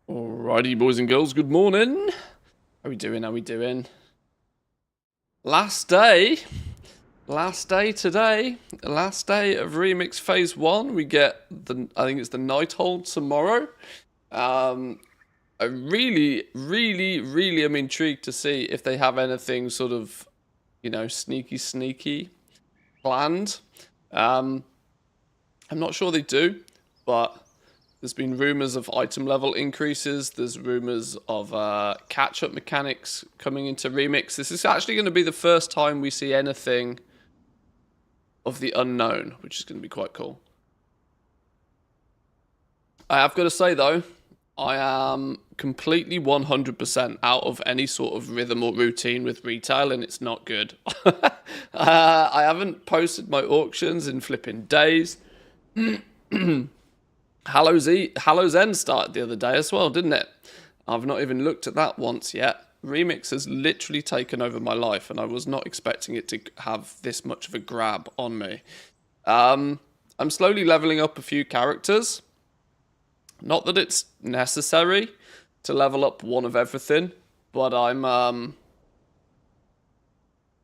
Alrighty, boys and girls, good morning. How we doing? How we doing? Last day. Last day today. Last day of Remix Phase 1. We get I think it's the Night Hold tomorrow. I really am intrigued to see if they have anything sort of, sneaky planned. I'm not sure they do, but there's been rumors of item level increases. There's rumors of catch-up mechanics coming into Remix. This is actually going to be the first time we see anything of the unknown, which is going to be quite cool. I have got to say, though, I am completely 100% out of any sort of rhythm or routine with retail, and it's not good. I haven't posted my auctions in flipping days. Hallow's End started the other day as well, didn't it? I've not even looked at that once yet. Remix has literally taken over my life, and I was not expecting it to have this much of a grab on me. I'm slowly leveling up a few characters. Not that it's necessary to level up one of everything, but I'm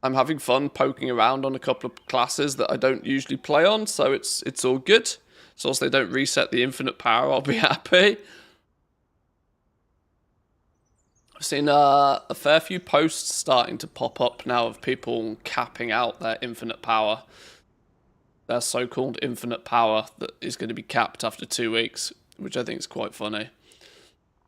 having fun poking around on a couple of classes that I don't usually play on, so it's all good. As long as they don't reset the infinite power, I'll be happy. I've seen a fair few posts starting to pop up now of people capping out their infinite power. Their so-called infinite power that is going to be capped after 2 weeks, which I think is quite funny.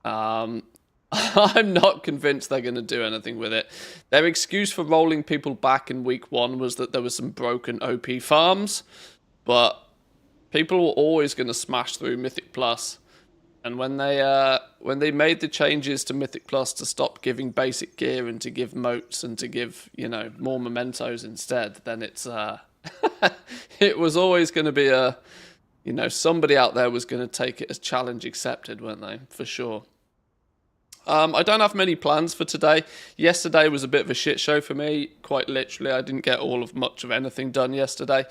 I'm not convinced they're going to do anything with it. Their excuse for rolling people back in week 1 was that there were some broken OP farms, but people were always going to smash through Mythic Plus, and when they made the changes to Mythic Plus to stop giving basic gear and to give moats and to give more mementos instead, then it's it was always going to be somebody out there was going to take it as challenge accepted, weren't they? For sure. I don't have many plans for today. Yesterday was a bit of a shit show for me. Quite literally, I didn't get much of anything done yesterday.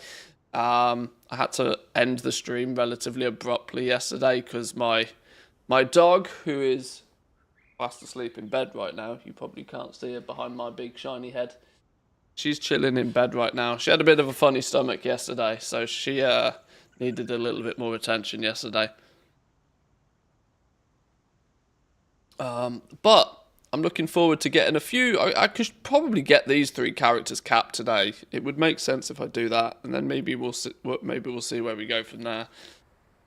I had to end the stream relatively abruptly yesterday because my dog, who is fast asleep in bed right now, you probably can't see her behind my big shiny head. She's chilling in bed right now. She had a bit of a funny stomach yesterday, so she needed a little bit more attention yesterday. But I'm looking forward to getting a few. I could probably get these 3 characters capped today. It would make sense if I do that, and then maybe we'll see where we go from there.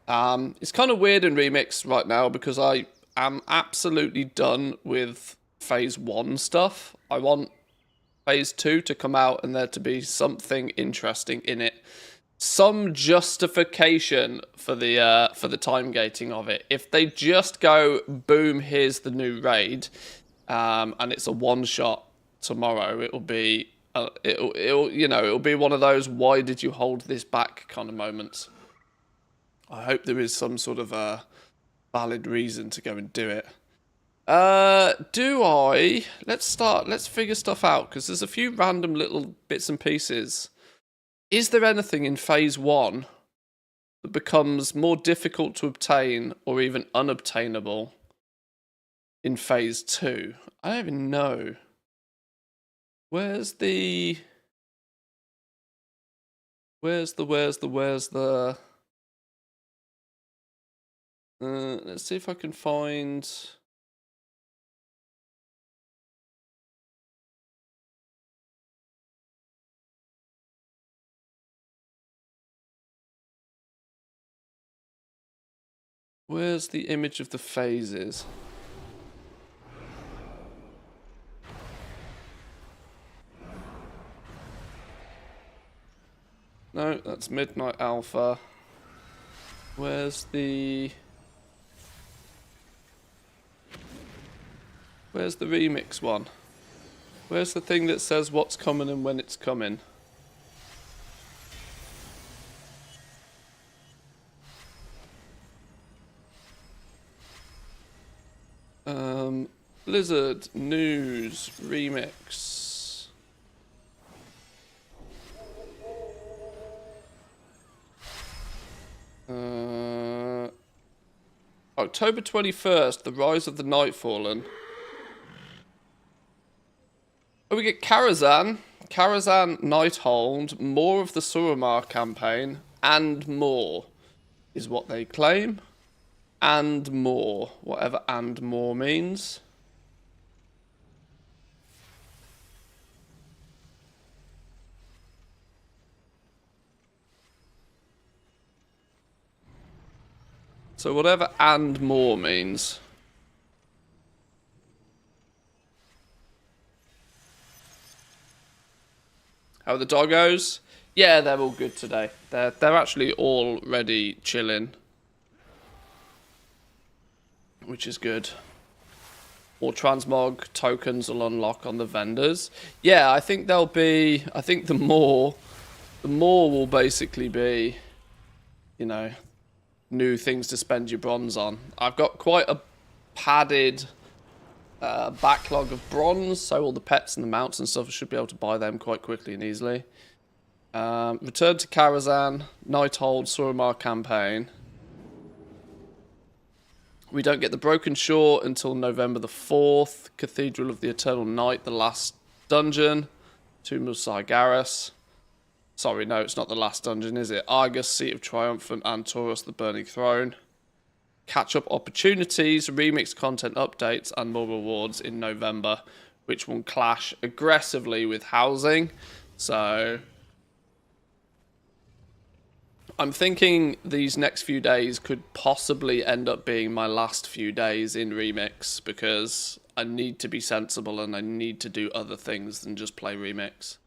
It's kind of weird in Remix right now because I am absolutely done with Phase 1 stuff. I want Phase 2 to come out and there to be something interesting in it. Some justification for the time gating of it. If they just go, boom, here's the new raid, and it's a one-shot tomorrow, it'll be it'll be one of those why did you hold this back kind of moments. I hope there is some sort of a valid reason to go and do it. Let's figure stuff out, because there's a few random little bits and pieces. Is there anything in Phase 1 that becomes more difficult to obtain or even unobtainable in Phase 2? I don't even know. Where's the... let's see if I can find... Where's the image of the phases? No, that's Midnight Alpha. Where's the remix one? Where's the thing that says what's coming and when it's coming? Blizzard News Remix. October 21st, The Rise of the Nightfallen. Oh, we get Karazhan, Nighthold, more of the Suramar campaign, and more, is what they claim. And more, whatever and more means. So whatever and more means. How are the doggos? Yeah, they're all good today. They're actually already chilling, which is good. More transmog tokens will unlock on the vendors. Yeah, I think there'll be. I think the more will basically be, you know, new things to spend your bronze on. I've got quite a padded backlog of bronze, so all the pets and the mounts and stuff, I should be able to buy them quite quickly and easily. Return to Karazhan, Nighthold, Suramar campaign. We don't get the Broken Shore until November the 4th. Cathedral of the Eternal Night, the last dungeon. Tomb of Sargeras. Sorry, no, it's not the last dungeon, is it? Argus, Seat of Triumphant, and Taurus, the Burning Throne. Catch-up opportunities, remix content updates, and more rewards in November, which will clash aggressively with housing. So I'm thinking these next few days could possibly end up being my last few days in Remix, because I need to be sensible and I need to do other things than just play Remix.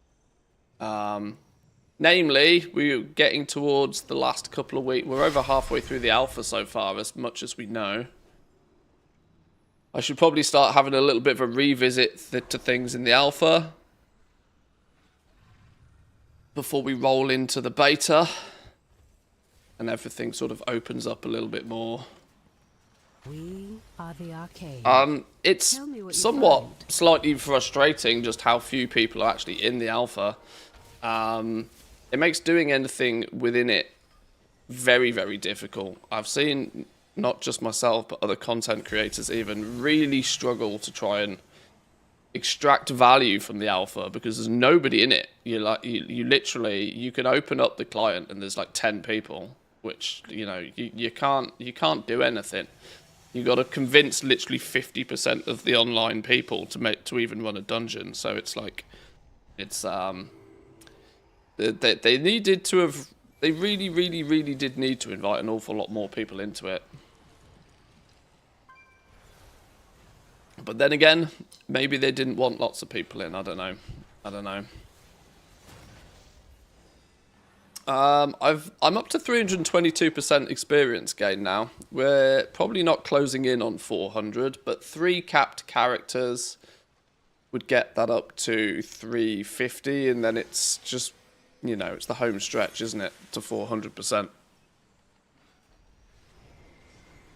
Namely, we're getting towards the last couple of weeks. We're over halfway through the alpha so far, as much as we know. I should probably start having a little bit of a revisit to things in the alpha before we roll into the beta and everything sort of opens up a little bit more. We are the arcade. It's somewhat slightly frustrating just how few people are actually in the alpha. It makes doing anything within it very, very difficult. I've seen not just myself, but other content creators even really struggle to try and extract value from the alpha because there's nobody in it. You literally, you can open up the client and there's like 10 people, which, you know, you can't do anything. You got to convince literally 50% of the online people to even run a dungeon. So it's like, it's They needed to have. They really, really, really did need to invite an awful lot more people into it. But then again, maybe they didn't want lots of people in. I don't know. I'm up to 322% experience gain now. We're probably not closing in on 400, but 3 capped characters would get that up to 350, and then it's just, you know, it's the home stretch, isn't it, to 400%.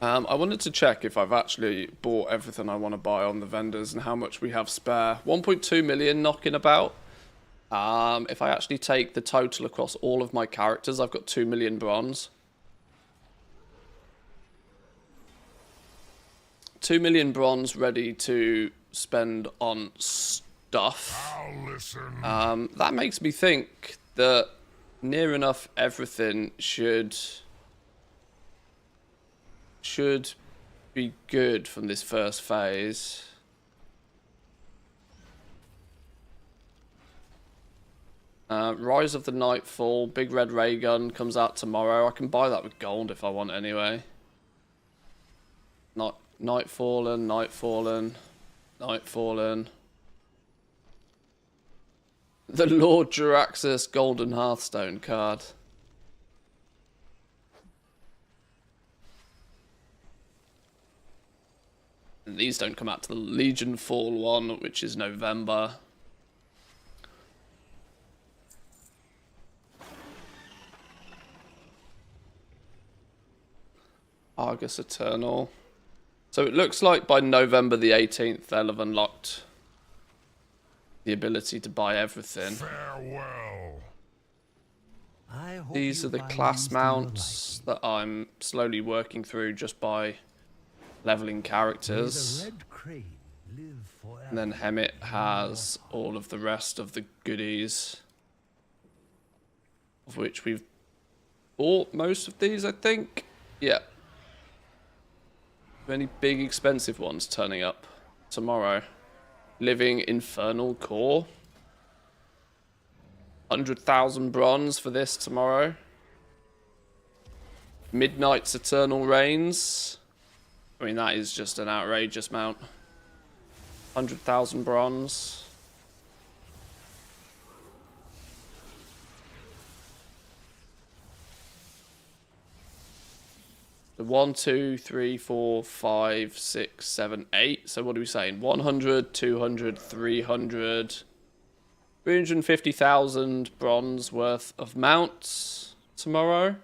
I wanted to check if I've actually bought everything I want to buy on the vendors and how much we have spare. 1.2 million knocking about. If I actually take the total across all of my characters, I've got 2 million bronze. 2 million bronze ready to spend on stuff. I'll listen. That makes me think that near enough everything should be good from this first phase. Rise of the Nightfall, Big Red Ray Gun comes out tomorrow. I can buy that with gold if I want anyway. Nightfallen. The Lord Jaraxxus Golden Hearthstone card. And these don't come out to the Legion Fall one, which is November. Argus Eternal. So it looks like by November the 18th they'll have unlocked the ability to buy everything. Farewell. These are the class mounts that I'm slowly working through just by leveling May characters. the red crane live forever. And then Hemet has all of the rest of the goodies, of which we've bought most of these, I think. Yeah. Any big expensive ones turning up tomorrow? Living Infernal Core. 100,000 bronze for this tomorrow. Midnight's Eternal Reigns. I mean, that is just an outrageous amount. 100,000 bronze. The 1, 2, 3, 4, 5, 6, 7, 8. So what are we saying? 100, 200, 300. 350,000 bronze worth of mounts tomorrow.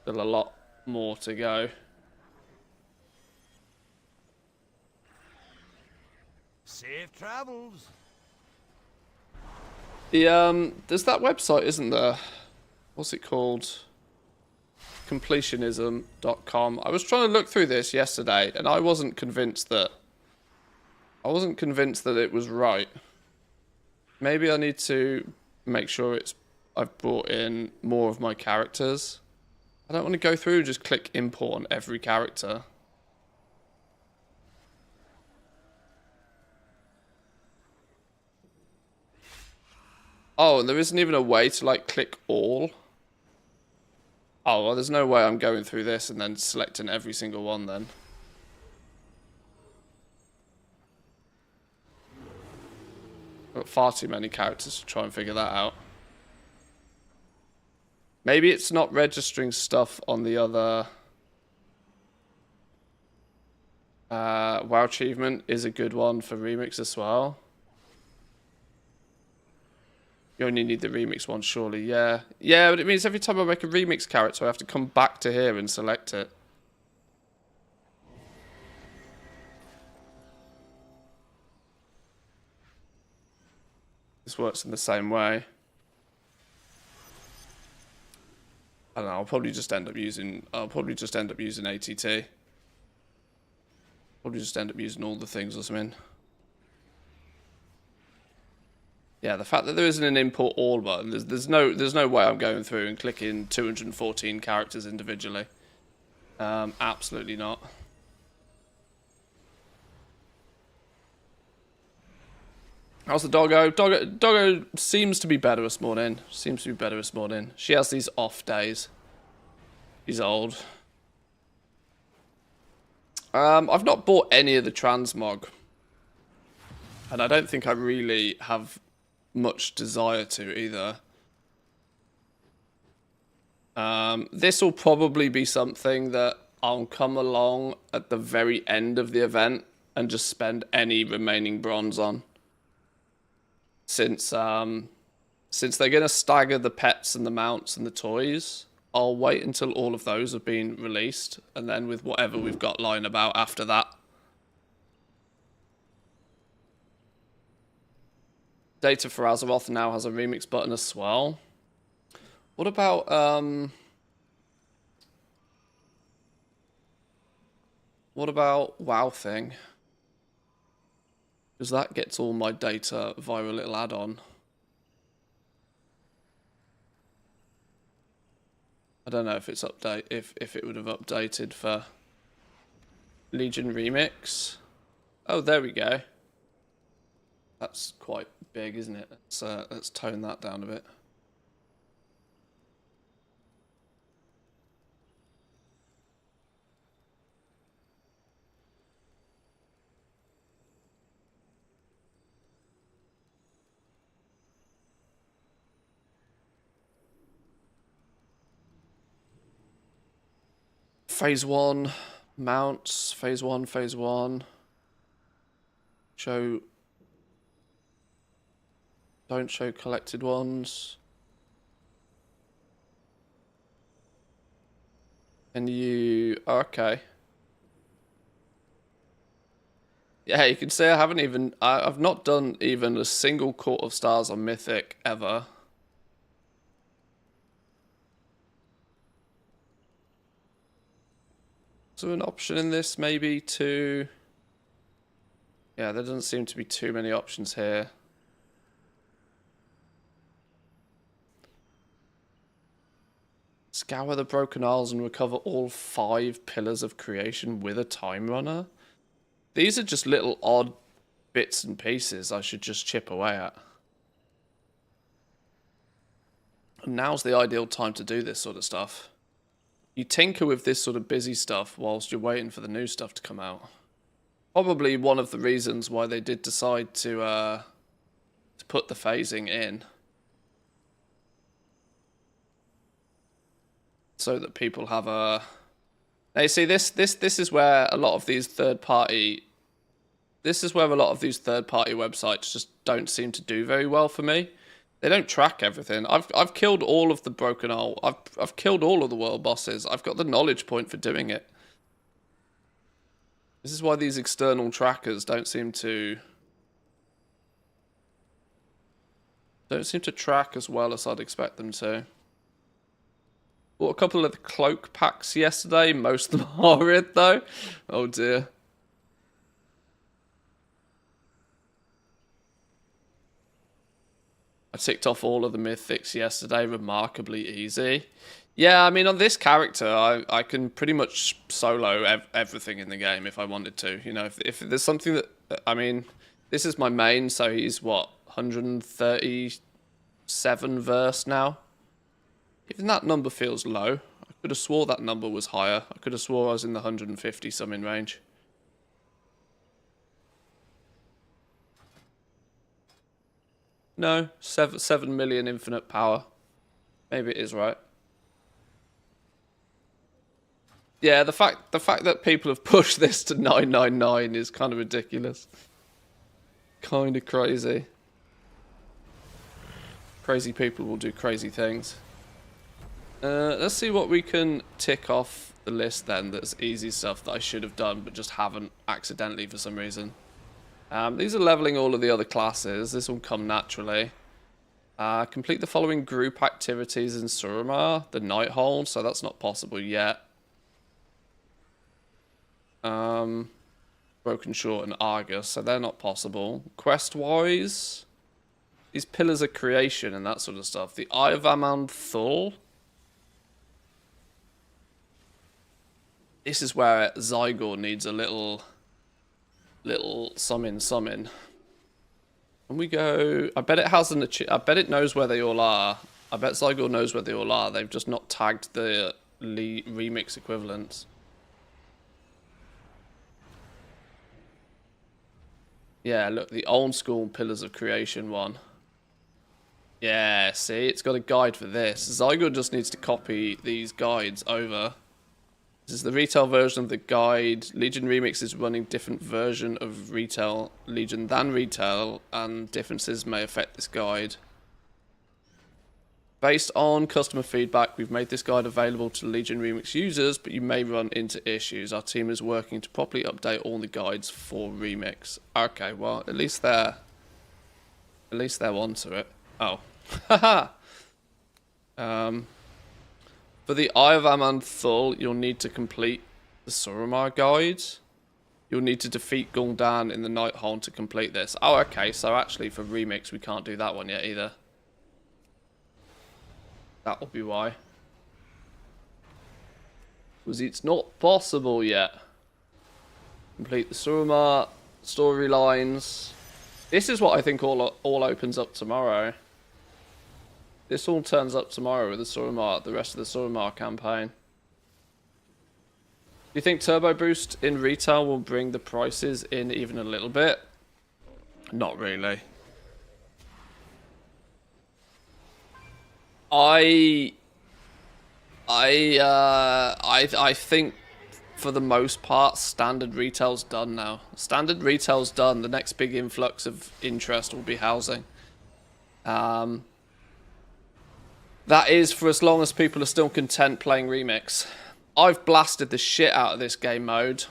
Still a lot more to go. Safe travels. There's that website, isn't there? What's it called? Completionism.com. I was trying to look through this yesterday, and I wasn't convinced that it was right. Maybe I need to make sure I've brought in more of my characters. I don't want to go through and just click import on every character. Oh, and there isn't even a way to like click all. Oh, well, there's no way I'm going through this and then selecting every single one then. I've got far too many characters to try and figure that out. Maybe it's not registering stuff on the other... WoW achievement is a good one for remix as well. You only need the remix one, surely, yeah. Yeah, but it means every time I make a remix character, I have to come back to here and select it. This works in the same way. I don't know, I'll probably just end up using ATT. Probably just end up using all the things or something. Yeah, the fact that there isn't an import all button, there's no way I'm going through and clicking 214 characters individually. Absolutely not. How's the doggo? Doggo seems to be better this morning. She has these off days. She's old. I've not bought any of the transmog. And I don't think I really have much desire to either. This will probably be something that I'll come along at the very end of the event and just spend any remaining bronze on. Since they're going to stagger the pets and the mounts and the toys, I'll wait until all of those have been released, and then with whatever we've got lying about after that. Data for Azeroth now has a remix button as well. What about WoW thing? Because that gets all my data via a little add-on. I don't know if it's if it would have updated for Legion Remix. Oh, there we go. That's quite big, isn't it? Let's tone that down a bit. Phase 1, mounts, phase 1. Don't show collected ones. And okay. Yeah, you can see I've not done even a single Court of Stars on Mythic ever. Is there an option in this maybe to... Yeah, there doesn't seem to be too many options here. Scour the Broken Isles and recover all 5 pillars of creation with a time runner. These are just little odd bits and pieces I should just chip away at. And now's the ideal time to do this sort of stuff. You tinker with this sort of busy stuff whilst you're waiting for the new stuff to come out. Probably one of the reasons why they did decide to put the phasing in. So that people have a... Now you see, this is where a lot of these third-party... This is where a lot of these third-party websites just don't seem to do very well for me. They don't track everything. I've killed all of the Broken Isle. I've killed all of the world bosses. I've got the knowledge point for doing it. This is why these external trackers don't seem to track as well as I'd expect them to. Bought a couple of the cloak packs yesterday. Most of them are red though. Oh dear. I ticked off all of the mythics yesterday. Remarkably easy. Yeah, I mean, on this character, I can pretty much solo everything in the game if I wanted to. You know, if there's something that... I mean, this is my main, so he's, what, 137 verse now? Even that number feels low. I could have swore that number was higher. I could have swore I was in the 150 something range. No, 7 million infinite power. Maybe it is right. Yeah, the fact that people have pushed this to 999 is kind of ridiculous. Kind of crazy. Crazy people will do crazy things. Let's see what we can tick off the list then. That's easy stuff that I should have done but just haven't accidentally for some reason. These are leveling all of the other classes. This will come naturally. Complete the following group activities in Suramar, the Nighthold, so that's not possible yet. Broken Short and Argus, so they're not possible. Quest-wise, these pillars of creation and that sort of stuff. The Eye of Aman'Thul. This is where Zygor needs a little summon. And we go... I bet it has an... I bet it knows where they all are. I bet Zygor knows where they all are. They've just not tagged the remix equivalents. Yeah, look, the old school Pillars of Creation one. Yeah, see, it's got a guide for this. Zygor just needs to copy these guides over. This is the retail version of the guide. Legion Remix is running different version of retail Legion than retail, and differences may affect this guide. Based on customer feedback, we've made this guide available to Legion Remix users, but you may run into issues. Our team is working to properly update all the guides for Remix. Okay, well, at least they're onto it. Oh. Haha. For the Eye of Aman'Thul, you'll need to complete the Suramar guide. You'll need to defeat Gul'dan in the Nighthold to complete this. Oh, okay, so actually for Remix, we can't do that one yet either. That will be why. Because it's not possible yet. Complete the Suramar storylines. This is what I think all opens up tomorrow. This all turns up tomorrow with the rest of the Suramar campaign. Do you think Turbo Boost in retail will bring the prices in even a little bit? Not really. I think for the most part standard retail's done now. Standard retail's done. The next big influx of interest will be housing. That is for as long as people are still content playing Remix. I've blasted the shit out of this game mode,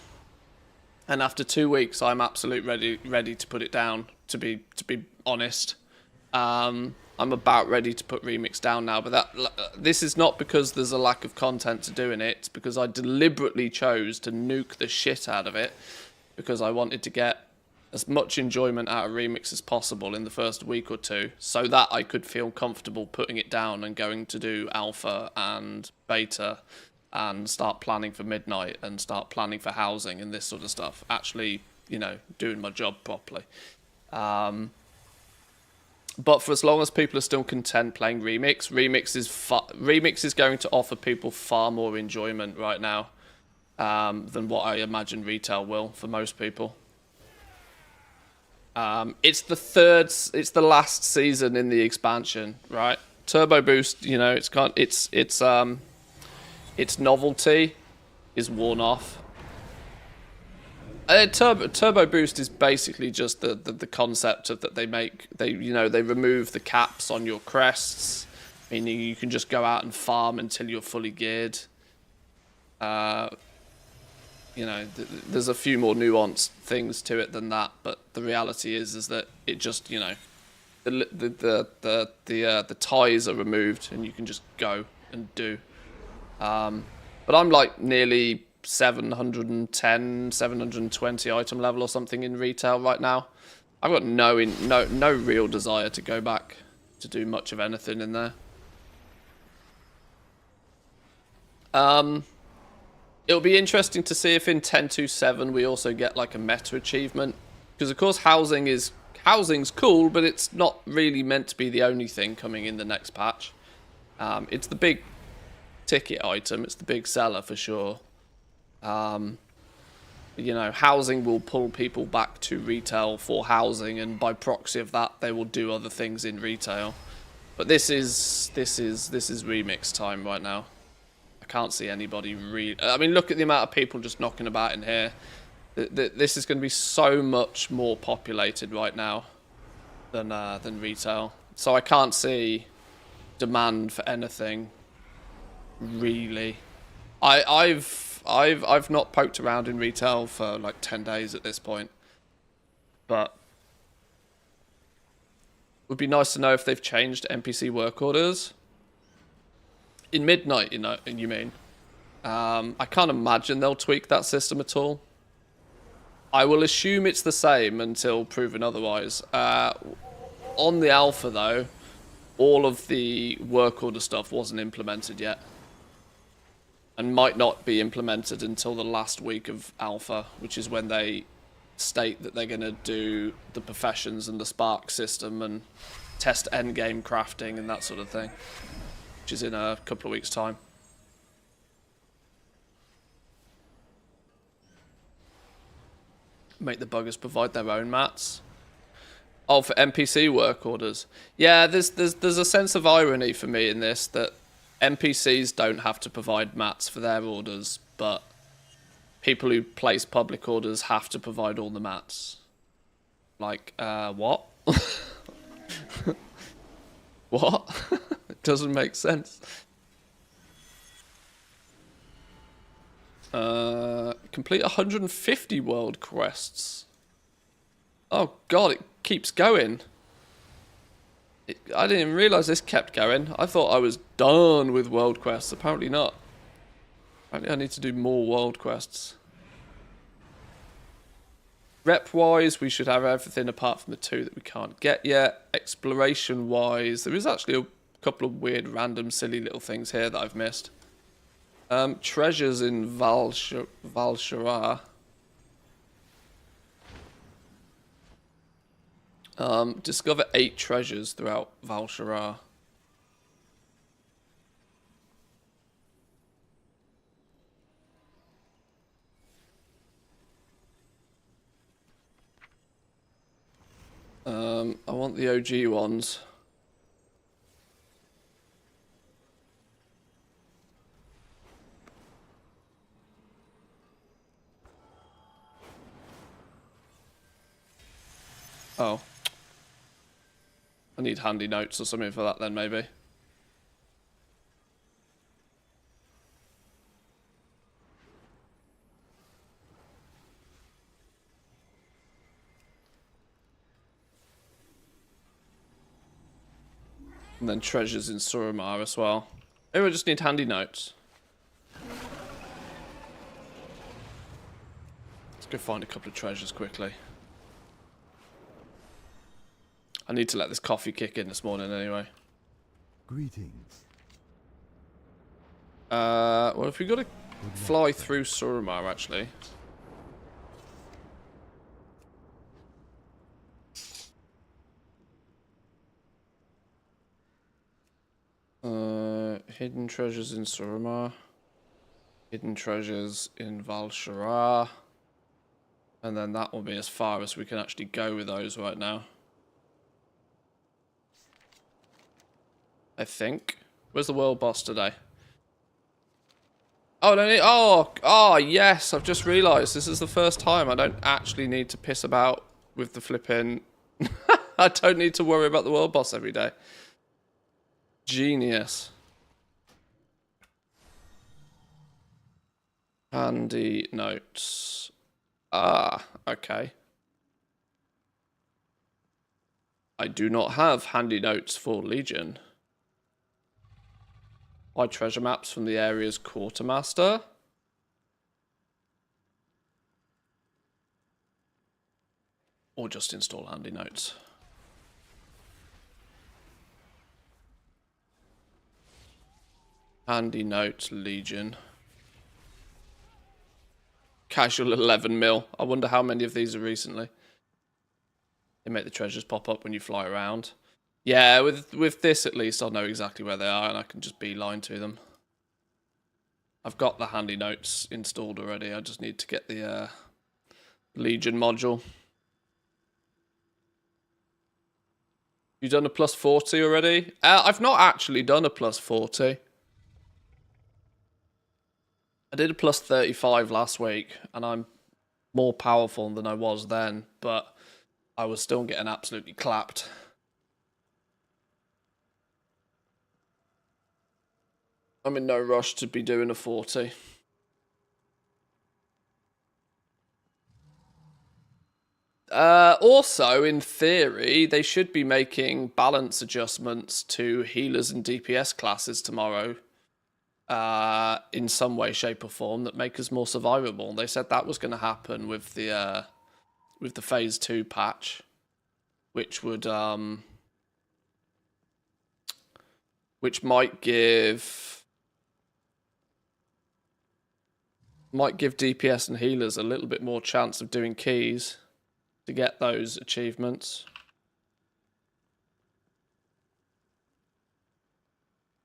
and after 2 weeks I'm absolutely ready to put it down, to be honest. I'm about ready to put Remix down now, but this is not because there's a lack of content to do in it. It's because I deliberately chose to nuke the shit out of it because I wanted to get as much enjoyment out of Remix as possible in the first week or two so that I could feel comfortable putting it down and going to do alpha and beta and start planning for midnight and start planning for housing and this sort of stuff. Actually, you know, doing my job properly. But for as long as people are still content playing Remix, Remix is going to offer people far more enjoyment right now than what I imagine retail will for most people. It's the last season in the expansion, right? Turbo Boost, you know, its novelty is worn off. Turbo Boost is basically just the concept of that they remove the caps on your crests, meaning you can just go out and farm until you're fully geared. There's a few more nuanced things to it than that, but the reality is that it just, you know, the ties are removed and you can just go and do. But I'm like nearly 710, 720 item level or something in retail right now. I've got no real desire to go back to do much of anything in there. It'll be interesting to see if in 10.2.7 we also get like a meta achievement, because of course housing's cool, but it's not really meant to be the only thing coming in the next patch. It's the big ticket item, it's the big seller for sure. You know, housing will pull people back to retail for housing, and by proxy of that, they will do other things in retail. But this is remix time right now. I can't see anybody really. I mean, look at the amount of people just knocking about in here. This is going to be so much more populated right now than retail. So I can't see demand for anything really. I've not poked around in retail for like 10 days at this point, but it would be nice to know if they've changed NPC work orders in midnight. You mean? I can't imagine they'll tweak that system at all. I will assume it's the same until proven otherwise. On the alpha though, all of the work order stuff wasn't implemented yet, and might not be implemented until the last week of alpha, which is when they state that they're going to do the professions and the spark system and test endgame crafting and that sort of thing, which is in a couple of weeks' time. Make the buggers provide their own mats. Oh, for NPC work orders. Yeah, there's a sense of irony for me in this, that NPCs don't have to provide mats for their orders, but people who place public orders have to provide all the mats. Like, what? What? It doesn't make sense. Complete 150 world quests. Oh god, it keeps going. I didn't even realise this kept going. I thought I was done with world quests. Apparently not. Apparently I need to do more world quests. Rep-wise, we should have everything apart from the 2 that we can't get yet. Exploration-wise, there is actually a couple of weird, random, silly little things here that I've missed. Treasures in Val'Sharah. Discover 8 treasures throughout Val'Sharah. I want the OG ones. Oh. I need handy notes or something for that then, maybe. And then treasures in Suramar as well. Maybe I just need handy notes. Let's go find a couple of treasures quickly. I need to let this coffee kick in this morning anyway. Greetings. Well, if we got to fly through Suramar, actually. Hidden treasures in Suramar. Hidden treasures in Val'sharah. And then that will be as far as we can actually go with those right now. I think. Where's the world boss today? Oh, don't need, oh, yes. I've just realised this is the first time I don't actually need to piss about with the flipping. I don't need to worry about the world boss every day. Genius. Handy notes. Ah, okay. I do not have handy notes for Legion. Buy treasure maps from the area's quartermaster. Or just install handy notes. Handy notes, Legion. Casual 11 mil. I wonder how many of these are recently. They make the treasures pop up when you fly around. Yeah, with this at least I'll know exactly where they are and I can just beeline to them. I've got the handy notes installed already. I just need to get the Legion module. You done a plus 40 already? I've not actually done a plus 40. I did a plus 35 last week, and I'm more powerful than I was then, but I was still getting absolutely clapped. I'm in no rush to be doing a 40. Also, in theory, they should be making balance adjustments to healers and DPS classes tomorrow. In some way, shape, or form that make us more survivable. They said that was going to happen with the Phase 2 patch, which would which might give DPS and healers a little bit more chance of doing keys to get those achievements.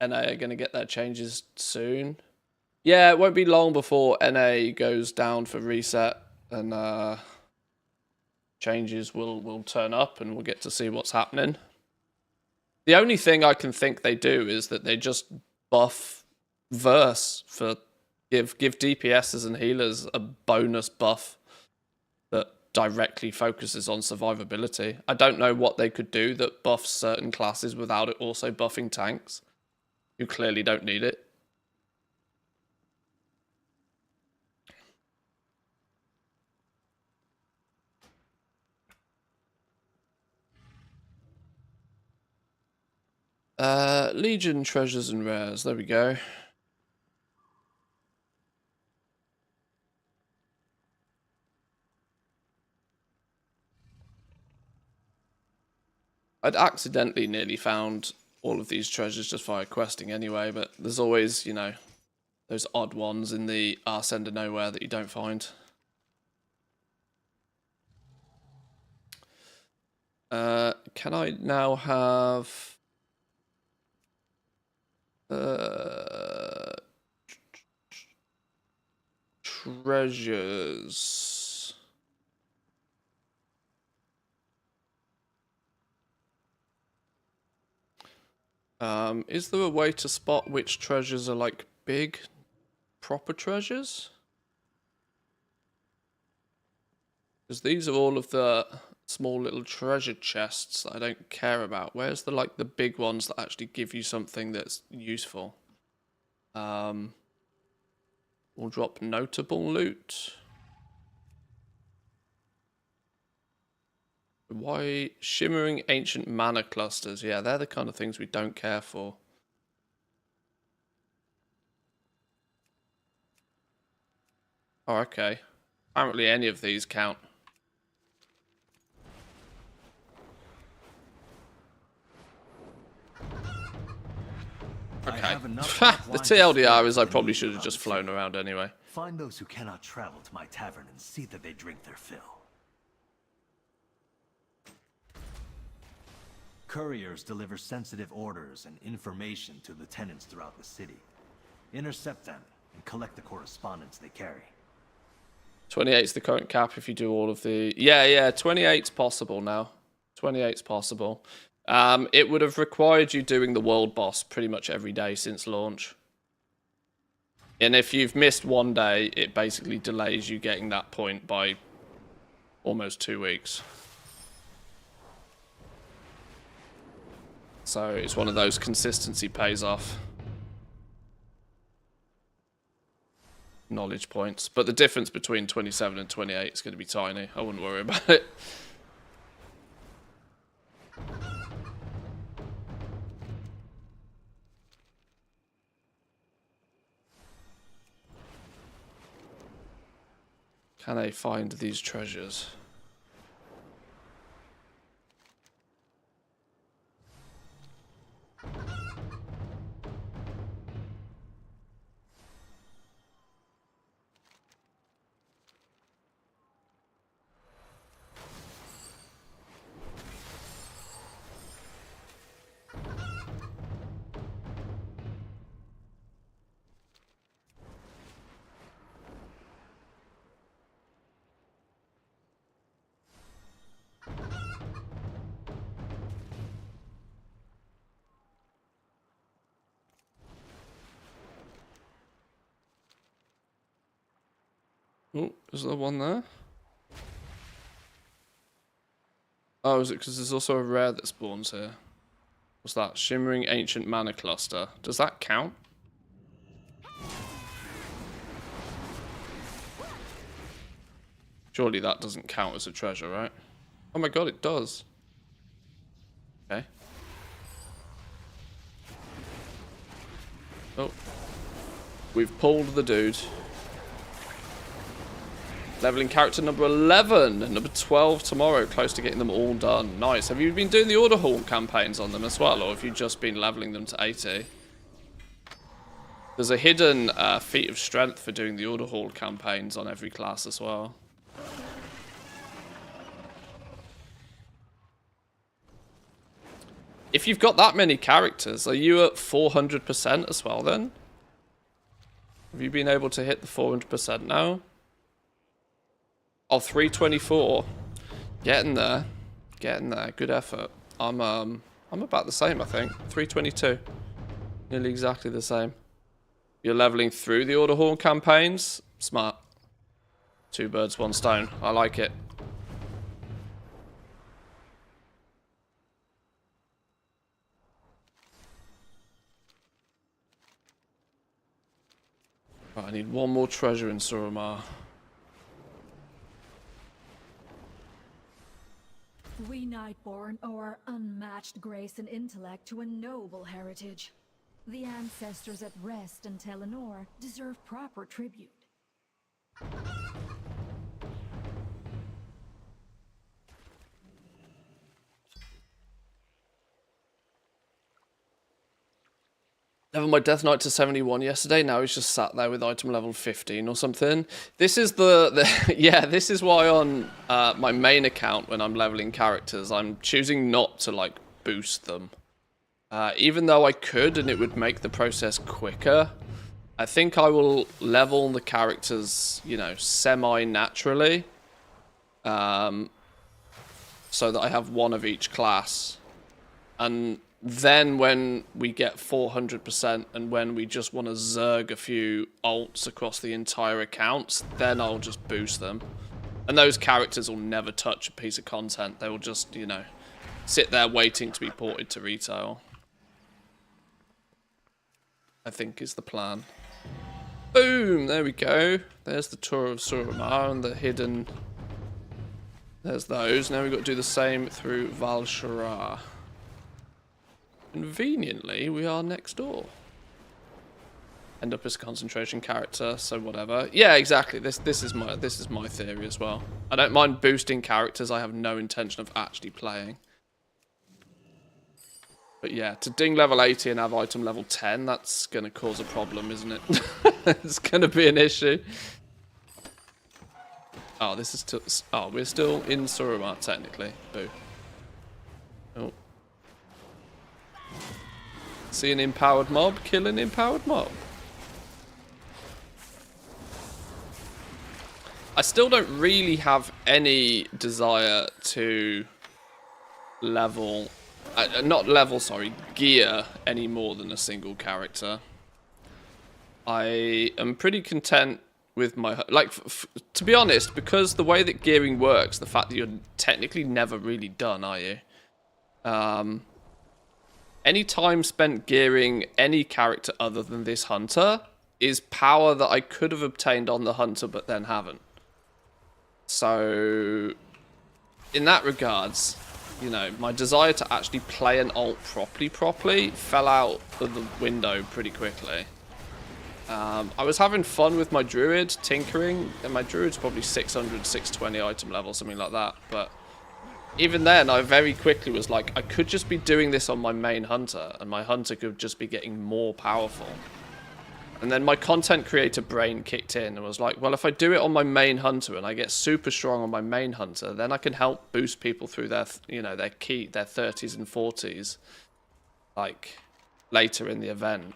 NA are going to get their changes soon. Yeah, it won't be long before NA goes down for reset and changes will turn up and we'll get to see what's happening. The only thing I can think they do is that they just buff verse for give DPSs and healers a bonus buff that directly focuses on survivability. I don't know what they could do that buffs certain classes without it also buffing tanks, who clearly don't need it. Legion treasures and rares. There we go. I'd accidentally nearly found all of these treasures just via questing anyway, but there's always, you know, those odd ones in the arse end of nowhere that you don't find. Can I now have treasures? Is there a way to spot which treasures are like big, proper treasures? Because these are all of the small little treasure chests that I don't care about. Where's the like the big ones that actually give you something that's useful? We'll drop notable loot. Why shimmering ancient mana clusters? Yeah, they're the kind of things we don't care for. Oh, okay. Apparently any of these count. Okay. The TLDR is I probably should have just flown around anyway. Find those who cannot travel to my tavern and see that they drink their fill. Couriers deliver sensitive orders and information to lieutenants throughout the city. Intercept them and collect the correspondence they carry. 28's the current cap if you do all of the... Yeah, 28's possible now. 28's possible. It would have required you doing the world boss pretty much every day since launch. And if you've missed one day, it basically delays you getting that point by almost 2 weeks. So it's one of those consistency pays off. Knowledge points. But the difference between 27 and 28 is going to be tiny. I wouldn't worry about it. Can I find these treasures? Oh, is there one there? Oh, is it because there's also a rare that spawns here? What's that? Shimmering Ancient Mana Cluster. Does that count? Surely that doesn't count as a treasure, right? Oh my god, it does. Okay. Oh. We've pulled the dude. Leveling character number 11, number 12 tomorrow, close to getting them all done. Nice. Have you been doing the Order Hall campaigns on them as well, or have you just been leveling them to 80? There's a hidden feat of strength for doing the Order Hall campaigns on every class as well. If you've got that many characters, are you at 400% as well then? Have you been able to hit the 400% now? Oh, 324. Getting there. Getting there. Good effort. I'm about the same, I think. 322. Nearly exactly the same. You're leveling through the Order Hall campaigns? Smart. 2 birds, 1 stone. I like it. Right, I need one more treasure in Suramar. We Nightborn owe our unmatched grace and intellect to a noble heritage. The ancestors at rest in Telenor deserve proper tribute. Leveled my Death Knight to 71 yesterday. Now he's just sat there with item level 15 or something. This is yeah, this is why on my main account when I'm leveling characters, I'm choosing not to like boost them. Even though I could and it would make the process quicker, I think I will level the characters, you know, semi-naturally. So that I have one of each class. And then when we get 400% and when we just want to zerg a few alts across the entire accounts, then I'll just boost them. And those characters will never touch a piece of content. They will just, you know, sit there waiting to be ported to retail. I think is the plan. Boom! There we go. There's the Tour of Suramar and the hidden There's those. Now we've got to do the same through Val'sharah. Conveniently, we are next door. End up as a concentration character, so whatever. Yeah, exactly. This is my theory as well. I don't mind boosting characters I have no intention of actually playing. But yeah, to ding level 80 and have item level 10, that's going to cause a problem, isn't it? It's going to be an issue. Oh, this is still... Oh, we're still in Suramar, technically. Boo. Oh. See an empowered mob? Kill an empowered mob. I still don't really have any desire to level... gear any more than a single character. I am pretty content with my... Like, to be honest, because the way that gearing works, the fact that you're technically never really done, are you? Any time spent gearing any character other than this hunter is power that I could have obtained on the hunter but then haven't. So, in that regards... You know, my desire to actually play an alt properly fell out of the window pretty quickly. I was having fun with my druid, tinkering, and my druid's probably 600, 620 item level, something like that. But even then, I very quickly was like, I could just be doing this on my main hunter, and my hunter could just be getting more powerful. And then my content creator brain kicked in and was like, well, if I do it on my main hunter and I get super strong on my main hunter, then I can help boost people through their, you know, their 30s and 40s, like, later in the event.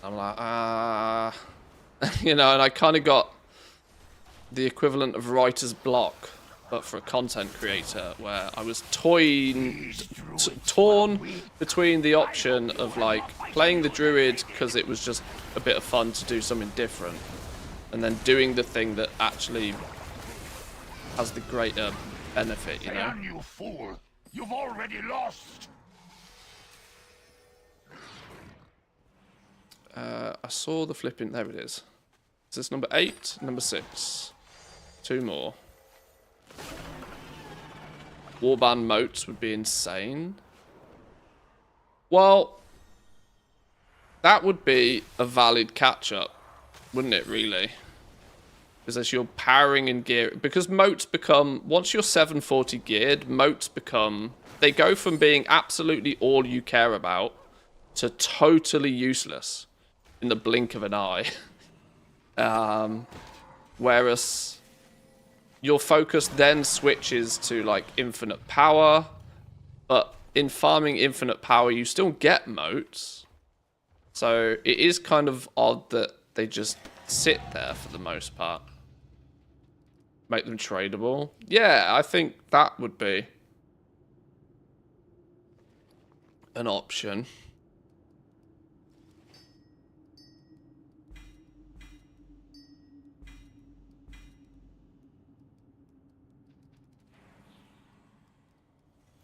I'm like, you know, and I kind of got the equivalent of writer's block, but for a content creator, where I was torn between the option of, like, playing the druid because it was just a bit of fun to do something different, and then doing the thing that actually has the greater benefit, you know? Damn you fool! You've already lost! I saw the flipping... There it is. Is this number 8? Number 6. 2 more. Warband moats would be insane. Well, that would be a valid catch-up, wouldn't it, really? Because as you're powering and gearing... Because moats become... Once you're 740 geared, moats become... They go from being absolutely all you care about to totally useless in the blink of an eye. Whereas... Your focus then switches to, like, infinite power, but in farming infinite power, you still get moats. So it is kind of odd that they just sit there for the most part. Make them tradable. Yeah, I think that would be an option.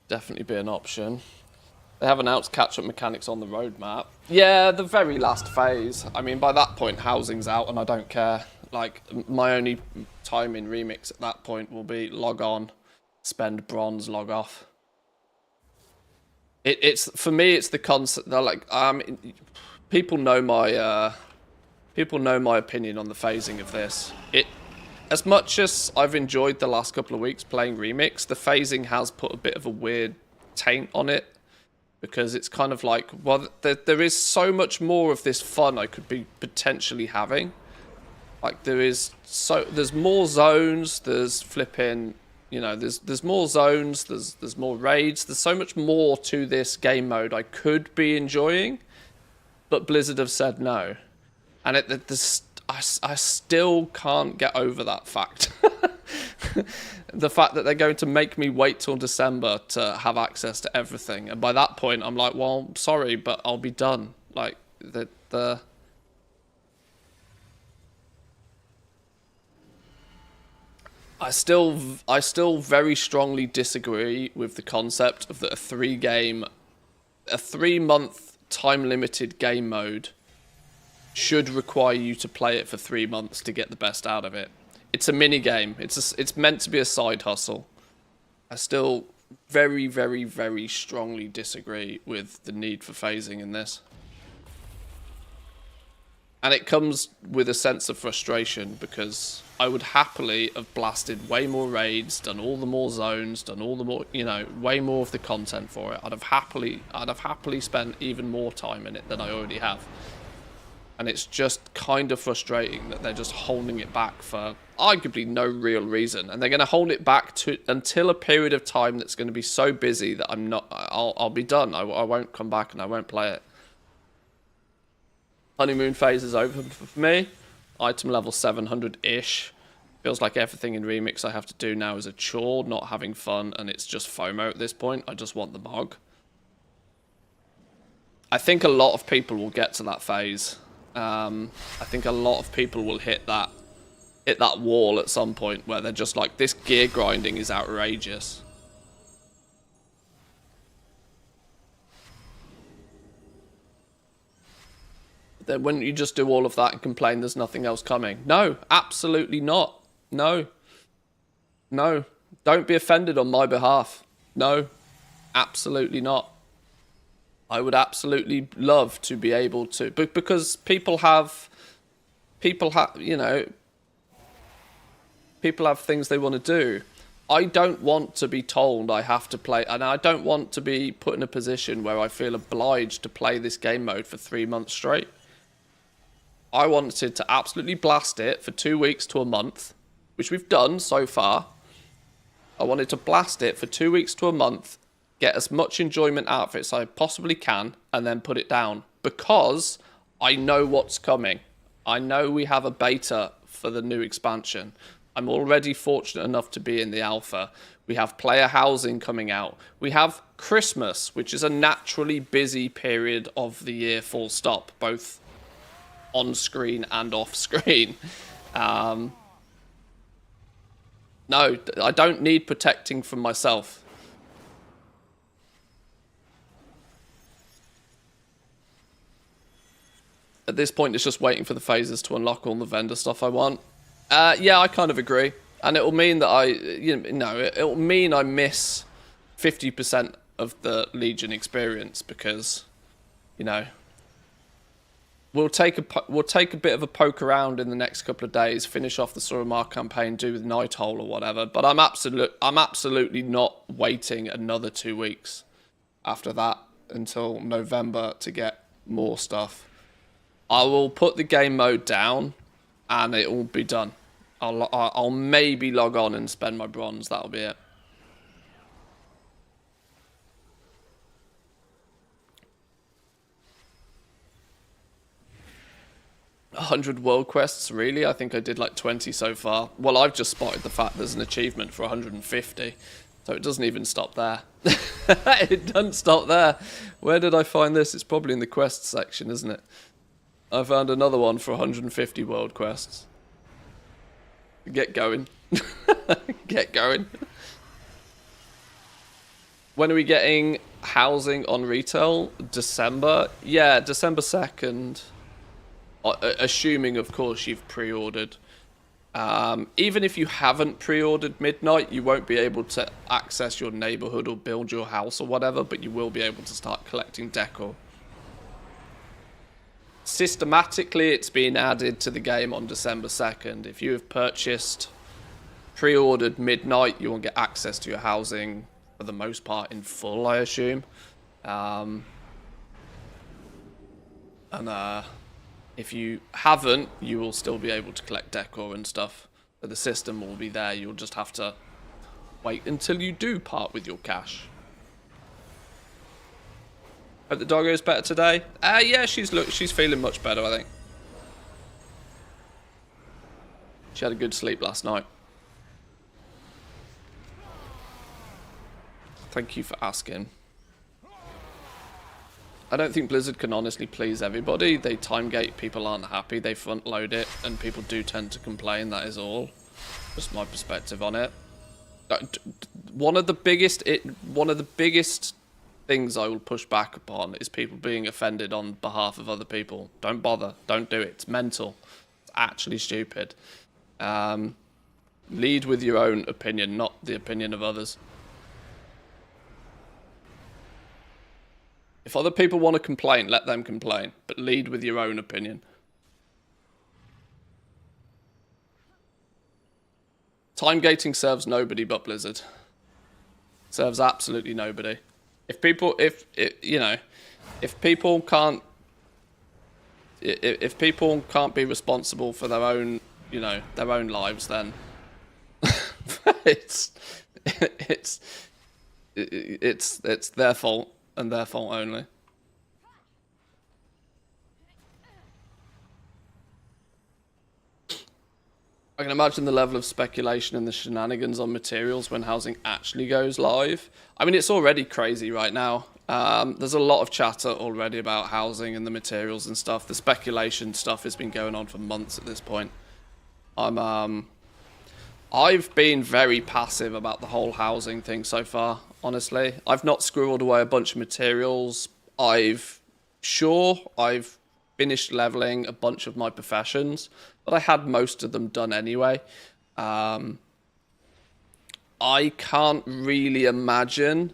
Definitely be an option. They have announced catch-up mechanics on the roadmap. Yeah, the very last phase. I mean, by that point, housing's out and I don't care. Like, my only time in Remix at that point will be log on, spend bronze, log off. It's for me, it's the concept. They're like, people know my opinion on the phasing of this. As much as I've enjoyed the last couple of weeks playing Remix, the phasing has put a bit of a weird taint on it. Because it's kind of like, well, there is so much more of this fun I could be potentially having. Like, there's more zones, there's flipping, you know, there's more zones, there's more raids, there's so much more to this game mode I could be enjoying. But Blizzard have said no. And I still can't get over that fact. The fact that they're going to make me wait till December to have access to everything. And by that point, I'm like, well, sorry, but I'll be done. Like, I still very strongly disagree with the concept of that a 3-month time-limited game mode should require you to play it for 3 months to get the best out of it. It's a mini game. It's meant to be a side hustle. I still very, very, very strongly disagree with the need for phasing in this. And it comes with a sense of frustration because I would happily have blasted way more raids, done all the more zones, done all the more, you know, way more of the content for it. I'd have happily spent even more time in it than I already have. And it's just kind of frustrating that they're just holding it back for arguably no real reason. And they're going to hold it back until a period of time that's going to be so busy that I'll be done. I won't come back and I won't play it. Honeymoon phase is over for me. Item level 700-ish. Feels like everything in Remix I have to do now is a chore, not having fun, and it's just FOMO at this point. I just want the mog. I think a lot of people will get to that phase. I think a lot of people will hit that wall at some point where they're just like, this gear grinding is outrageous. Then wouldn't you just do all of that and complain there's nothing else coming? No, absolutely not. No. No. Don't be offended on my behalf. No, absolutely not. I would absolutely love to be able to, but because people have, you know, people have things they want to do. I don't want to be told I have to play, and I don't want to be put in a position where I feel obliged to play this game mode for 3 months straight. I wanted to absolutely blast it for 2 weeks to a month, which we've done so far. I wanted to blast it for 2 weeks to a month, get as much enjoyment out of it as I possibly can, and then put it down. Because I know what's coming. I know we have a beta for the new expansion. I'm already fortunate enough to be in the alpha. We have player housing coming out. We have Christmas, which is a naturally busy period of the year, full stop, both on screen and off screen. No, I don't need protecting from myself. At this point, it's just waiting for the phases to unlock all the vendor stuff I want. Yeah, I kind of agree. And it'll mean that it'll mean I miss 50% of the Legion experience because, you know, we'll take a bit of a poke around in the next couple of days, finish off the Suramar campaign, do with Night Hole or whatever. But I'm absolutely not waiting another 2 weeks after that until November to get more stuff. I will put the game mode down, and it will be done. I'll maybe log on and spend my bronze. That'll be it. $100 world quests, really? I think I did like 20 so far. Well, I've just spotted the fact there's an achievement for 150, so it doesn't even stop there. It doesn't stop there. Where did I find this? It's probably in the quests section, isn't it? I found another one for 150 world quests. Get going. Get going. When are we getting housing on retail? December? Yeah, December 2nd. Assuming, of course, you've pre-ordered. Even if you haven't pre-ordered Midnight, you won't be able to access your neighborhood or build your house or whatever, but you will be able to start collecting decor. Systematically, it's been added to the game on December 2nd. If you have purchased, pre-ordered Midnight, you will get access to your housing, for the most part, in full, I assume. If you haven't, you will still be able to collect decor and stuff. But the system will be there. You'll just have to wait until you do part with your cash. Hope the doggo is better today. Yeah, she's feeling much better, I think. She had a good sleep last night. Thank you for asking. I don't think Blizzard can honestly please everybody. They timegate, people aren't happy, they front load it, and people do tend to complain, that is all. Just my perspective on it. One of the biggest things I will push back upon is people being offended on behalf of other people. Don't bother. Don't do it. It's mental. It's actually stupid. Lead with your own opinion, not the opinion of others. If other people want to complain, let them complain, but lead with your own opinion. Time gating serves nobody but Blizzard. Serves absolutely nobody. If people can't be responsible for their own, their own lives, then it's their fault and their fault only. I can imagine the level of speculation and the shenanigans on materials when housing actually goes live. I mean, it's already crazy right now. There's a lot of chatter already about housing and the materials and stuff. The speculation stuff has been going on for months at this point. I've been very passive about the whole housing thing so far, honestly. I've not squirreled away a bunch of materials. I've finished leveling a bunch of my professions, but I had most of them done anyway. I can't really imagine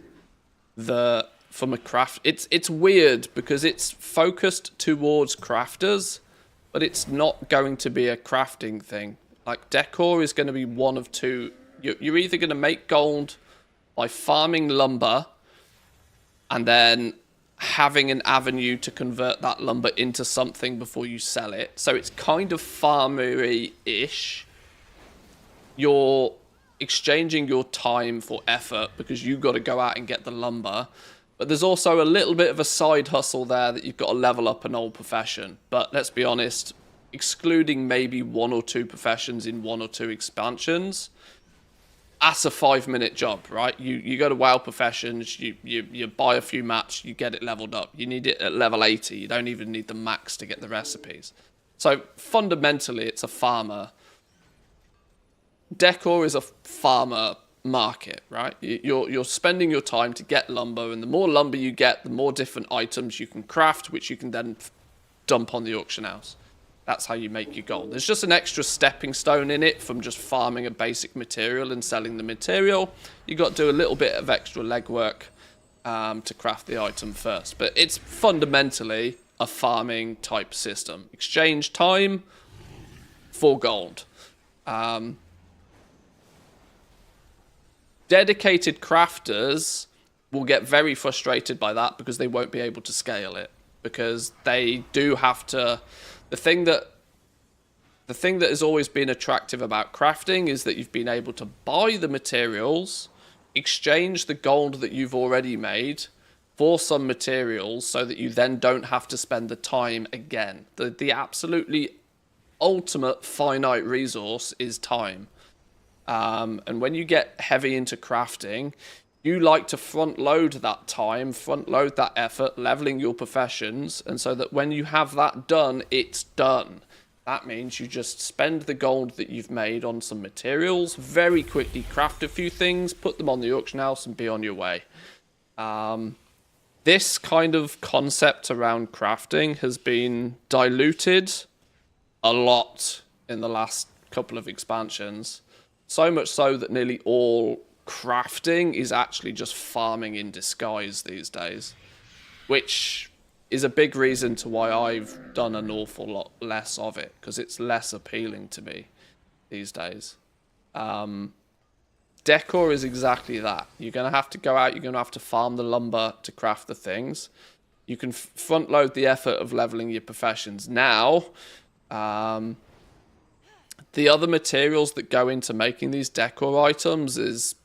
from a craft. It's weird because it's focused towards crafters, but it's not going to be a crafting thing. Like, decor is going to be one of two. You're either going to make gold by farming lumber and then having an avenue to convert that lumber into something before you sell it. So it's kind of farmery-ish. You're exchanging your time for effort because you've got to go out and get the lumber. But there's also a little bit of a side hustle there that you've got to level up an old profession. But let's be honest, excluding maybe 1 or 2 professions in 1 or 2 expansions, that's a 5-minute job, right? You go to WoW professions, you buy a few mats, you get it leveled up. You need it at level 80. You don't even need the max to get the recipes. So fundamentally, it's a farmer. Decor is a farmer market, right? You're spending your time to get lumber, and the more lumber you get, the more different items you can craft, which you can then dump on the auction house. That's how you make your gold. There's just an extra stepping stone in it from just farming a basic material and selling the material. You got to do a little bit of extra legwork to craft the item first. But it's fundamentally a farming type system. Exchange time for gold. Dedicated crafters will get very frustrated by that because they won't be able to scale it. Because they do have to... The thing that has always been attractive about crafting is that you've been able to buy the materials, exchange the gold that you've already made for some materials so that you then don't have to spend the time again. The absolutely ultimate finite resource is time. And when you get heavy into crafting, you like to front load that time, front load that effort, leveling your professions, and so that when you have that done, it's done. That means you just spend the gold that you've made on some materials, very quickly craft a few things, put them on the auction house, and be on your way. This kind of concept around crafting has been diluted a lot in the last couple of expansions. So much so that nearly all crafting is actually just farming in disguise these days, which is a big reason to why I've done an awful lot less of it, because it's less appealing to me these days. Decor is exactly that. You're going to have to go out, you're going to have to farm the lumber to craft the things. You can front load the effort of leveling your professions now. The other materials that go into making these decor items is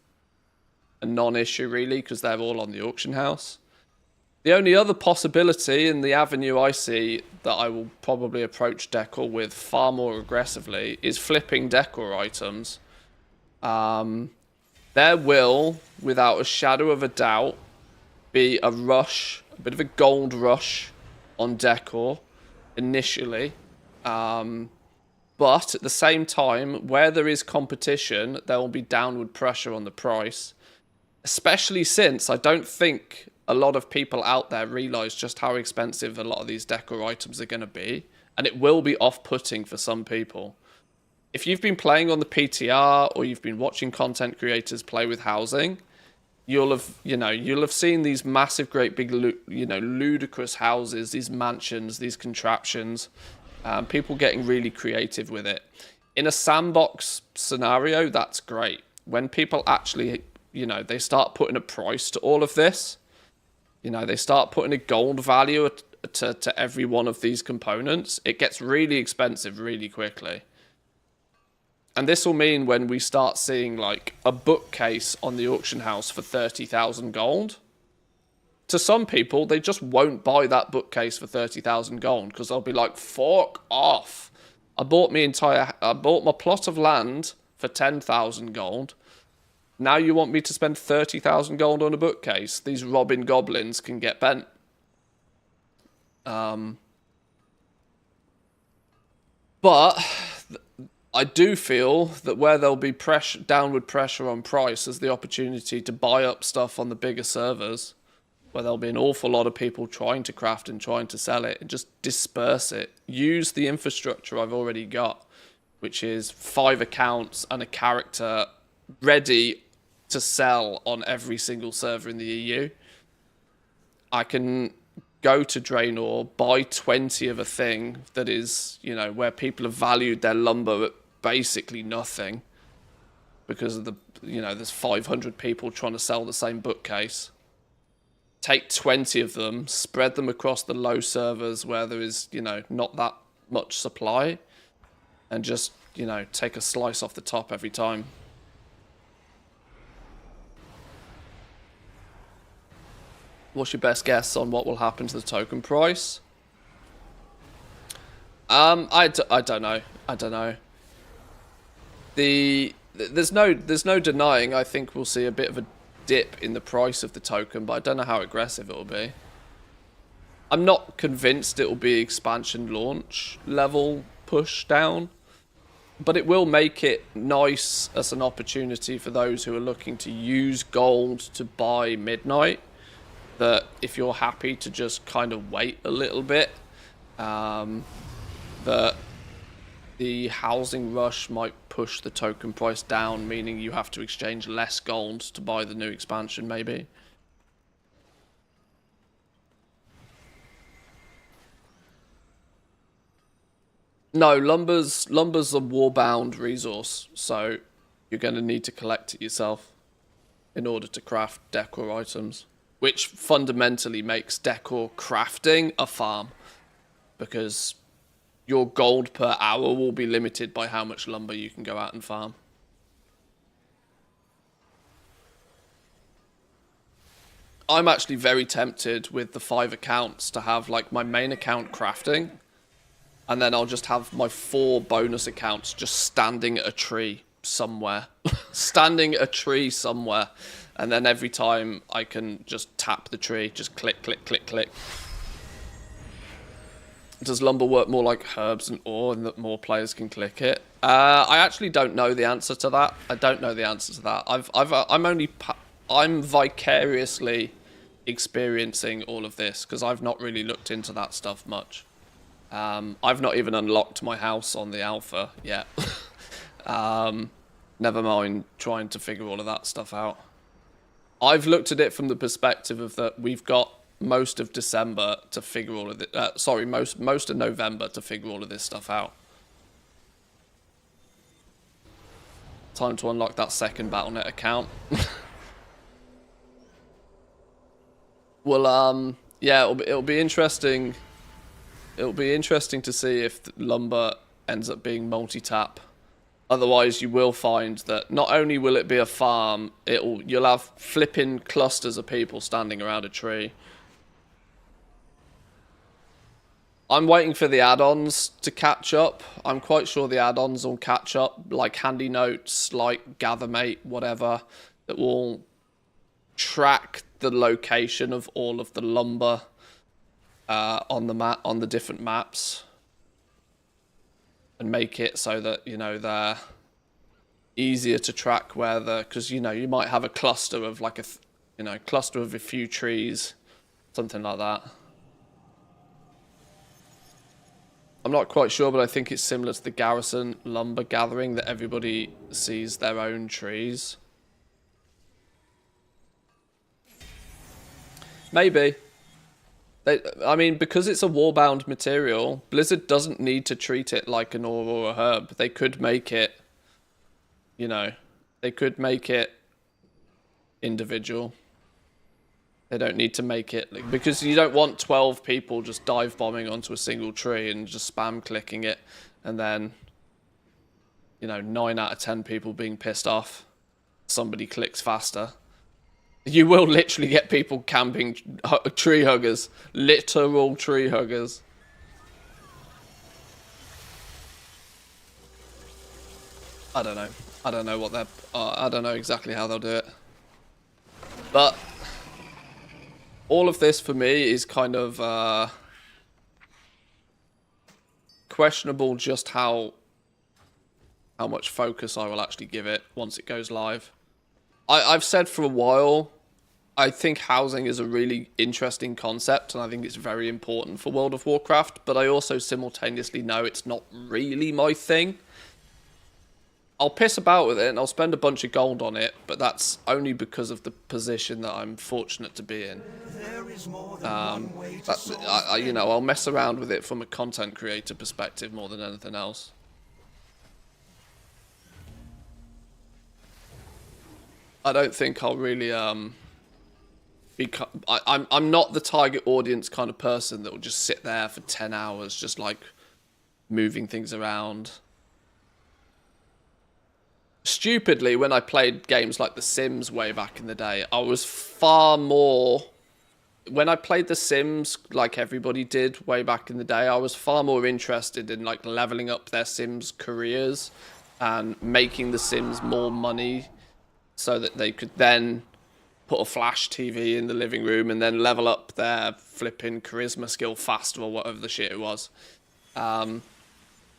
a non-issue really, because they're all on the auction house. The only other possibility in the avenue I see that I will probably approach decor with far more aggressively is flipping decor items. There will, without a shadow of a doubt, be a rush, a bit of a gold rush on decor initially. But at the same time, where there is competition, there will be downward pressure on the price. Especially since I don't think a lot of people out there realize just how expensive a lot of these decor items are going to be. And it will be off-putting for some people. if you've been playing on the PTR or you've been watching content creators play with housing, you'll have seen these massive, great big, ludicrous houses, these mansions, these contraptions, people getting really creative with it. In a sandbox scenario, that's great. When people actually, they start putting a price to all of this, they start putting a gold value to every one of these components, it gets really expensive really quickly. And this will mean when we start seeing like a bookcase on the auction house for 30,000 gold, to some people, they just won't buy that bookcase for 30,000 gold because they'll be like, fuck off. I bought my plot of land for 10,000 gold. Now you want me to spend 30,000 gold on a bookcase? These robbing goblins can get bent. But I do feel that where there'll be downward pressure on price is the opportunity to buy up stuff on the bigger servers, where there'll be an awful lot of people trying to craft and trying to sell it, and just disperse it. Use the infrastructure I've already got, which is 5 accounts and a character ready to sell on every single server in the EU. I can go to Draenor, buy 20 of a thing that is, where people have valued their lumber at basically nothing because of there's 500 people trying to sell the same bookcase. Take 20 of them, spread them across the low servers where there is, not that much supply, and just, take a slice off the top every time. What's your best guess on what will happen to the token price? I don't know. I don't know. There's no denying. I think we'll see a bit of a dip in the price of the token, but I don't know how aggressive it will be. I'm not convinced it will be expansion launch level push down, but it will make it nice as an opportunity for those who are looking to use gold to buy Midnight. That if you're happy to just kind of wait a little bit, that the housing rush might push the token price down, meaning you have to exchange less gold to buy the new expansion, maybe. No, lumber's a war-bound resource, so you're going to need to collect it yourself in order to craft decor items, which fundamentally makes decor crafting a farm, because your gold per hour will be limited by how much lumber you can go out and farm. I'm actually very tempted with the 5 accounts to have like my main account crafting, and then I'll just have my 4 bonus accounts just standing at a tree somewhere. Standing at a tree somewhere. And then every time I can just tap the tree, just click, click, click, click. Does lumber work more like herbs and ore, and that more players can click it? I actually don't know the answer to that. I don't know the answer to that. I'm vicariously experiencing all of this because I've not really looked into that stuff much. I've not even unlocked my house on the alpha yet. Never mind trying to figure all of that stuff out. I've looked at it from the perspective of that we've got most of December to figure all of it. Most of November to figure all of this stuff out. Time to unlock that second Battle.net account. Well, yeah, it'll be interesting. It'll be interesting to see if lumber ends up being multi-tap. Otherwise, you will find that not only will it be a farm, you'll have flipping clusters of people standing around a tree. I'm waiting for the add-ons to catch up. I'm quite sure the add-ons will catch up, like Handy Notes, like Gathermate, whatever, that will track the location of all of the lumber on the different maps, and make it so that they're easier to track because you might have a cluster of like cluster of a few trees, something like that. I'm not quite sure, but I think it's similar to the garrison lumber gathering, that everybody sees their own trees. Maybe. I mean, because it's a warbound material, Blizzard doesn't need to treat it like an ore or a herb. They could make it, you know, they could make it individual. They don't need to make it, because you don't want 12 people just dive bombing onto a single tree and just spam clicking it, and then, you know, 9 out of 10 people being pissed off. Somebody clicks faster. You will literally get people camping tree huggers. Literal tree huggers. I don't know. I don't know what they're... I don't know exactly how they'll do it. But all of this for me is kind of questionable just how much focus I will actually give it once it goes live. I've said for a while, I think housing is a really interesting concept, and I think it's very important for World of Warcraft, but I also simultaneously know it's not really my thing. I'll piss about with it, and I'll spend a bunch of gold on it, but that's only because of the position that I'm fortunate to be in. You know, I'll mess around with it from a content creator perspective more than anything else. I don't think I'll really I'm not the target audience kind of person that will just sit there for 10 hours just like moving things around. Stupidly, when I played games like The Sims way back in the day, I was far more... When I played The Sims, like everybody did way back in the day, I was far more interested in like leveling up their Sims careers and making the Sims more money, so that they could then put a flash TV in the living room and then level up their flipping charisma skill faster or whatever the shit it was.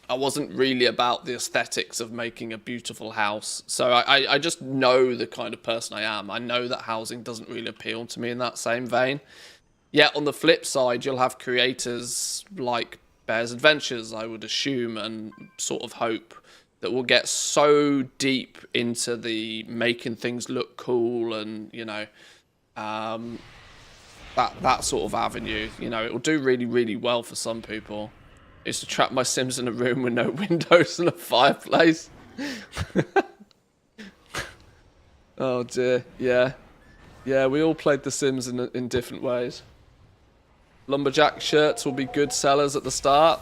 I wasn't really about the aesthetics of making a beautiful house. So I just know the kind of person I am. I know that housing doesn't really appeal to me in that same vein. Yet on the flip side, you'll have creators like Bear's Adventures, I would assume, and sort of hope, that will get so deep into the making things look cool and, you know, that sort of avenue. You know, it will do really, really well for some people. I used to trap my Sims in a room with no windows and a fireplace. Oh dear, yeah. Yeah, we all played The Sims in different ways. Lumberjack shirts will be good sellers at the start.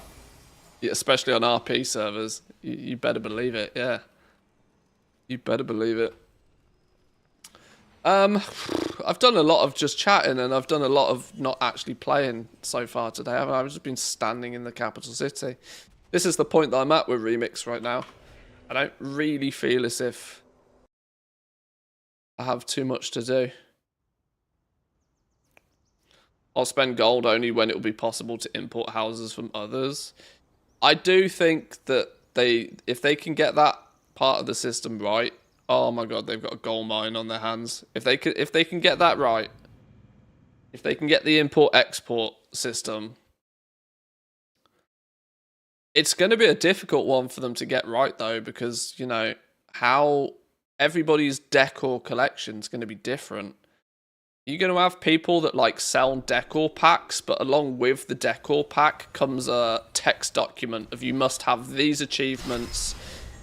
Yeah, especially on RP servers. You better believe it, yeah. You better believe it. I've done a lot of just chatting, and I've done a lot of not actually playing so far today. I've just been standing in the capital city. This is the point that I'm at with Remix right now. I don't really feel as if I have too much to do. I'll spend gold only when it will be possible to import houses from others. I do think that if they can get that part of the system right, oh my god, they've got a gold mine on their hands. If they can get that right, if they can get the import-export system, it's going to be a difficult one for them to get right though, because, you know, how everybody's decor collection is going to be different. You're going to have people that like sell decor packs, but along with the decor pack comes a text document of you must have these achievements,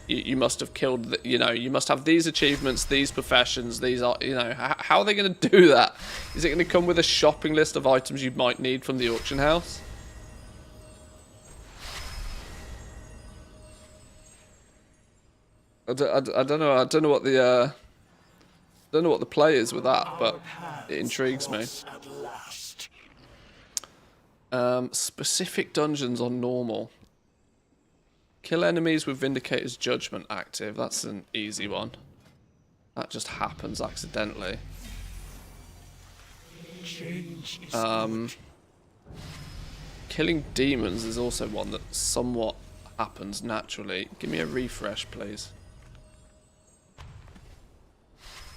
you must have killed, you know, you must have these achievements, these professions, these are, you know, how are they going to do that? Is it going to come with a shopping list of items you might need from the auction house? I don't know. I don't know what the play is with that, but it intrigues me. Specific dungeons on normal. Kill enemies with Vindicator's Judgment active. That's an easy one. That just happens accidentally. Killing demons is also one that somewhat happens naturally. Give me a refresh, please.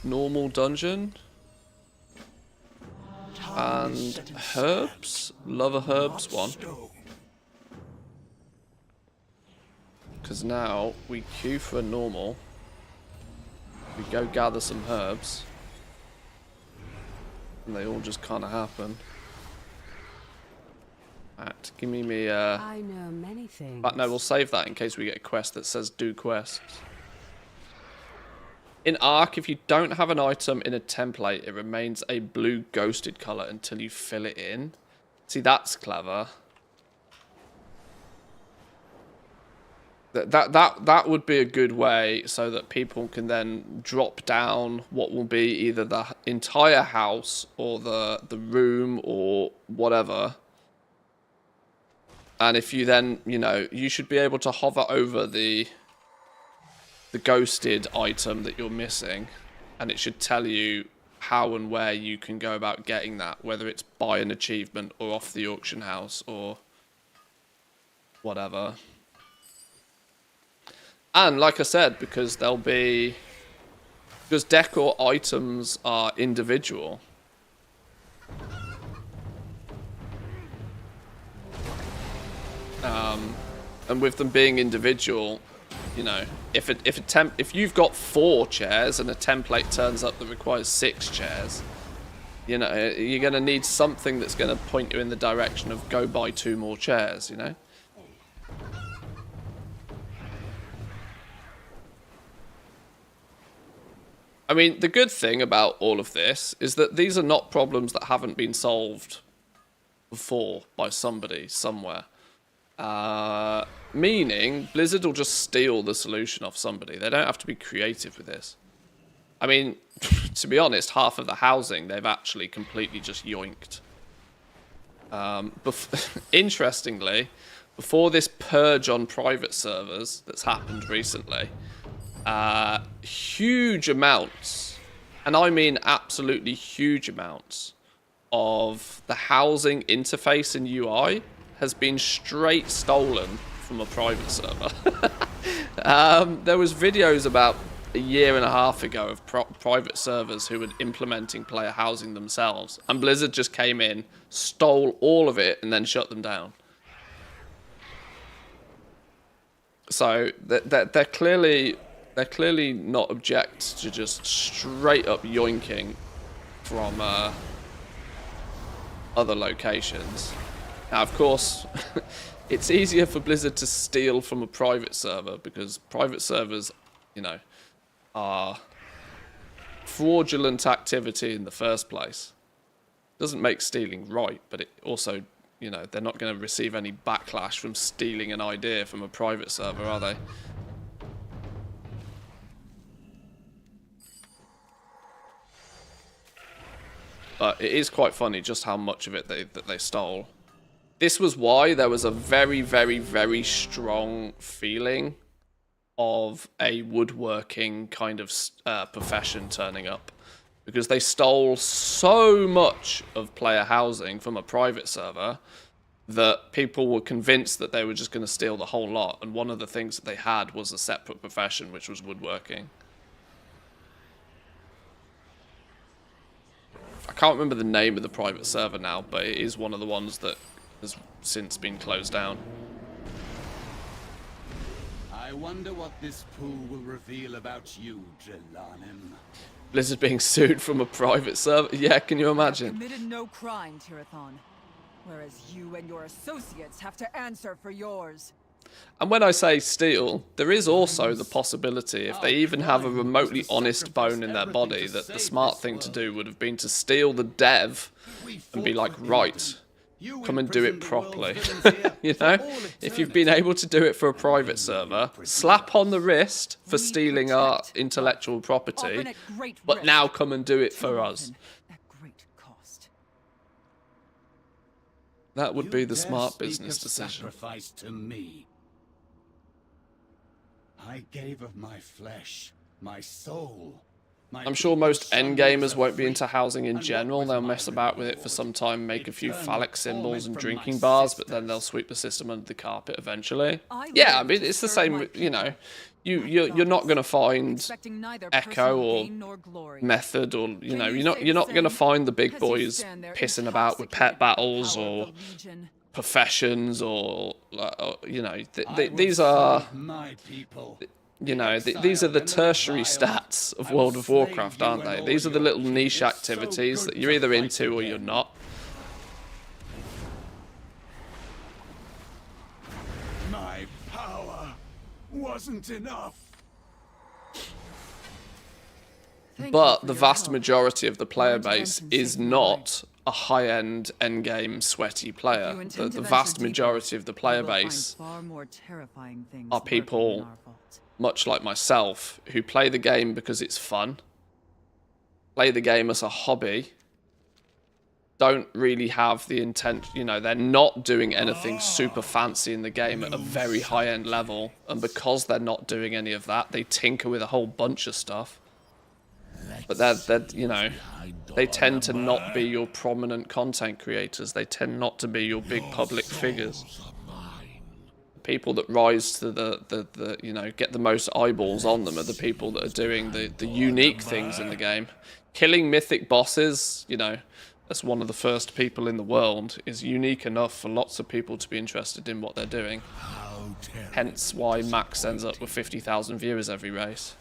Normal dungeon. And herbs. Love a herbs one. is now we queue for a normal. We go gather some herbs. And they all just kind of happen. Right, give me I know many things. but no, we'll save that in case we get a quest that says do quests. In Ark, if you don't have an item in a template, it remains a blue ghosted color until you fill it in. See, that's clever. That would be a good way so that people can then drop down what will be either the entire house or the room or whatever. And if you then, you know, you should be able to hover over the ghosted item that you're missing, and it should tell you how and where you can go about getting that, whether it's buy an achievement or off the auction house or whatever. And like I said, because decor items are individual. And with them being individual, you know, if you've got 4 chairs and a template turns up that requires 6 chairs, you know, you're going to need something that's going to point you in the direction of go buy 2 more chairs, you know? I mean, the good thing about all of this is that these are not problems that haven't been solved before by somebody somewhere. Meaning, Blizzard will just steal the solution off somebody. They don't have to be creative with this. I mean, to be honest, half of the housing they've actually completely just yoinked. Interestingly, before this purge on private servers that's happened recently, huge amounts, and I mean absolutely huge amounts, of the housing interface and UI has been straight stolen from a private server. There was videos about a year and a half ago of private servers who were implementing player housing themselves, and Blizzard just came in, stole all of it, and then shut them down. So they're clearly not object to just straight up yoinking from other locations. Now, of course, it's easier for Blizzard to steal from a private server because private servers, you know, are fraudulent activity in the first place. Doesn't make stealing right, but it also, you know, they're not going to receive any backlash from stealing an idea from a private server, are they? But it is quite funny just how much of it they stole. This was why there was a very, very, very strong feeling of a woodworking kind of profession turning up. Because they stole so much of player housing from a private server that people were convinced that they were just going to steal the whole lot. And one of the things that they had was a separate profession, which was woodworking. I can't remember the name of the private server now, but it is one of the ones that has since been closed down. I wonder what this pool will reveal about you, Jelanim. Blizzard being sued from a private server? Yeah, can you imagine? Committed no crime, Tirathon. Whereas you and your associates have to answer for yours. And when I say steal, there is also the possibility, if they even have a remotely honest bone in their body, that the smart thing to do would have been to steal the dev and be like, right, come and do it properly. You know, if you've been able to do it for a private server, slap on the wrist for stealing our intellectual property, but now come and do it for us. That would be the smart business decision. Sacrifice to me. I gave of my flesh, my soul. I'm sure most endgamers won't be into housing in general. They'll mess about with it for some time, make a few phallic symbols and drinking bars, but then they'll sweep the system under the carpet eventually. Yeah, I mean, it's the same, you know. You're not going to find Echo or Method, or, you know, you're not going to find the big boys pissing about with pet battles or professions or you know, I will these are, save my people. you know, these are the tertiary stats of World of Warcraft, aren't they? These are the little niche activities that you're either into or you're not. My power wasn't enough. But the vast majority of the player base is not a high-end endgame sweaty player. The vast majority of the player base are people much like myself who play the game because it's fun, play the game as a hobby, don't really have the intent, you know, they're not doing anything super fancy in the game at a very high-end level, and because they're not doing any of that, they tinker with a whole bunch of stuff. But they're you know, they tend to not be your prominent content creators. They tend not to be your big public figures. People that rise to the you know, get the most eyeballs on them are the people that are doing the unique things in the game. Killing mythic bosses, you know, as one of the first people in the world, is unique enough for lots of people to be interested in what they're doing. Hence why Max ends up with 50,000 viewers every race.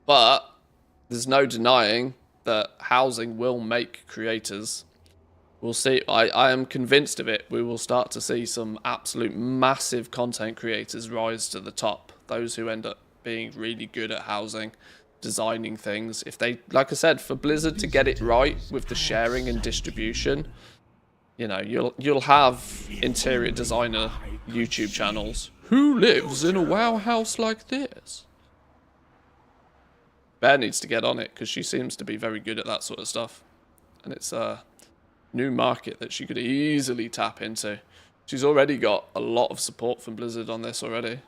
But there's no denying that housing will make creators. We'll see. I am convinced of it. We will start to see some absolute massive content creators rise to the top. Those who end up being really good at housing, designing things. If they, like I said, for Blizzard to get it right with the sharing and distribution, you know, you'll have interior designer YouTube channels. Who lives in a WoW house like this? Bear needs to get on it because she seems to be very good at that sort of stuff. And it's a new market that she could easily tap into. She's already got a lot of support from Blizzard on this already.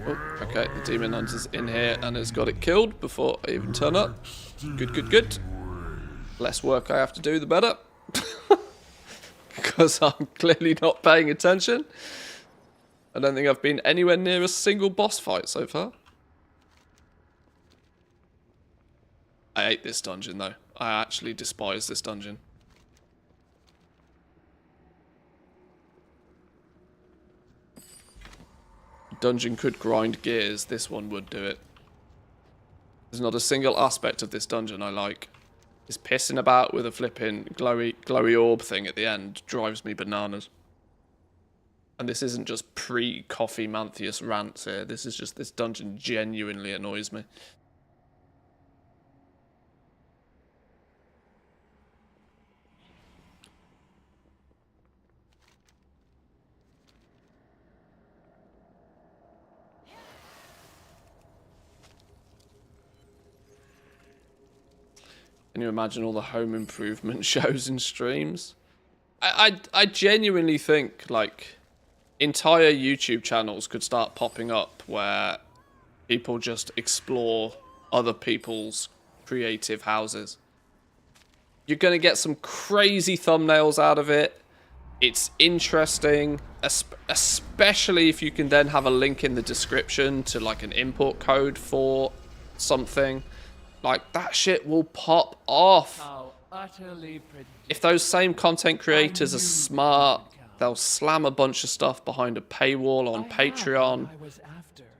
Oh, okay, the Demon Hunter's in here and has got it killed before I even turn up. Good, good, good. Less work I have to do, the better. Because I'm clearly not paying attention. I don't think I've been anywhere near a single boss fight so far. I hate this dungeon though. I actually despise this dungeon. Dungeon could grind gears, this one would do it. There's not a single aspect of this dungeon I like. This pissing about with a flipping glowy orb thing at the end drives me bananas. And this isn't just pre-Coffee Manthius rants here. This is just, this dungeon genuinely annoys me. Can you imagine all the home improvement shows and streams? I genuinely think, like, entire YouTube channels could start popping up where people just explore other people's creative houses. You're going to get some crazy thumbnails out of it. It's interesting, especially if you can then have a link in the description to, like, an import code for something. Like, that shit will pop off. If those same content creators are smart, they'll slam a bunch of stuff behind a paywall on Patreon,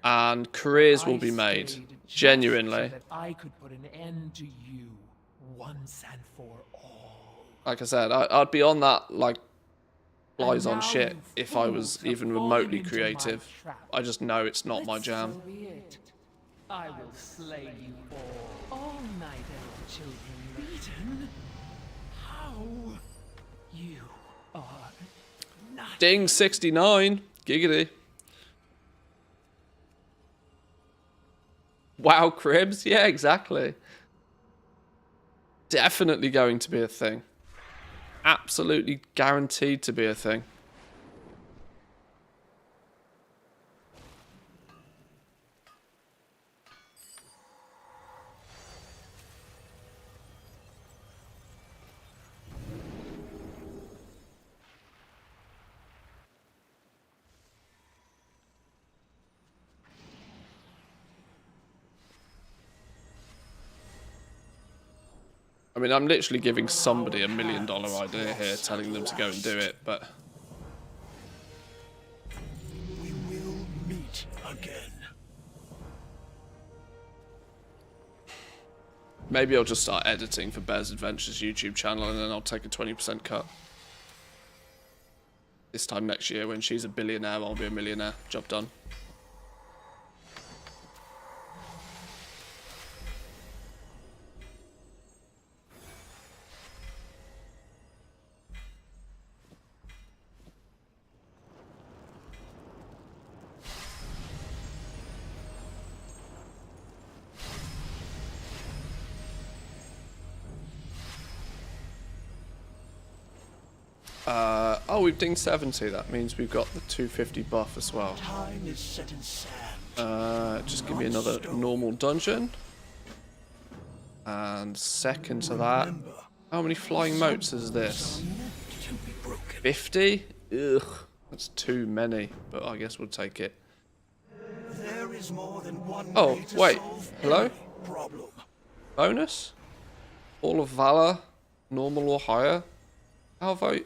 and careers will be made. Genuinely. I could put an end to you once and for all. Like I said, I'd be on that, like, flies on shit if I was even remotely creative. I just know it's not my jam. I will slay you all night, little children. Beaten? How? You are not. Ding 69. Giggity. Wow, cribs? Yeah, exactly. Definitely going to be a thing. Absolutely guaranteed to be a thing. I mean, I'm literally giving somebody $1 million idea here, telling them to go and do it, but... We will meet again. Maybe I'll just start editing for Bear's Adventures YouTube channel and then I'll take a 20% cut. This time next year, when she's a billionaire, I'll be a millionaire. Job done. Oh, we've dinged 70. That means we've got the 250 buff as well. Time is set in sand. Just give me another normal dungeon. And second to that, how many flying moats is this? 50? Ugh, that's too many, but I guess we'll take it. There is more than one Oh, way to wait, solve hello? any problem. Bonus? All of Valor, normal or higher? How have I,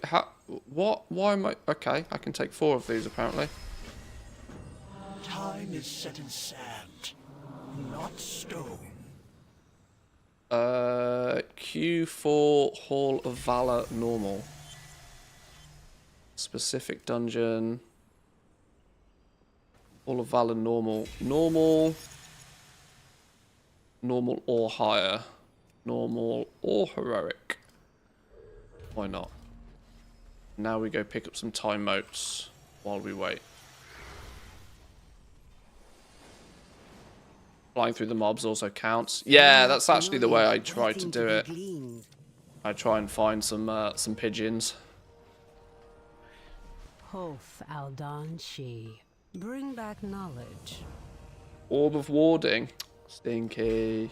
what, why am I, okay, I can take 4 of these apparently. Time is set in sand, not stone. Q4 Hall of Valor normal. Specific dungeon. Hall of Valor normal. Normal. Normal or higher. Normal or heroic. Why not? Now we go pick up some time motes while we wait. Flying through the mobs also counts. Yeah, that's actually the way I try to do it. I try and find some pigeons. Hoth Aldon She. Bring back knowledge. Orb of Warding. Stinky.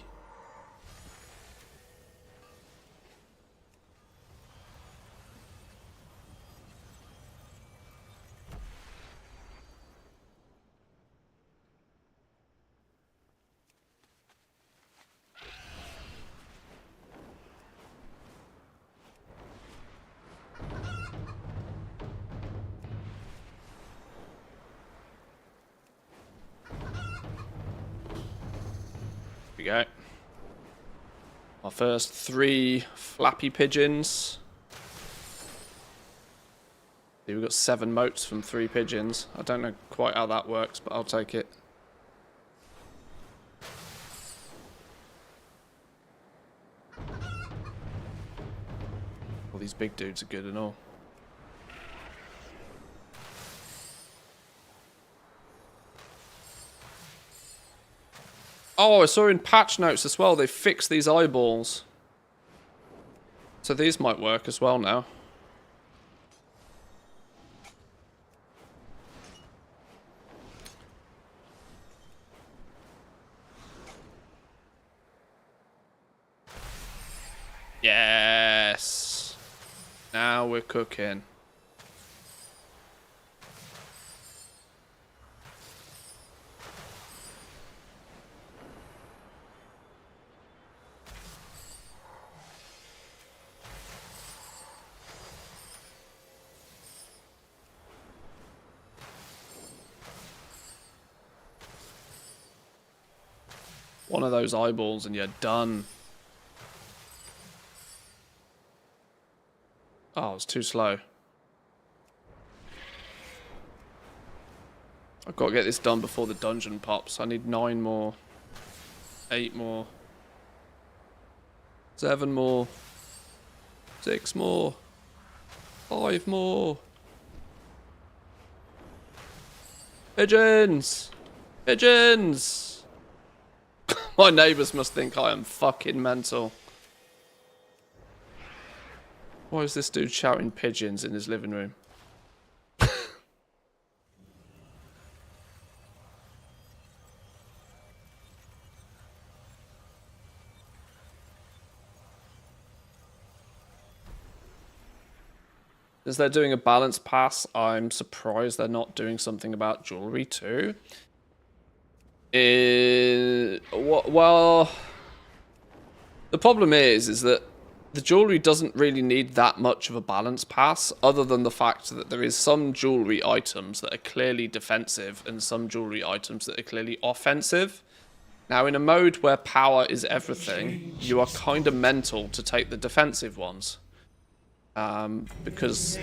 We go. Our first 3 flappy pigeons. See, we've got 7 motes from 3 pigeons. I don't know quite how that works, but I'll take it. All these big dudes are good and all. Oh, I saw in patch notes as well, they fixed these eyeballs. So these might work as well now. Yes. Now we're cooking. One of those eyeballs and you're done. Oh, it's too slow. I've got to get this done before the dungeon pops. I need 9 more. 8 more. 7 more. 6 more. 5 more. Pigeons! Pigeons! My neighbours must think I am fucking mental. Why is this dude shouting pigeons in his living room? As they're doing a balance pass, I'm surprised they're not doing something about jewelry too. Well, the problem is that the jewelry doesn't really need that much of a balance pass, other than the fact that there is some jewelry items that are clearly defensive and some jewelry items that are clearly offensive. Now, in a mode where power is everything, you are kind of mental to take the defensive ones. Because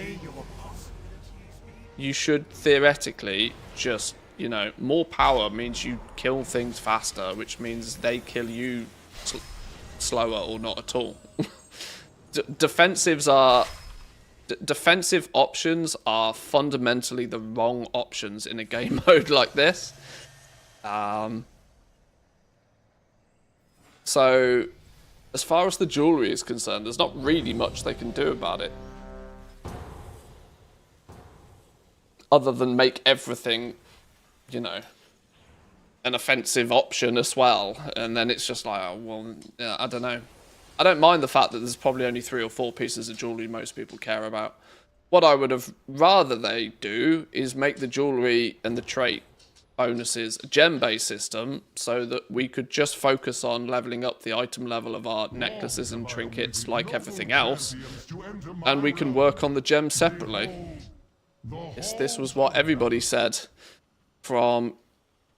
you should theoretically just, you know, more power means you kill things faster, which means they kill you slower or not at all. Defensive options are fundamentally the wrong options in a game mode like this. So, as far as the jewelry is concerned, there's not really much they can do about it. Other than make everything, you know, an offensive option as well. And then it's just like, oh, well, yeah, I don't know. I don't mind the fact that there's probably only 3 or 4 pieces of jewelry most people care about. What I would have rather they do is make the jewelry and the trait bonuses a gem-based system so that we could just focus on leveling up the item level of our necklaces and trinkets like everything else, and we can work on the gems separately. This was what everybody said from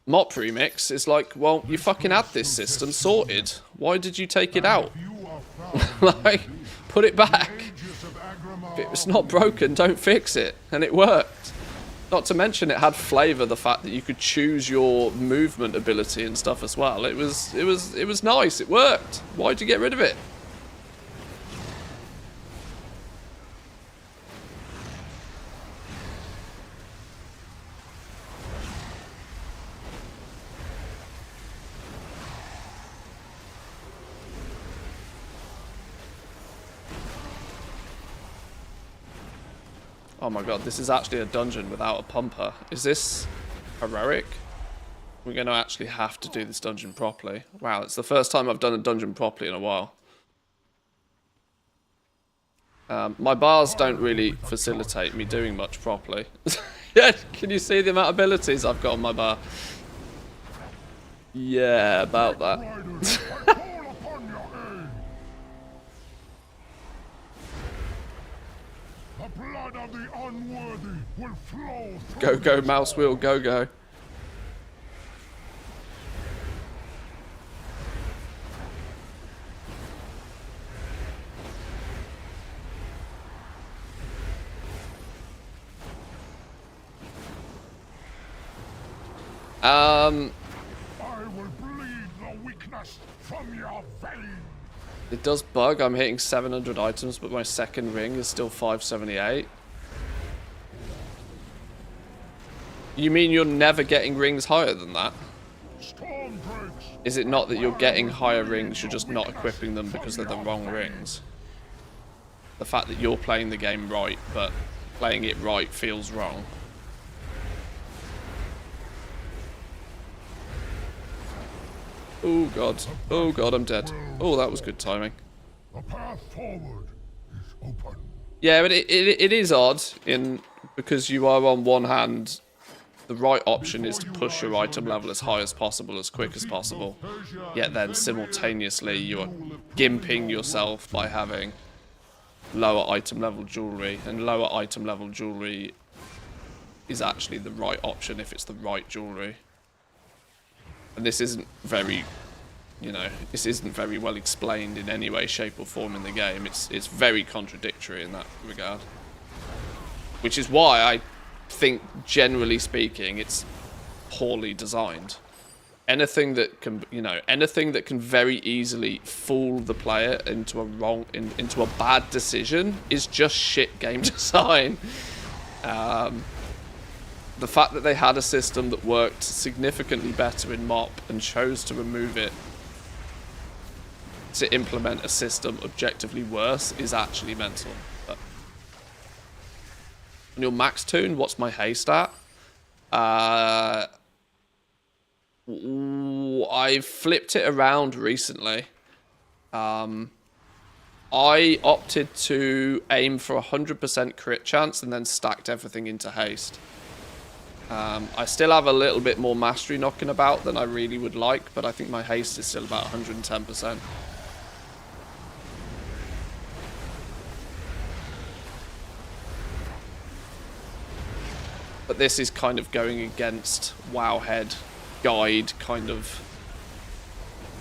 Mop Remix. It's like, well, you fucking had this system sorted. Why did you take it out? Like, put it back. If it's not broken, don't fix it. And it worked. Not to mention it had flavour, the fact that you could choose your movement ability and stuff as well. It was nice. It worked. Why'd you get rid of it? Oh my god, this is actually a dungeon without a pumper. Is this heroic? We're going to actually have to do this dungeon properly. Wow, it's the first time I've done a dungeon properly in a while. My bars don't really facilitate me doing much properly. Yeah, can you see the amount of abilities I've got on my bar? Yeah, about that. Go, go, mouse wheel, go, go. I will bleed the weakness from your veins. It does bug. I'm hitting 700 items, but my second ring is still 578. You mean you're never getting rings higher than that? Is it not that you're getting higher rings, you're just not equipping them because they're the wrong rings? The fact that you're playing the game right, but playing it right feels wrong. Oh god. Oh god, I'm dead. Oh, that was good timing. The path forward is open. Yeah, but it is odd because you are on one hand, the right option is to push your item level as high as possible, as quick as possible. Yet then simultaneously you are gimping yourself by having lower item level jewelry, and lower item level jewelry is actually the right option if it's the right jewelry. And this isn't very, you know, this isn't very well explained in any way, shape or form in the game. It's very contradictory in that regard. Which is why I think, generally speaking, it's poorly designed. Anything that can, you know, anything that can very easily fool the player into a bad decision is just shit game design. The fact that they had a system that worked significantly better in MOP and chose to remove it to implement a system objectively worse is actually mental. But on your max tune, what's my haste at? I flipped it around recently. I opted to aim for 100% crit chance and then stacked everything into haste. I still have a little bit more mastery knocking about than I really would like, but I think my haste is still about 110%. But this is kind of going against Wowhead guide kind of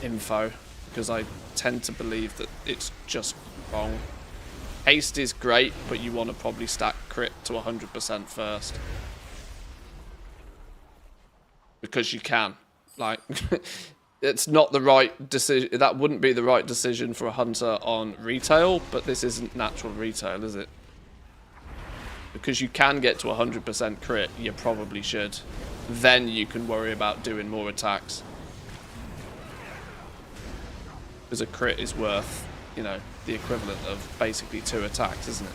info, because I tend to believe that it's just wrong. Haste is great, but you want to probably stack crit to 100% first. Because you can. Like, it's not the right decision. That wouldn't be the right decision for a hunter on retail, but this isn't natural retail, is it? Because you can get to 100% crit, you probably should. Then you can worry about doing more attacks. Because a crit is worth, you know, the equivalent of basically 2 attacks, isn't it?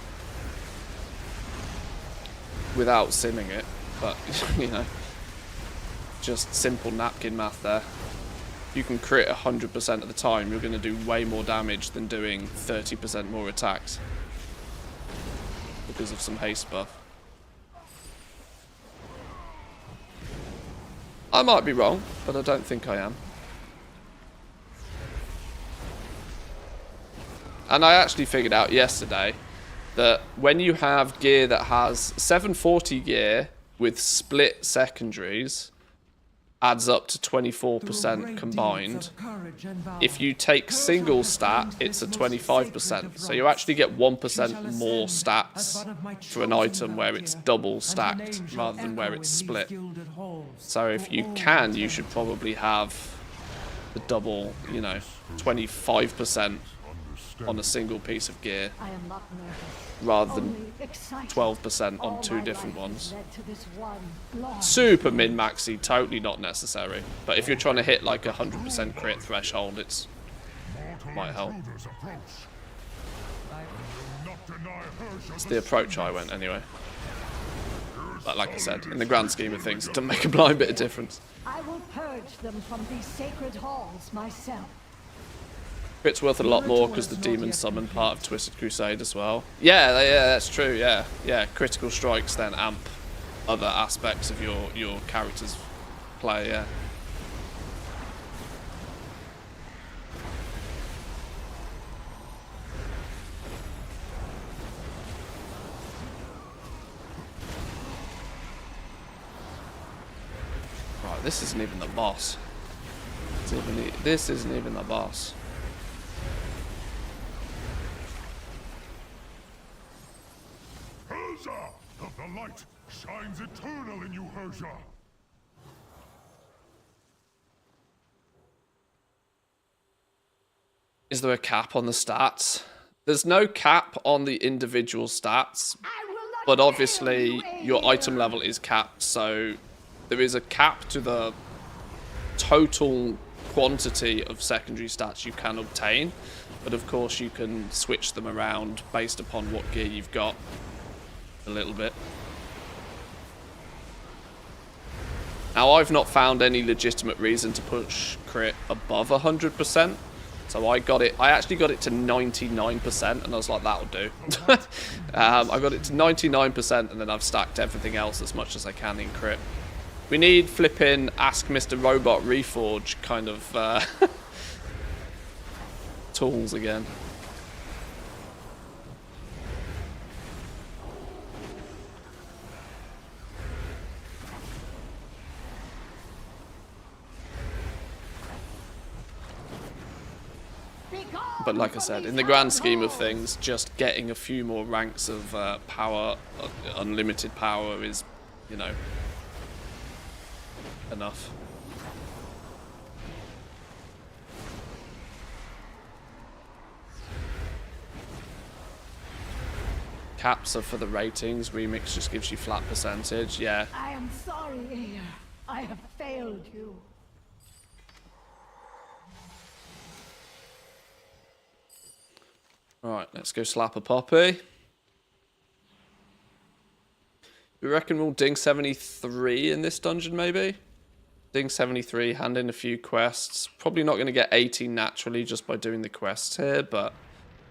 Without simming it, but, you know, just simple napkin math there. You can crit 100% of the time, you're going to do way more damage than doing 30% more attacks. Because of some haste buff. I might be wrong, but I don't think I am. And I actually figured out yesterday that when you have gear that has 740 gear with split secondaries, adds up to 24% combined. If you take single stat, it's a 25%. So you actually get 1% more stats for an item where it's double stacked rather than where it's split. So if you can, you should probably have the double, you know, 25% on a single piece of gear rather than 12% on 2 different ones. Super min-maxy, totally not necessary. But if you're trying to hit like 100% crit threshold, it's might help. It's the approach I went anyway. But like I said, in the grand scheme of things, it doesn't make a blind bit of difference. I will purge them from these sacred halls myself. Crit's worth a lot more because the demon summon part of Twisted Crusade as well. Yeah, that's true. Yeah, critical strikes then amp other aspects of your character's play. Yeah. Right, this isn't even the boss. This isn't even the boss. Of the light shines eternal in you, Herja. Is there a cap on the stats? There's no cap on the individual stats, but obviously your item level is capped, so there is a cap to the total quantity of secondary stats you can obtain, but of course you can switch them around based upon what gear you've got. A little bit. Now I've not found any legitimate reason to push crit above 100%, so I actually got it to 99%, and I was like, that'll do. I got it to 99%, and then I've stacked everything else as much as I can in crit. We need flipping Ask Mr. Robot Reforge kind of tools again. But like I said, in the grand scheme of things, just getting a few more ranks of power, unlimited power is, you know, enough. Caps are for the ratings, remix just gives you flat percentage, yeah. I am sorry, Ayer. I have failed you. Alright, let's go slap a poppy. We reckon we'll ding 73 in this dungeon, maybe? Ding 73, hand in a few quests. Probably not going to get 18 naturally just by doing the quests here, but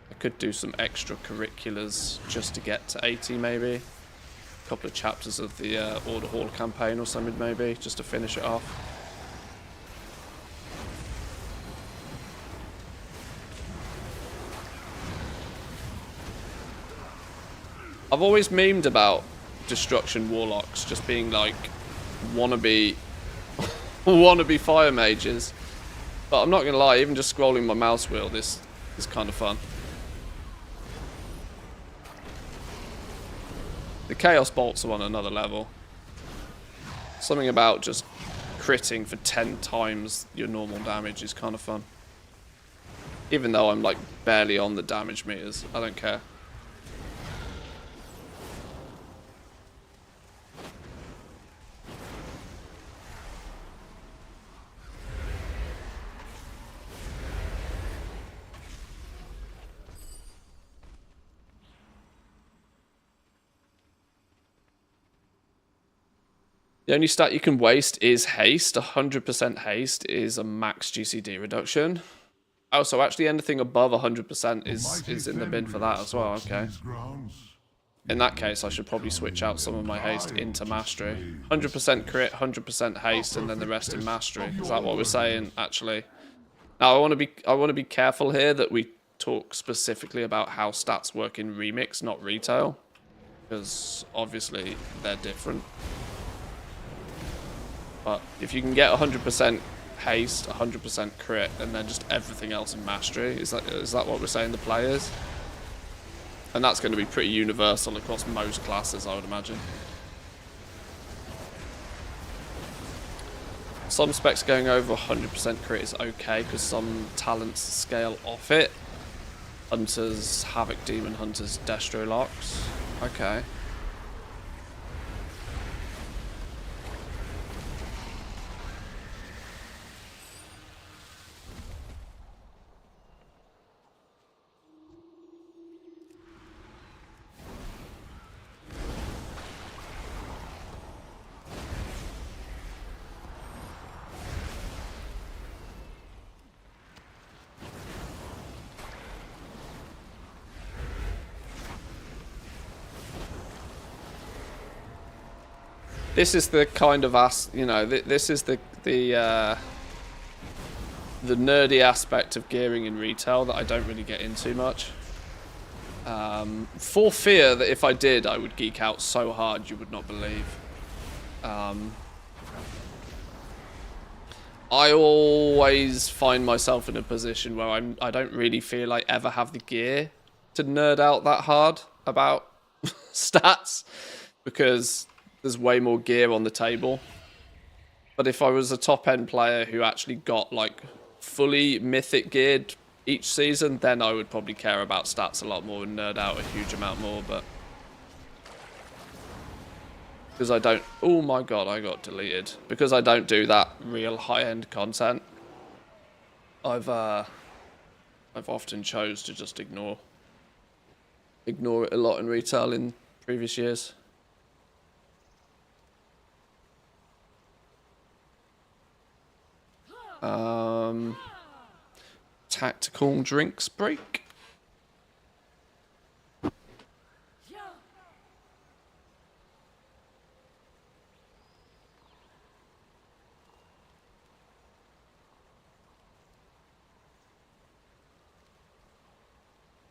I could do some extracurriculars just to get to 80, maybe. A couple of chapters of the Order Hall campaign or something, maybe, just to finish it off. I've always memed about destruction warlocks just being like wannabe wannabe fire mages. But I'm not gonna lie, even just scrolling my mouse wheel, this is kind of fun. The chaos bolts are on another level. Something about just critting for 10 times your normal damage is kind of fun. Even though I'm like barely on the damage meters, I don't care. The only stat you can waste is haste. 100% haste is a max GCD reduction. Oh, so actually anything above 100% is in the bin for that as well, okay. In that case, I should probably switch out some of my haste into mastery. 100% crit, 100% haste, and then the rest in mastery. Is that what we're saying, actually? Now, I want to be careful here that we talk specifically about how stats work in Remix, not retail. Because, obviously, they're different. But if you can get 100% haste, 100% crit, and then just everything else in mastery, is that what we're saying the play is? And that's going to be pretty universal across most classes, I would imagine. Some specs going over 100% crit is okay, because some talents scale off it. Hunters, Havoc Demon Hunters, Destro Locks. Okay. This is the kind of this is the nerdy aspect of gearing in retail that I don't really get into much. For fear that if I did, I would geek out so hard you would not believe. I always find myself in a position where I don't really feel I ever have the gear to nerd out that hard about stats, because there's way more gear on the table. But if I was a top-end player who actually got, like, fully mythic geared each season, then I would probably care about stats a lot more and nerd out a huge amount more, but... because I don't... oh my god, I got deleted. Because I don't do that real high-end content, I've often chose to just ignore it a lot in retail in previous years. Tactical drinks break.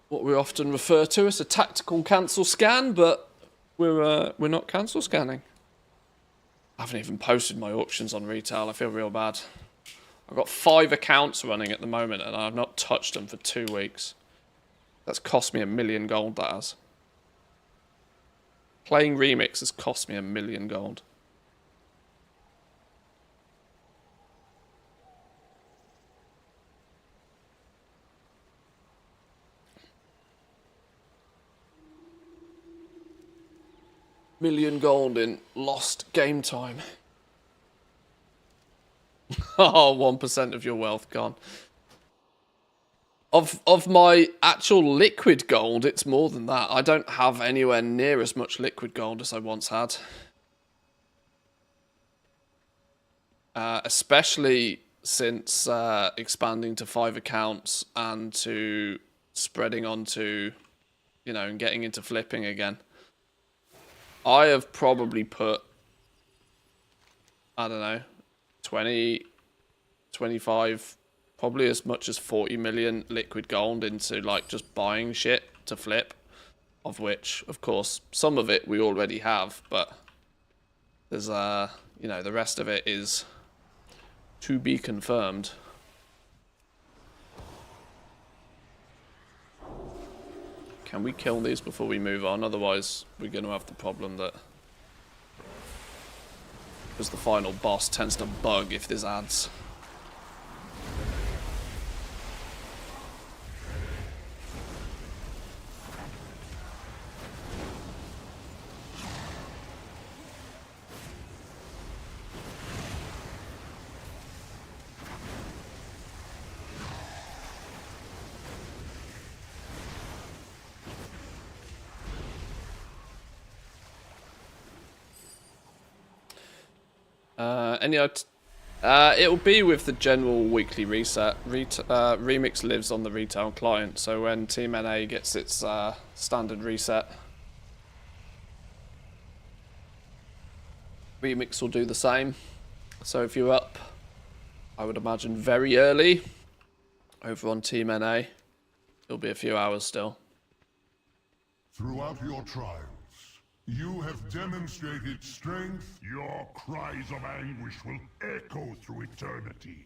What we often refer to as a tactical cancel scan, but we're not cancel scanning. I haven't even posted my auctions on retail. I feel real bad. I've got 5 accounts running at the moment, and I've not touched them for 2 weeks. That's cost me 1 million gold, that has. Playing Remix has cost me 1 million gold. Million gold in lost game time. Oh, 1% of your wealth gone. Of my actual liquid gold, it's more than that. I don't have anywhere near as much liquid gold as I once had. Especially since expanding to 5 accounts and to spreading onto, you know, and getting into flipping again. I have probably put, I don't know, 20, 25, probably as much as 40 million liquid gold into, like, just buying shit to flip. of which, of course, some of it we already have, but there's, you know, the rest of it is to be confirmed. Can we kill these before we move on? Otherwise, we're going to have the problem that... because the final boss tends to bug if there's ads. It'll be with the general weekly reset. Remix lives on the retail client, so when Team NA gets its standard reset, Remix will do the same. So if you're up, I would imagine very early, over on Team NA, it'll be a few hours still. Throughout your trials, you have demonstrated strength. Your cries of anguish will echo through eternity.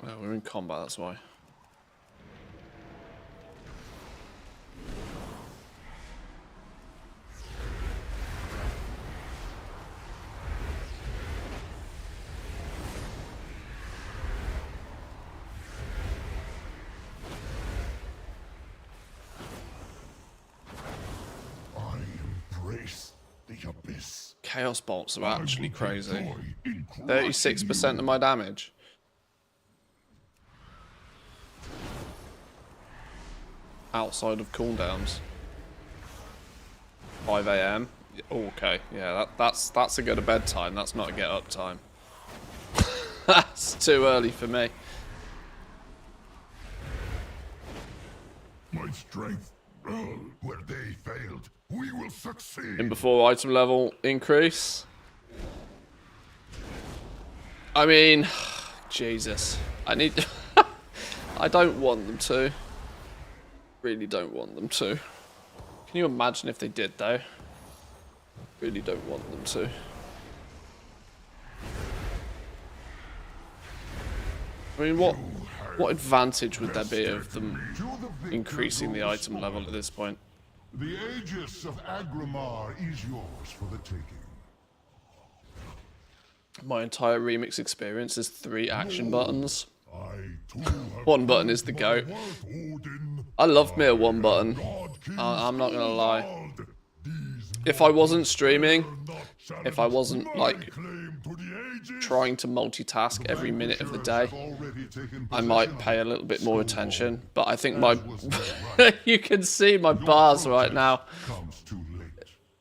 Oh, we're in combat, that's why. The abyss. Chaos bolts are actually crazy. 36% of my damage. Outside of cooldowns. 5 AM. Okay, yeah, that's a go to bed time. That's not a get up time. That's too early for me. My strength, where they failed, we will succeed. And before item level increase. I mean, Jesus. I need... I don't want them to. Really don't want them to. Can you imagine if they did, though? Really don't want them to. I mean, what advantage would there be of them increasing the item level at this point? The Aegis of Agrimar is yours for the taking. My entire Remix experience is 3 action buttons. I too have 1 button is the GOAT. I love me a 1 button. I'm not gonna lie. If I wasn't streaming, if I wasn't like trying to multitask every minute of the day, I might pay a little bit more attention. But I think my you can see my bars right now.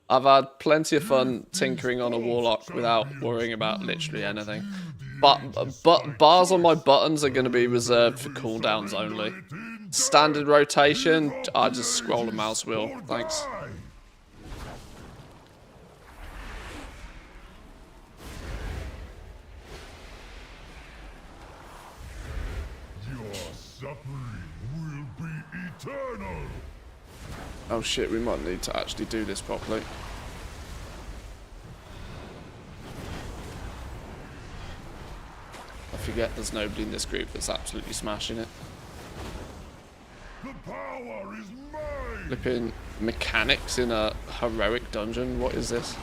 I've had plenty of fun tinkering on a Warlock without worrying about literally anything. But bars on my buttons are going to be reserved for cooldowns only. Standard rotation, I just scroll the mouse wheel. Thanks. Your suffering will be eternal. Oh shit, we might need to actually do this properly. I forget there's nobody in this group that's absolutely smashing it. The power is mine. Flipping mechanics in a heroic dungeon. What is this?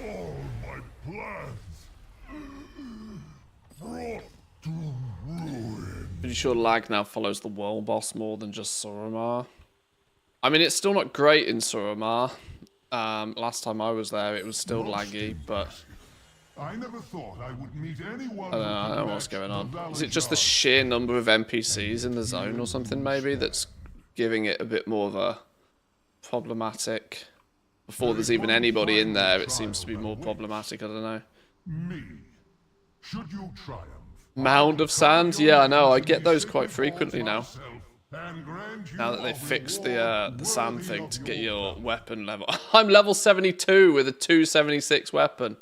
All my plans brought to ruin. Pretty sure lag now follows the world boss more than just Suramar. I mean, it's still not great in Suramar. Last time I was there, it was still laggy, but I never thought I would meet anyone. I don't know what's going on. Is it just the sheer number of NPCs in the zone or something maybe that's giving it a bit more of a problematic? Before there's even anybody in there, it seems to be more problematic. I don't know. Me. Should you triumph, Mound of Sand? Yeah, I know. I get those quite frequently now. Now that they've fixed the sand thing to get your weapon level. I'm level 72 with a 276 weapon.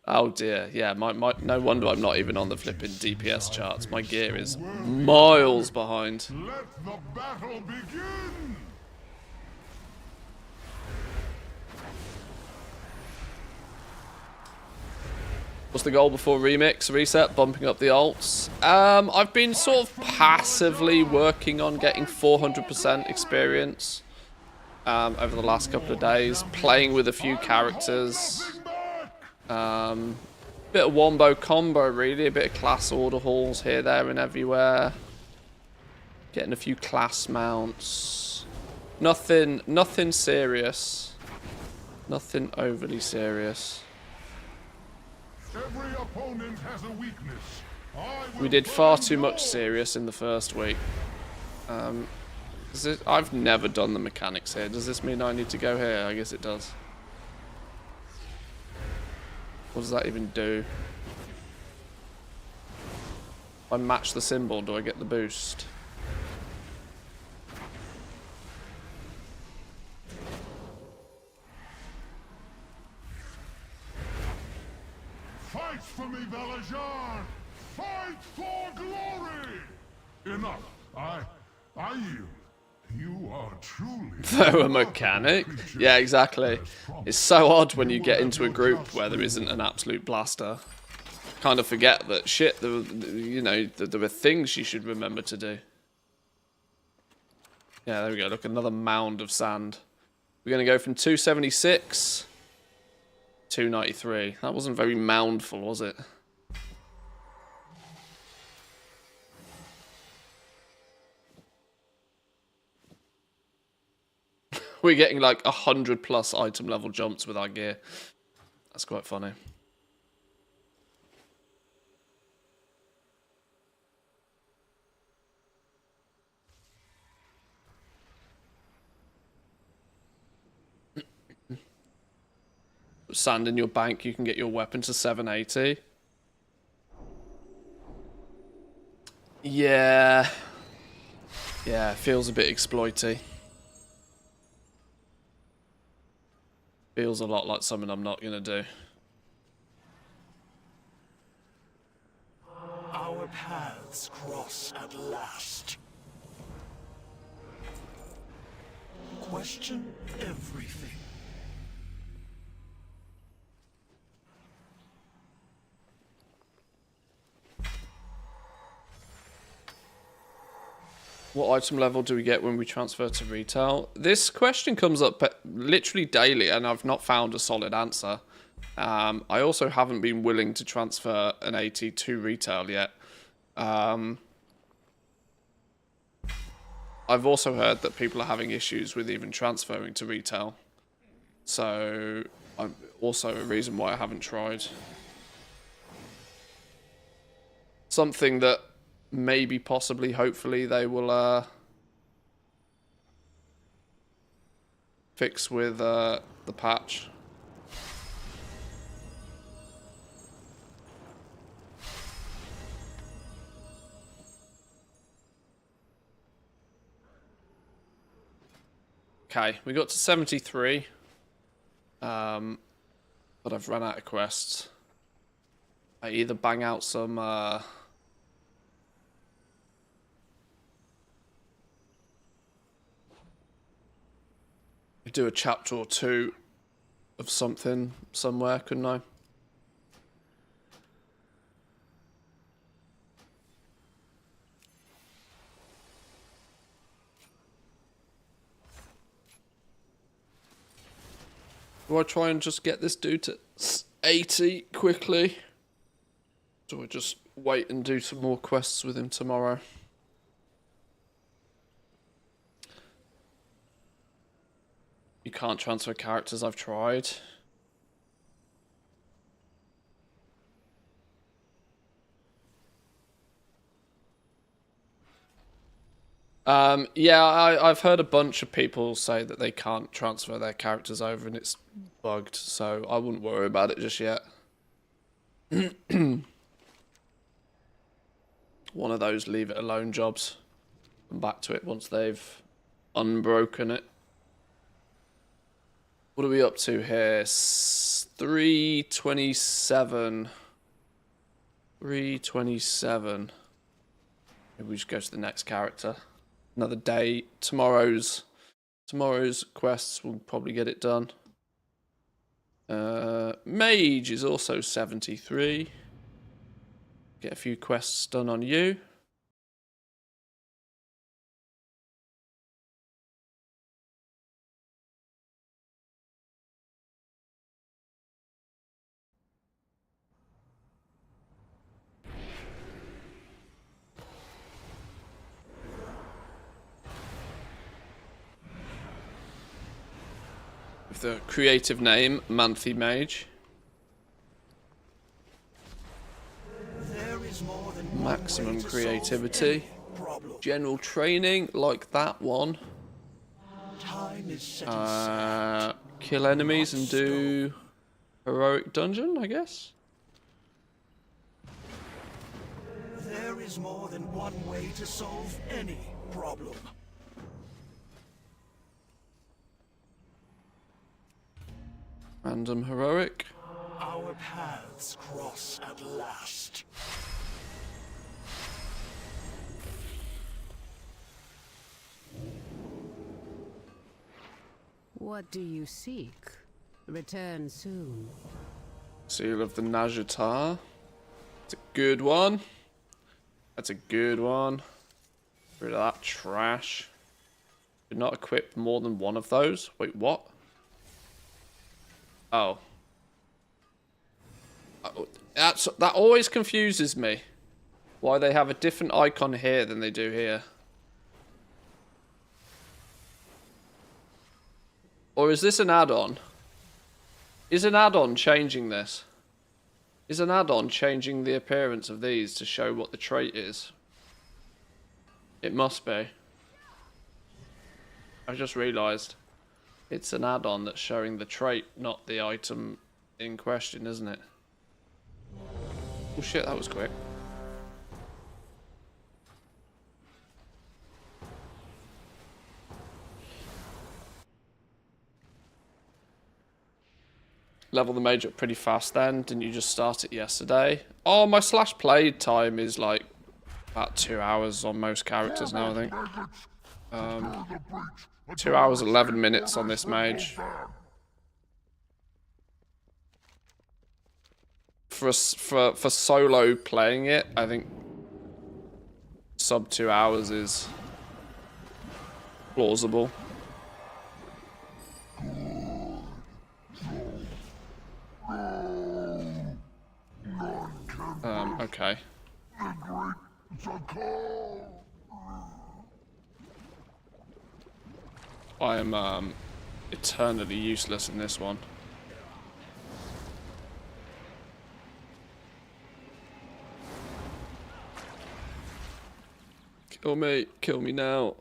Oh dear. Yeah, no wonder I'm not even on the flipping DPS charts. My gear is miles behind. let the battle begin! What's the goal before remix reset? Bumping up the alts. I've been sort of passively working on getting 400% experience over the last couple of days, playing with a few characters. Bit of wombo combo really, a bit of class order halls here, there, and everywhere. Getting a few class mounts. Nothing serious. Nothing overly serious. Every opponent has a weakness. We did far too much serious in the first week. I've never done the mechanics here. Does this mean I need to go here? I guess it does. What does that even do? If I match the symbol, do I get the boost? Fight for me, Valajar! Fight for glory! Enough. I yield. You are truly Though a mechanic? Yeah, exactly. It's so odd when you get into a group where there isn't an absolute blaster. Kind of forget that shit, there were things you should remember to do. Yeah, there we go. Look, another mound of sand. We're going to go from 276... 293. That wasn't very moundful, was it? We're getting like 100+ item level jumps with our gear. That's quite funny. Sand in your bank, you can get your weapon to 780. Yeah. Yeah, it feels a bit exploity. Feels a lot like something I'm not gonna do. Our paths cross at last. Question everything. What item level do we get when we transfer to retail? This question comes up literally daily, and I've not found a solid answer. I also haven't been willing to transfer an AT to retail yet. I've also heard that people are having issues with even transferring to retail. So, also a reason why I haven't tried. Something that maybe, possibly, hopefully they will fix with the patch. Okay, we got to 73. But I've run out of quests. I either bang out some do a chapter or two of something somewhere, couldn't I? Do I try and just get this dude to 80 quickly? Do I just wait and do some more quests with him tomorrow? You can't transfer characters, I've tried. Yeah, I've heard a bunch of people say that they can't transfer their characters over and it's bugged, so I wouldn't worry about it just yet. One of those leave it alone jobs. Come back to it once they've unbroken it. What are we up to here? 327. 327. Maybe we just go to the next character. Another day. Tomorrow's quests will probably get it done. Mage is also 73. Get a few quests done on you. With the creative name, Manthy Mage. There is more than one Maximum way to creativity. solve any problem. General training, like that one. Time is setting sail. Kill enemies and do heroic dungeon, I guess. There is more than one way to solve any problem. Random heroic. Our paths cross at last. What do you seek? Return soon. Seal of the Najatar. It's a good one. That's a good one. Get rid of that trash. Did not equip more than one of those. Wait, what? Oh. That always confuses me. Why they have a different icon here than they do here. Or is this an add-on? Is an add-on changing this? Is an add-on changing the appearance of these to show what the trait is? It must be. I just realised. It's an add-on that's showing the trait, not the item in question, isn't it? Oh shit, that was quick. Level the mage up pretty fast then. Didn't you just start it yesterday? Oh, my slash play time is like about 2 hours on most characters now, I think. 2 hours 11 minutes on this mage. For solo playing it, I think sub 2 hours is plausible. Okay. I am eternally useless in this one. Kill me now.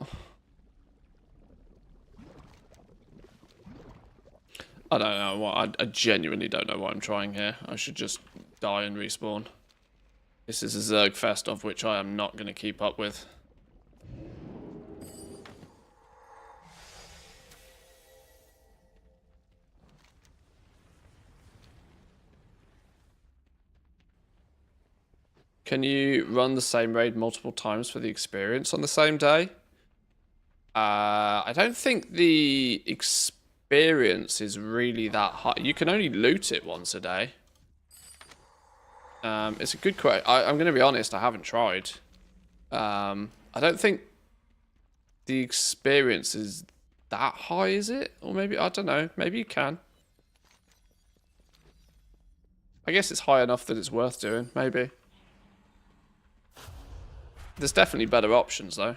I don't know what, I genuinely don't know what I'm trying here. I should just die and respawn. This is a Zerg fest of which I am not going to keep up with. Can you run the same raid multiple times for the experience on the same day? I don't think the experience is really that high. You can only loot it once a day. It's a good question. I'm going to be honest, I haven't tried. I don't think the experience is that high, is it? Or maybe, I don't know. Maybe you can. I guess it's high enough that it's worth doing, maybe. There's definitely better options, though.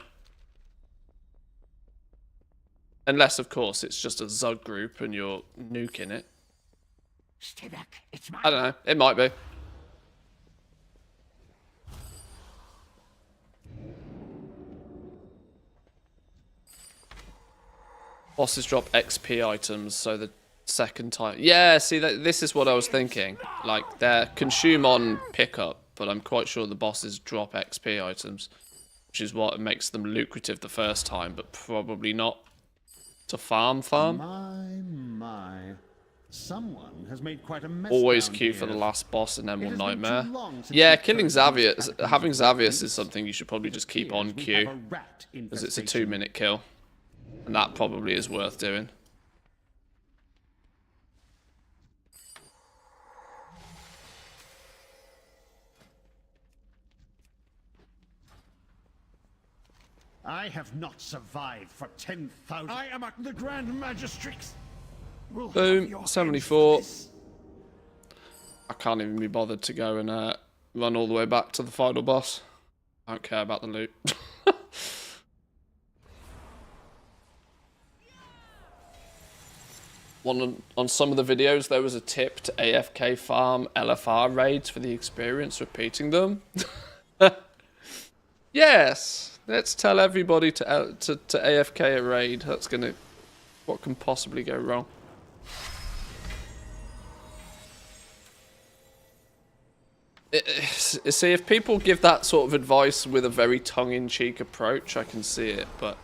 Unless, of course, it's just a Zug group and you're nuking it. Stay back. It's mine. I don't know. It might be. Bosses drop XP items, so the second time. Yeah, see, this is what I was thinking. Like, they're consume on pickup, but I'm quite sure the bosses drop XP items, which is what makes them lucrative the first time, but probably not to farm. My. Someone has made quite a mess. Always down queue here. for the last boss and then It one has been too nightmare. long since Yeah, we've killing heard of these Xavier, catacombs having of Xavius Athens. is something you should probably just keep Appears on we queue, have a rat because it's a infestation. 2-minute kill. And that probably is worth doing. I have not survived for 10,000. I am the Grand Magistrix. Will have Boom, your head 74. for this. I can't even be bothered to go and run all the way back to the final boss. I don't care about the loot. On some of the videos, there was a tip to AFK farm LFR raids for the experience repeating them. Yes, let's tell everybody to AFK a raid. That's gonna... What can possibly go wrong? See, if people give that sort of advice with a very tongue-in-cheek approach, I can see it, but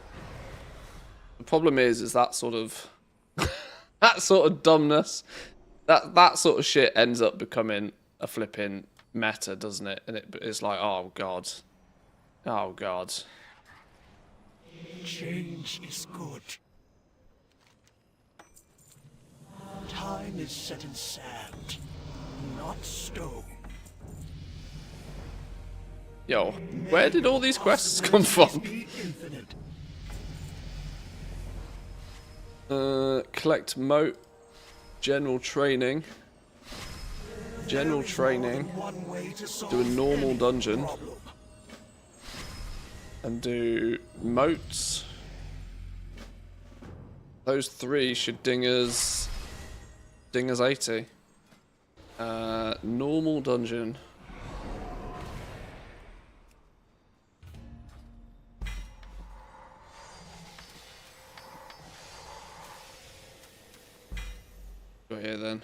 the problem is that sort of that sort of dumbness, that sort of shit ends up becoming a flipping meta, doesn't it? And it's like, oh god, oh god. Change is good. Time is set in sand, not stone. Yo, where did all these quests come from? Collect moat, general training, do a normal dungeon, and do moats. Those 3 should ding us 80. Normal dungeon. Go here then.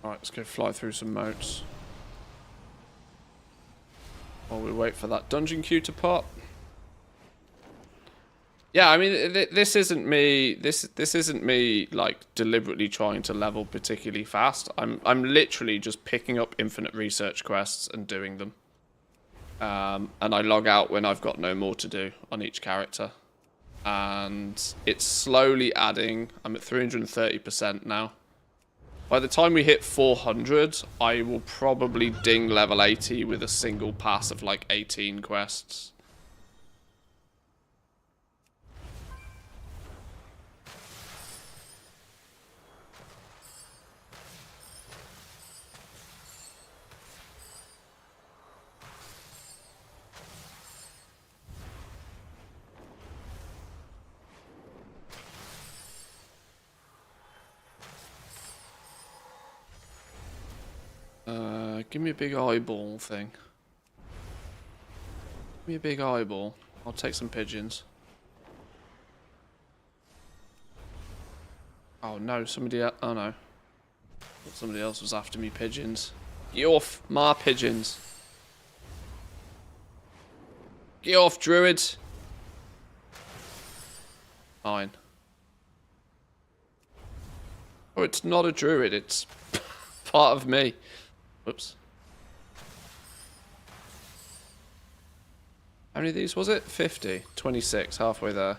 Alright, let's go fly through some moats while we wait for that dungeon queue to pop. Yeah, I mean, this isn't me. This isn't me like deliberately trying to level particularly fast. I'm literally just picking up infinite research quests and doing them. And I log out when I've got no more to do on each character. And it's slowly adding. I'm at 330% now. By the time we hit 400, I will probably ding level 80 with a single pass of like 18 quests. Give me a big eyeball thing. Give me a big eyeball. I'll take some pigeons. Oh no, somebody else. Oh no. Somebody else was after me, pigeons. Get off, my pigeons. Get off, druid. Fine. Oh, it's not a druid, it's part of me. Whoops. How many of these was it? 50. 26, halfway there.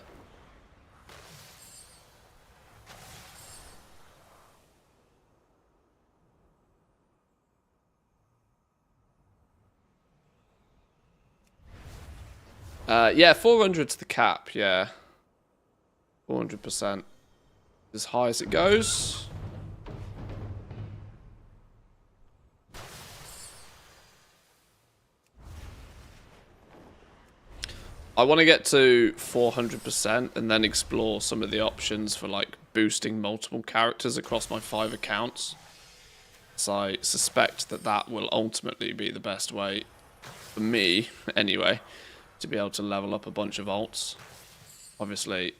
Yeah, 400's the cap, yeah. 400%. As high as it goes. I want to get to 400% and then explore some of the options for like boosting multiple characters across my 5 accounts. So I suspect that that will ultimately be the best way, for me anyway, to be able to level up a bunch of alts. Obviously,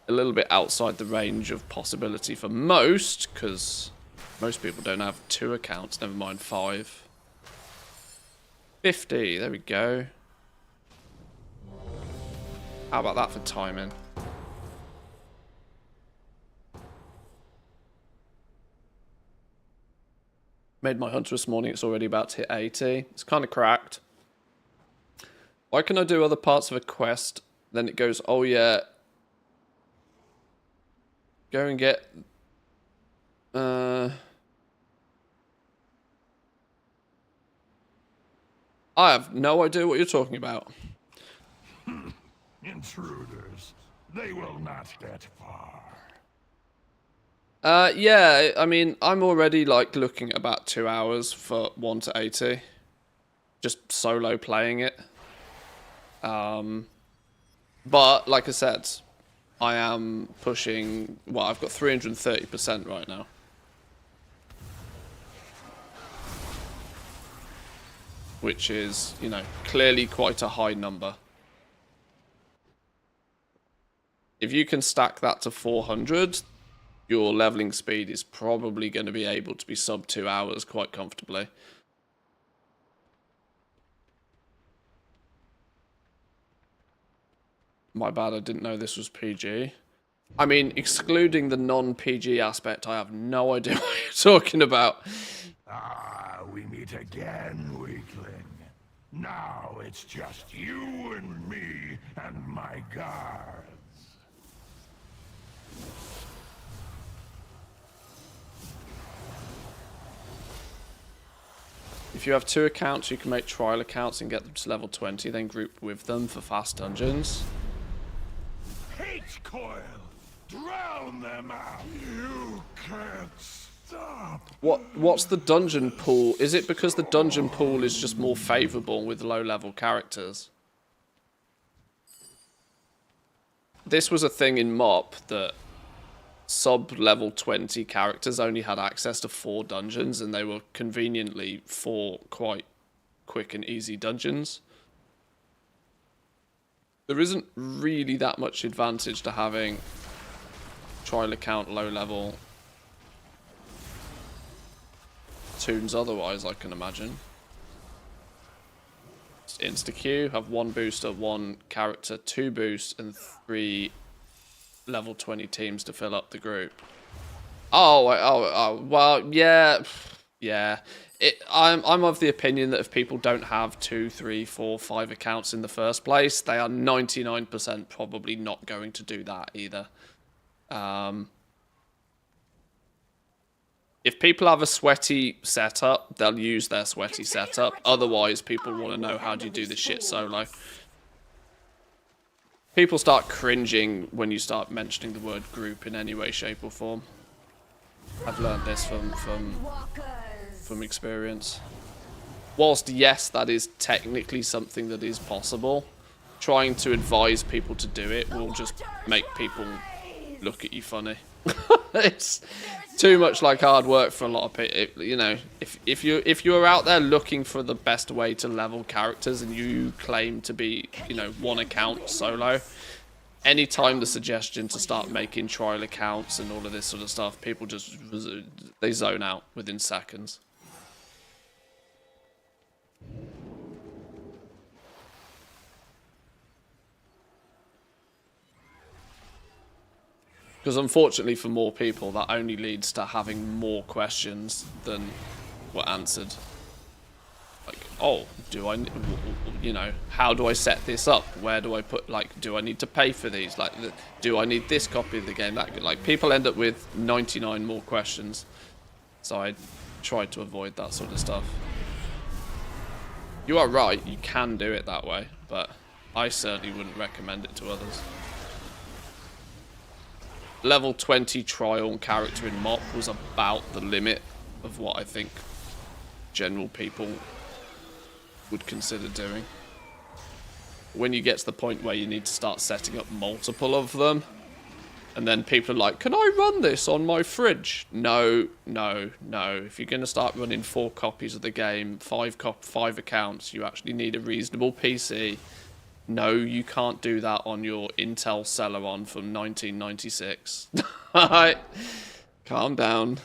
a little bit outside the range of possibility for most, because most people don't have 2 accounts, never mind 5. 50, there we go. How about that for timing? Made my hunter this morning, it's already about to hit 80. It's kind of cracked. Why can I do other parts of a quest? Then it goes, oh yeah. Go and get... I have no idea what you're talking about. Intruders. They will not get far. Yeah, I mean, I'm already like looking at about 2 hours for 1 to 80. Just solo playing it. But like I said, I am pushing, well, I've got 330% right now. Which is, you know, clearly quite a high number. If you can stack that to 400, your leveling speed is probably going to be able to be sub 2 hours quite comfortably. My bad, I didn't know this was PG. I mean, excluding the non-PG aspect, I have no idea what you're talking about. Ah, we meet again, weakling. Now it's just you and me and my guards. If you have 2 accounts, you can make trial accounts and get them to level 20, then group with them for fast dungeons. H-coil! Drown them out! You can't stop! What's the dungeon pool? Is it because the dungeon pool is just more favourable with low-level characters? This was a thing in MOP that sub-level 20 characters only had access to 4 dungeons, and they were conveniently 4 quite quick and easy dungeons. There isn't really that much advantage to having trial account low-level tunes otherwise, I can imagine. Insta-queue, have 1 booster, 1 character, 2 boosts, and 3 level 20 teams to fill up the group. Oh, well, yeah. I'm of the opinion that if people don't have 2, 3, 4, 5 accounts in the first place, they are 99% probably not going to do that either. If people have a sweaty setup, they'll use their sweaty setup. Otherwise, people want to know how do you do this shit solo. People start cringing when you start mentioning the word group in any way, shape, or form. I've learned this from experience. Whilst, yes, that is technically something that is possible, trying to advise people to do it will just make people look at you funny. It's too much like hard work for a lot of people. You know, if you're out there looking for the best way to level characters and you claim to be, you know, 1 account solo, anytime the suggestion to start making trial accounts and all of this sort of stuff, people just, they zone out within seconds. Because unfortunately for more people, that only leads to having more questions than were answered. Like, oh, do I, you know, how do I set this up? Where do I put, like, do I need to pay for these? Like, do I need this copy of the game? That, like, people end up with 99 more questions. So I tried to avoid that sort of stuff. You are right, you can do it that way, but I certainly wouldn't recommend it to others. Level 20 trial character in MOP was about the limit of what I think general people would consider doing. When you get to the point where you need to start setting up multiple of them, and then people are like, can I run this on my fridge? No, no, no. If you're going to start running 4 copies of the game, 5 accounts, you actually need a reasonable PC. No, you can't do that on your Intel Celeron from 1996. Alright, calm down.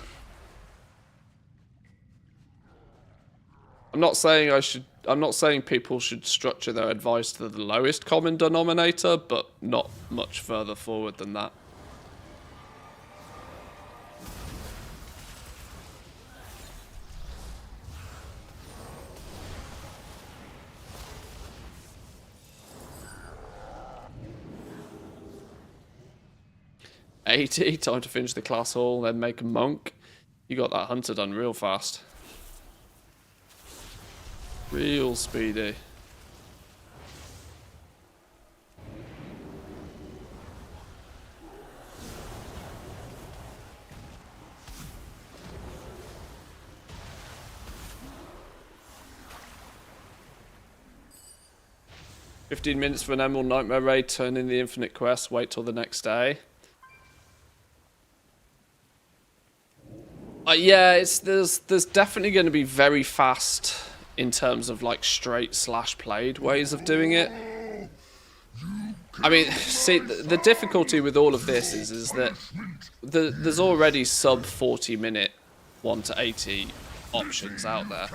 I'm not saying people should structure their advice to the lowest common denominator, but not much further forward than that. $80, time to finish the class hall, then make a monk. You got that hunter done real fast. Real speedy. "15 minutes for an Emerald Nightmare raid, turn in the infinite quest, wait till the next day." Yeah, there's definitely going to be very fast in terms of like straight slash played ways of doing it. I mean, see, the difficulty with all of this is that there's already sub 40-minute 1 to 80 options out there.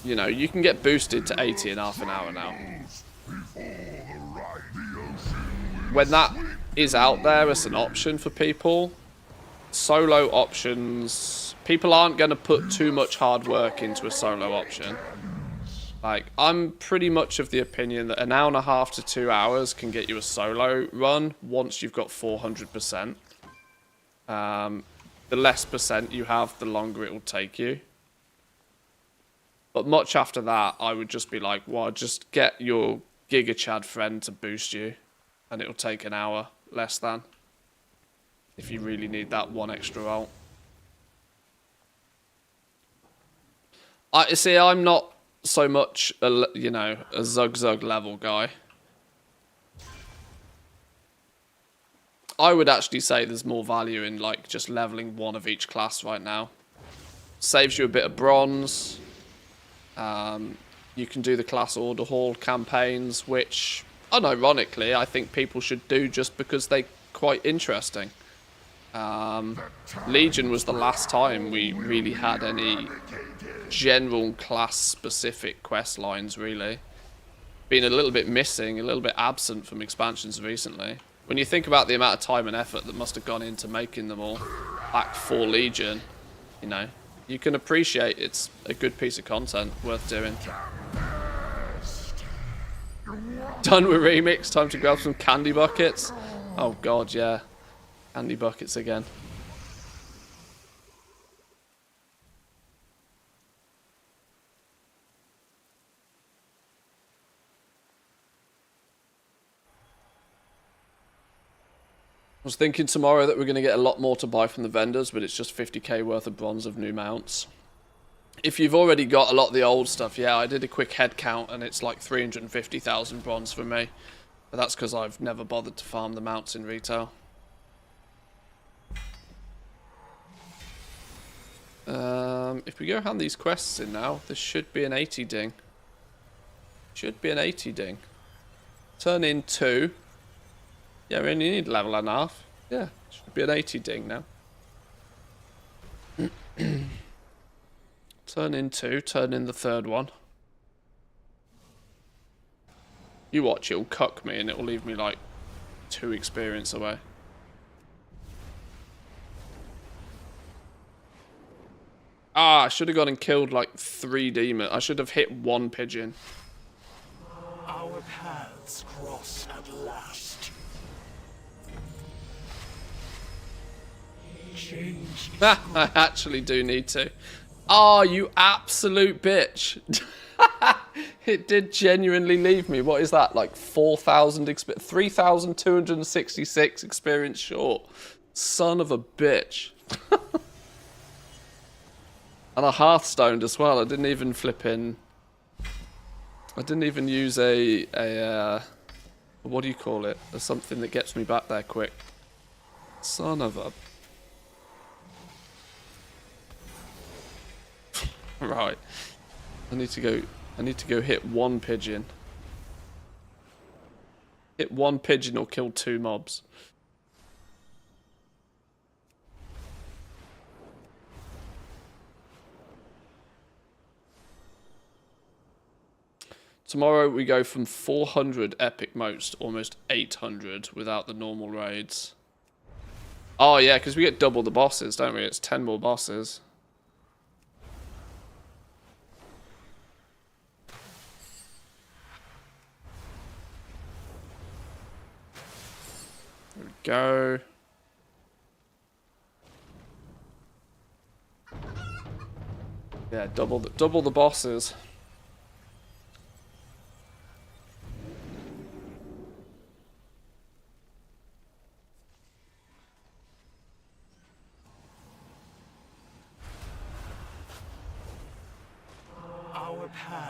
You know, you can get boosted to 80 in half an hour now. When that is out there as an option for people, solo options, people aren't going to put too much hard work into a solo option. Like, I'm pretty much of the opinion that an hour and a half to 2 hours can get you a solo run once you've got 400%. The less percent you have, the longer it will take you. But much after that, I would just be like, well, just get your Giga Chad friend to boost you, and it'll take an hour, less than, if you really need that one extra ult. I'm not so much a, you know, a Zug level guy. I would actually say there's more value in like just leveling one of each class right now. Saves you a bit of bronze. You can do the class order hall campaigns, which unironically I think people should do just because they're quite interesting. Legion was the last time we really had any general class specific quest lines, really. Been a little bit missing, a little bit absent from expansions recently. When you think about the amount of time and effort that must have gone into making them all back for Legion, you know, you can appreciate it's a good piece of content worth doing. Done with remix, time to grab some candy buckets. Oh god, yeah. Candy buckets again. I was thinking tomorrow that we're going to get a lot more to buy from the vendors, but it's just 50k worth of bronze of new mounts. If you've already got a lot of the old stuff, yeah, I did a quick head count and it's like 350,000 bronze for me. But that's because I've never bothered to farm the mounts in retail. If we go hand these quests in now, this should be an 80 ding. Should be an 80 ding. Turn in 2. Yeah, we only need level and a half. Yeah, should be an 80 ding now. Turn in 2, turn in the third one. You watch, it'll cuck me and it'll leave me like 2 experience away. Ah, I should have gone and killed like 3 demons. I should have hit 1 pigeon. Our paths cross at last. Change. I actually do need to. Oh, you absolute bitch. It did genuinely leave me. What is that? Like 4,000 experience, 3,266 experience short. Son of a bitch. And I hearthstoned as well. I didn't even flip in I didn't even use a what do you call it? Something that gets me back there quick. Son of a... Right. I need to go hit one pigeon. Hit one pigeon or kill 2 mobs. Tomorrow we go from 400 epic motes to almost 800 without the normal raids. Oh yeah, because we get double the bosses, don't we? It's 10 more bosses. There we go. Yeah, double the bosses.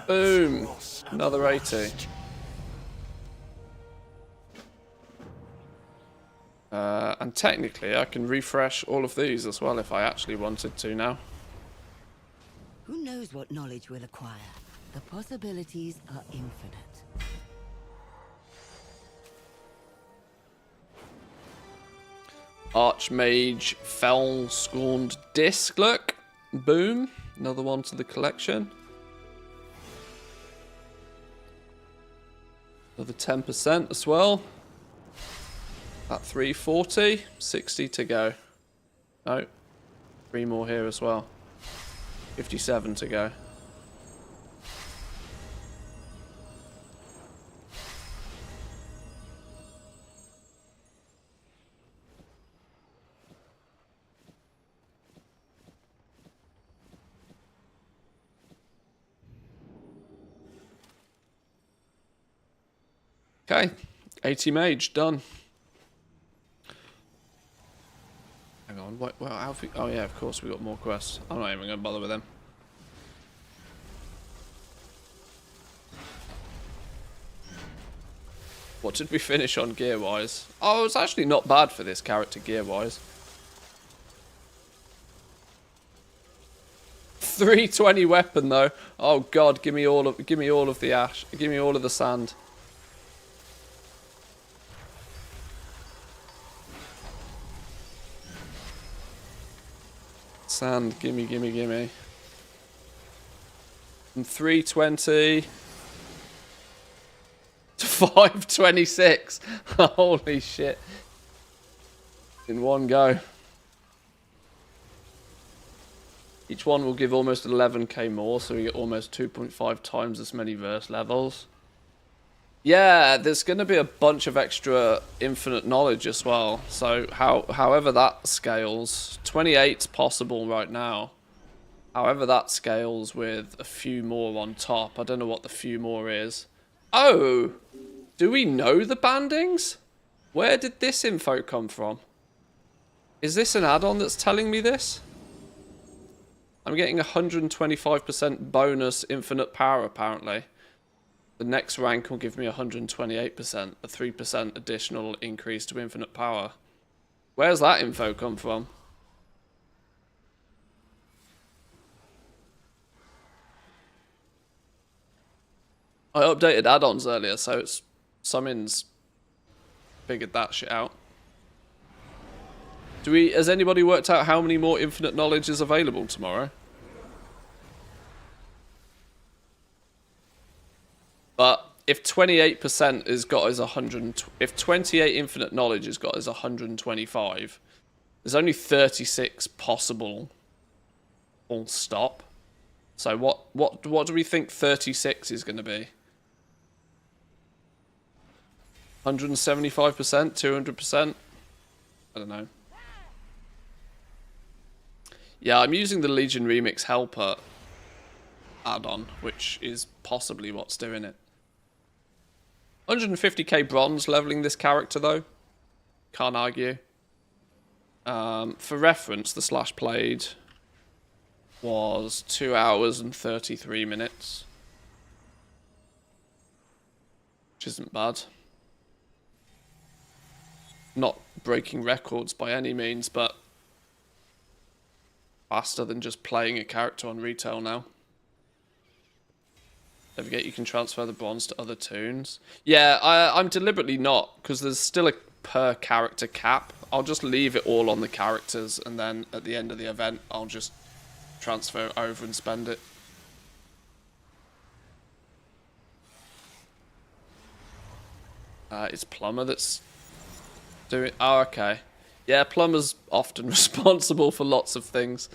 Boom! Another 80. And technically I can refresh all of these as well if I actually wanted to now. Who knows what knowledge we'll acquire? The possibilities are infinite. Archmage Fell Scorned Disc, look! Boom! Another one to the collection. Another 10% as well. At 340, 60 to go. No, 3 more here as well. 57 to go. Okay, 80 mage, done. Hang on, what, well, Alfie, oh yeah, of course we got more quests. I'm not even going to bother with them. What did we finish on gear-wise? Oh, it's actually not bad for this character gear-wise. 320 weapon though. Oh god, give me all of the ash. Give me all of the sand. Sand, gimme, gimme, gimme. From 320 to 526. Holy shit. In one go. Each one will give almost 11k more, so we get almost 2.5 times as many verse levels. Yeah, there's going to be a bunch of extra infinite knowledge as well. So however that scales, 28's possible right now. However that scales with a few more on top. I don't know what the few more is. Oh, do we know the bandings? Where did this info come from? Is this an add-on that's telling me this? I'm getting 125% bonus infinite power apparently. The next rank will give me 128%, a 3% additional increase to infinite power. Where's that info come from? I updated add-ons earlier, so it's Summons figured that shit out. Has anybody worked out how many more infinite knowledge is available tomorrow? But if 28% is got as 100, if 28 infinite knowledge is got as 125, there's only 36 possible. Full stop. So what do we think 36 is going to be? 175%, 200%? I don't know. Yeah, I'm using the Legion Remix Helper add-on, which is possibly what's doing it. 150k bronze leveling this character though. Can't argue. For reference, the slash played was 2 hours and 33 minutes. which isn't bad. Not breaking records by any means, but faster than just playing a character on retail now. Don't forget you can transfer the bronze to other toons. Yeah, I'm deliberately not, because there's still a per character cap. I'll just leave it all on the characters, and then at the end of the event, I'll just transfer it over and spend it. It's Plumber that's doing... Oh, okay. Yeah, Plumber's often responsible for lots of things.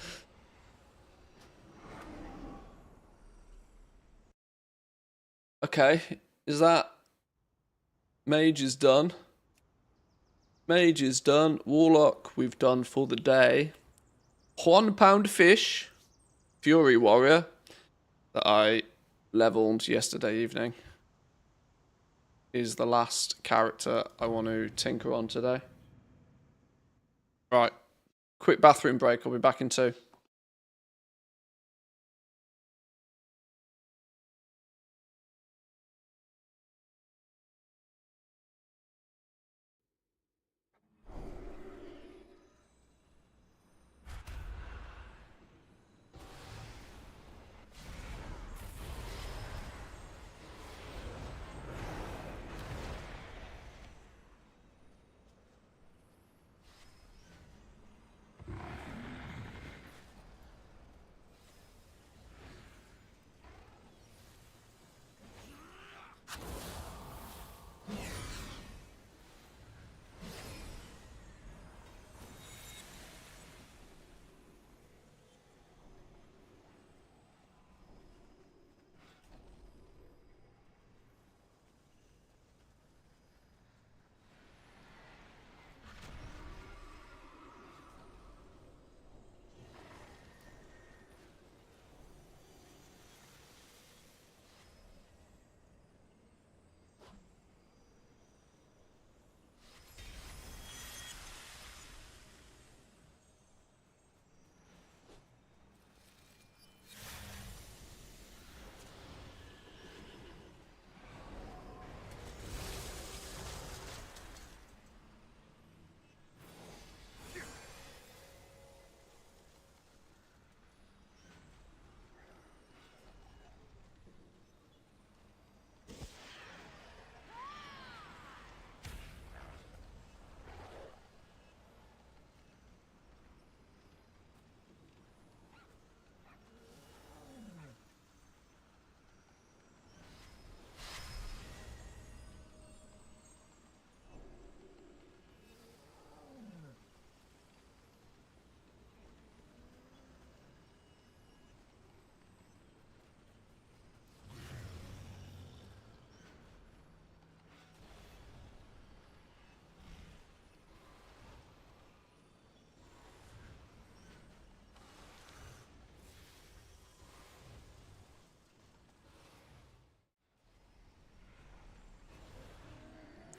Okay, is that... Mage is done. Mage is done. Warlock, we've done for the day. 1 pound fish. Fury Warrior. That I leveled yesterday evening. Is the last character I want to tinker on today. Right. Quick bathroom break. I'll be back in 2.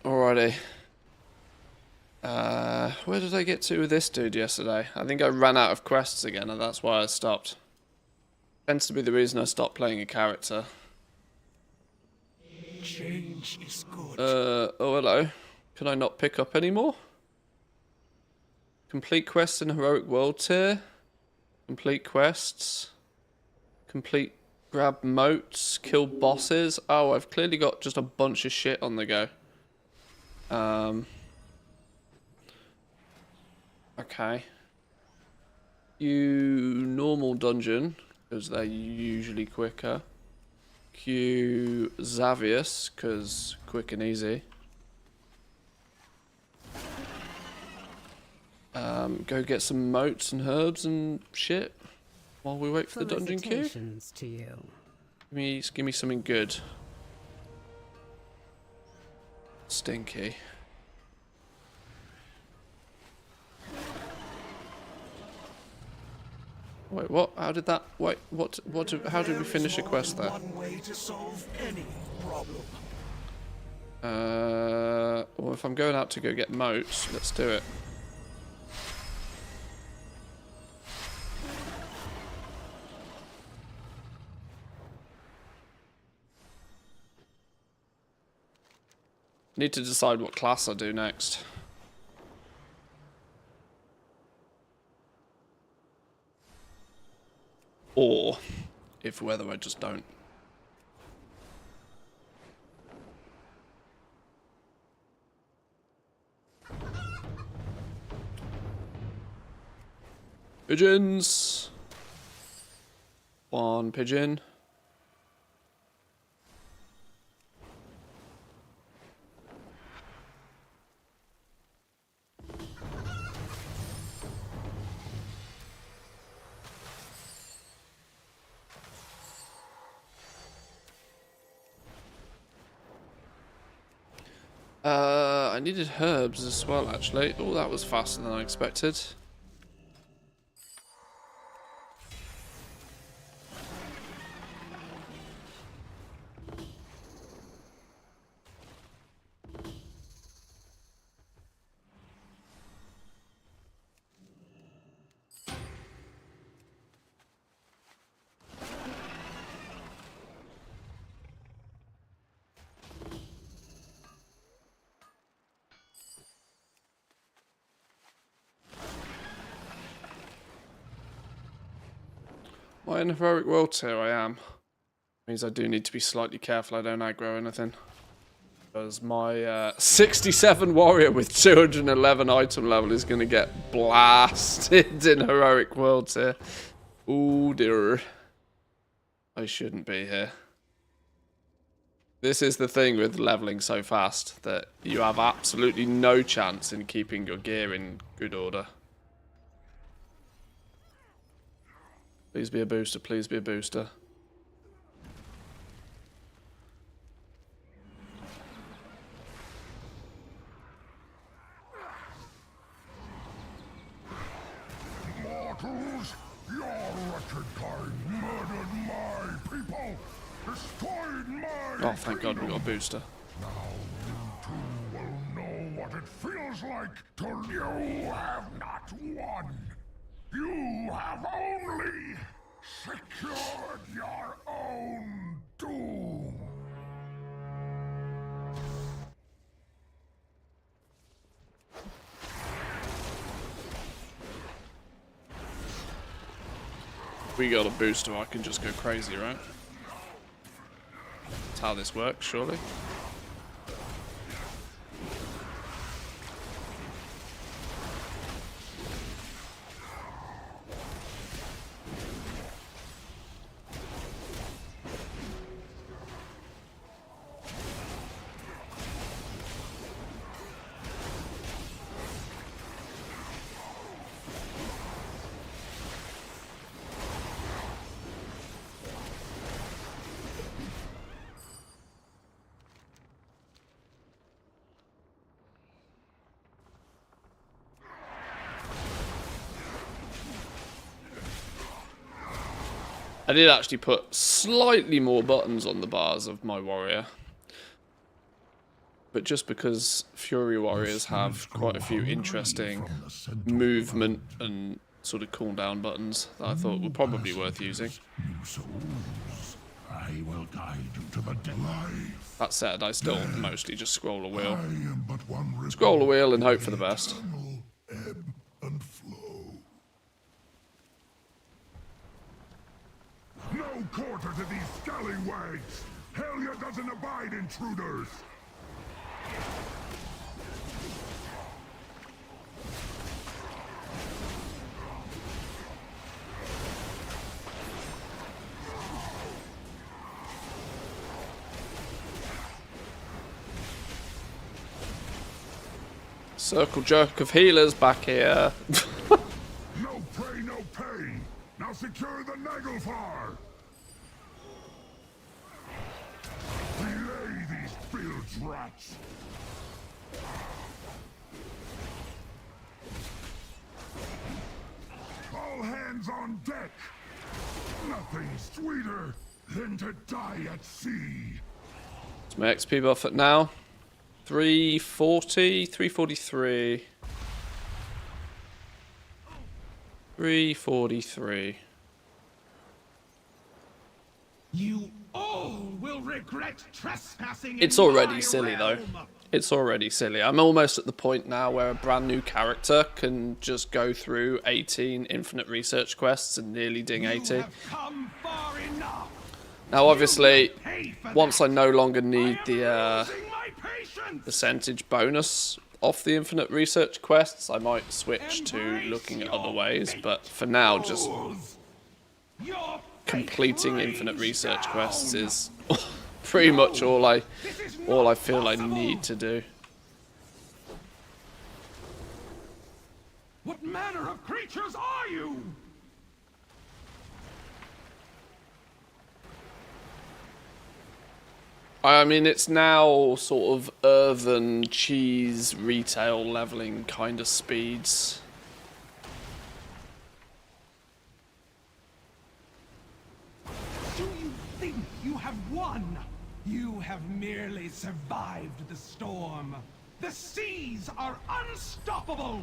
Alrighty. Where did I get to with this dude yesterday? I think I ran out of quests again, and that's why I stopped. Tends to be the reason I stopped playing a character. Change is good. Oh, hello. Can I not pick up any more? Complete quests in Heroic World tier. Complete quests. Complete grab motes. Kill bosses. Oh, I've clearly got just a bunch of shit on the go. Okay. Q normal dungeon, because they're usually quicker. Q Xavius, because quick and easy. Go get some motes and herbs and shit while we wait for the dungeon queue. Felicitations to you. Give me something good. Stinky. Wait, what? How did that? Wait, what? How did we finish a quest there? One way to solve any problem. Well, if I'm going out to go get motes, let's do it. Need to decide what class I do next. Or if whether I just don't. Pigeons. One pigeon. I needed herbs as well, actually. Oh, that was faster than I expected. Am I in heroic world tier? I am. Means I do need to be slightly careful I don't aggro anything. Because my 67 warrior with 211 item level is going to get blasted in heroic world tier. Ooh dear. I shouldn't be here. This is the thing with leveling so fast, that you have absolutely no chance in keeping your gear in good order. Please be a booster, please be a booster. Mortals, your wretched kind murdered my people, destroyed my Oh, thank God we got a booster. Now you too will know what it feels like to you have not won. You have only secured your own doom. We got a booster, I can just go crazy, right? That's how this works, surely. I did actually put slightly more buttons on the bars of my warrior. But just because Fury Warriors have quite a few interesting movement and sort of cooldown buttons that I thought were probably worth using. You souls, I will guide you to the life. That said, I still mostly just scroll a I wheel. am but one ripple Scroll a wheel and hope for the best. eternal ebb and flow. No quarter to these scallywags! Helya doesn't abide intruders! Circle jerk of healers back here. No prey, no pain! Now secure the Naglfar! Delay these bilge rats! All hands on deck! Nothing sweeter than to die at sea! What's my XP buff at now? 340, 343. 343. You all will regret trespassing It's in already my silly though. realm. It's already silly. I'm almost at the point now where a brand new character can just go through 18 infinite research quests and nearly ding 80. You have come far enough. Now obviously, Pay for once that. I no longer need the Losing my patience. percentage bonus off the infinite research quests, I might switch to Embrace looking at your other ways, fate, but for now just fools. Your completing fate infinite rains research down. quests is pretty much all I This is feel not I possible. need to do. What manner of creatures are you? I mean, it's now sort of earthen cheese retail leveling kind of speeds. Do you think you have won? You have merely survived the storm. The seas are unstoppable!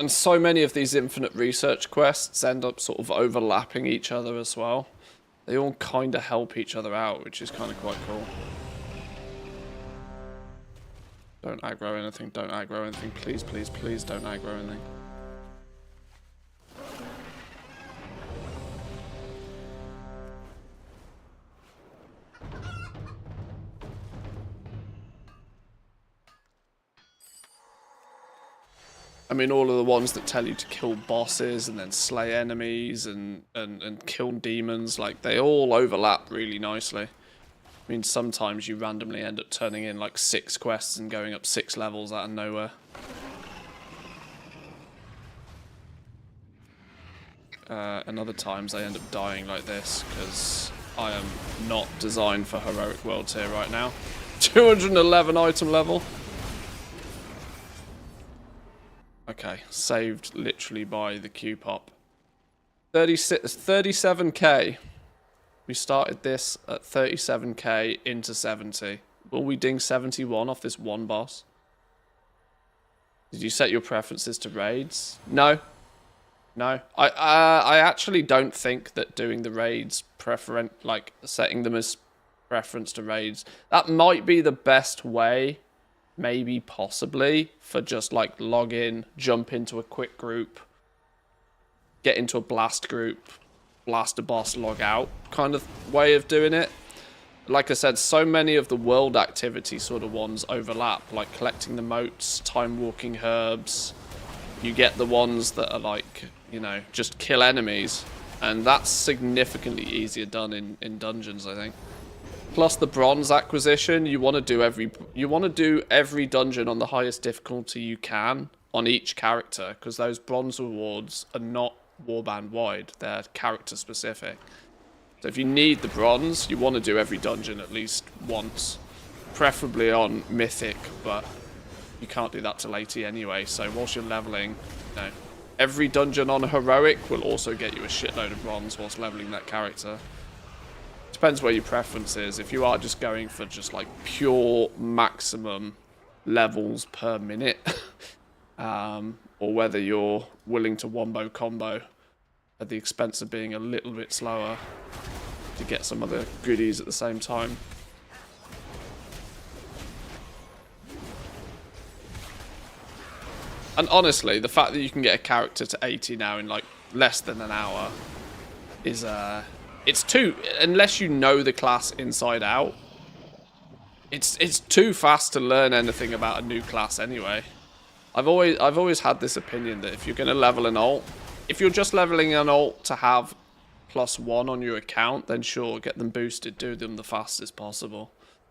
And so many of these infinite research quests end up sort of overlapping each other as well. They all kind of help each other out, which is kind of quite cool. Don't aggro anything, don't aggro anything. Please, please, please don't aggro anything. I mean, all of the ones that tell you to kill bosses and then slay enemies and kill demons, like, they all overlap really nicely. I mean, sometimes you randomly end up turning in, like, 6 quests and going up 6 levels out of nowhere. And other times I end up dying like this, because I am not designed for heroic worlds here right now. 211 item level. Okay, saved literally by the Q pop. 37k. We started this at 37k into 70. Will we ding 71 off this one boss? Did you set your preferences to raids? No. No. I actually don't think that doing the raids like setting them as preference to raids, that might be the best way. Maybe, possibly, for just like log in, jump into a quick group, get into a blast group, blast a boss, log out kind of way of doing it. Like I said, so many of the world activity sort of ones overlap, like collecting the motes, time walking herbs. You get the ones that are like, you know, just kill enemies, and that's significantly easier done in dungeons, I think. Plus the bronze acquisition, you want to do every dungeon on the highest difficulty you can on each character, because those bronze rewards are not warband wide, they're character specific. So if you need the bronze, you want to do every dungeon at least once, preferably on mythic, but you can't do that till 80 anyway. So whilst you're leveling, you know, every dungeon on heroic will also get you a shitload of bronze whilst leveling that character. Depends where your preference is. If you are just going for just like pure maximum levels per minute, or whether you're willing to wombo combo at the expense of being a little bit slower to get some other goodies at the same time. And honestly, the fact that you can get a character to 80 now in like less than an hour is it's too, unless you know the class inside out, it's too fast to learn anything about a new class anyway. I've always had this opinion that if you're going to level an alt, if you're just leveling an alt to have +1 on your account, then sure, get them boosted, do them the fastest possible.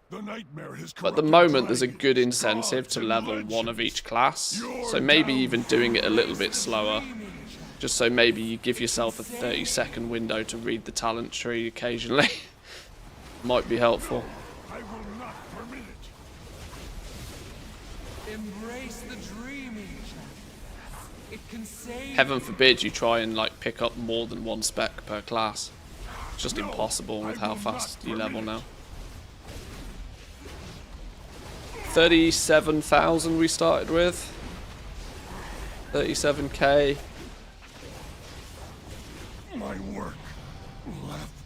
The nightmare has But at the moment, there's a good incentive to level one of each class, so maybe even doing it a little bit slower. Just so maybe you give yourself a 30-second window to read the talent tree occasionally. Might be helpful. I will not permit it. Embrace the dreaming. It can save. Heaven forbid you try and like pick up more than one spec per class. It's just impossible with how fast you level now. 37,000 we started with. 37k. My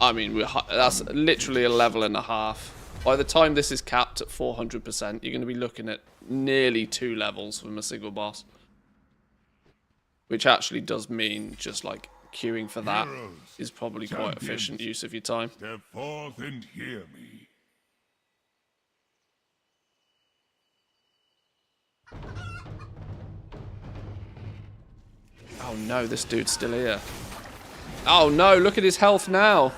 I mean, that's literally a level and a half. By the time this is capped at 400%, you're going to be looking at nearly 2 levels from a single boss. Which actually does mean just like queuing for that is probably quite efficient use of your time. Step forth and hear me. Oh no, this dude's still here. Oh no, look at his health now.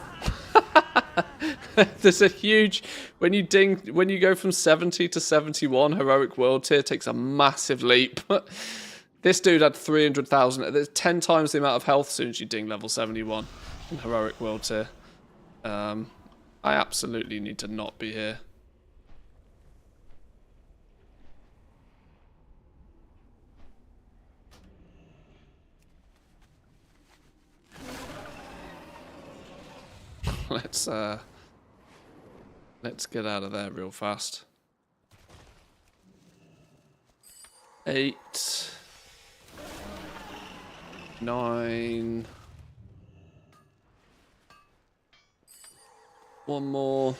There's a huge when you go from 70 to 71, heroic world tier takes a massive leap. This dude had 300,000. There's 10 times the amount of health as soon as you ding level 71 in heroic world tier. I absolutely need to not be here. Let's get out of there real fast. 8, 9. One more.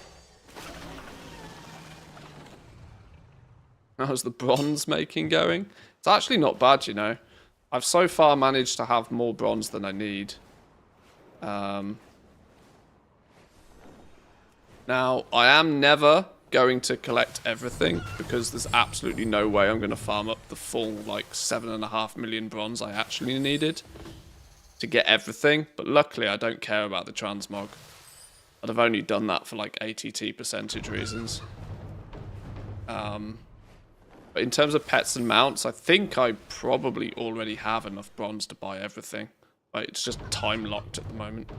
How's the bronze making going? It's actually not bad, you know. I've so far managed to have more bronze than I need. Now, I am never going to collect everything because there's absolutely no way I'm going to farm up the full, like, 7.5 million bronze I actually needed to get everything. But luckily, I don't care about the transmog. I'd have only done that for, like, ATT percentage reasons. But in terms of pets and mounts, I think I probably already have enough bronze to buy everything. But it's just time locked at the moment.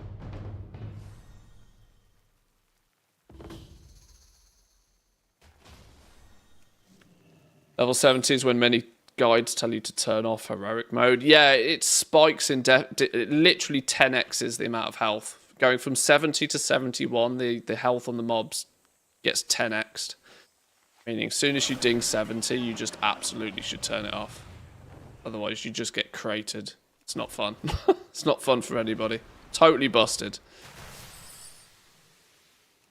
Level 70 is when many guides tell you to turn off heroic mode. Yeah, it spikes in it literally 10x's the amount of health. Going from 70 to 71, the health on the mobs gets 10x'd. Meaning as soon as you ding 70, you just absolutely should turn it off. Otherwise, you just get crated. It's not fun. It's not fun for anybody. Totally busted.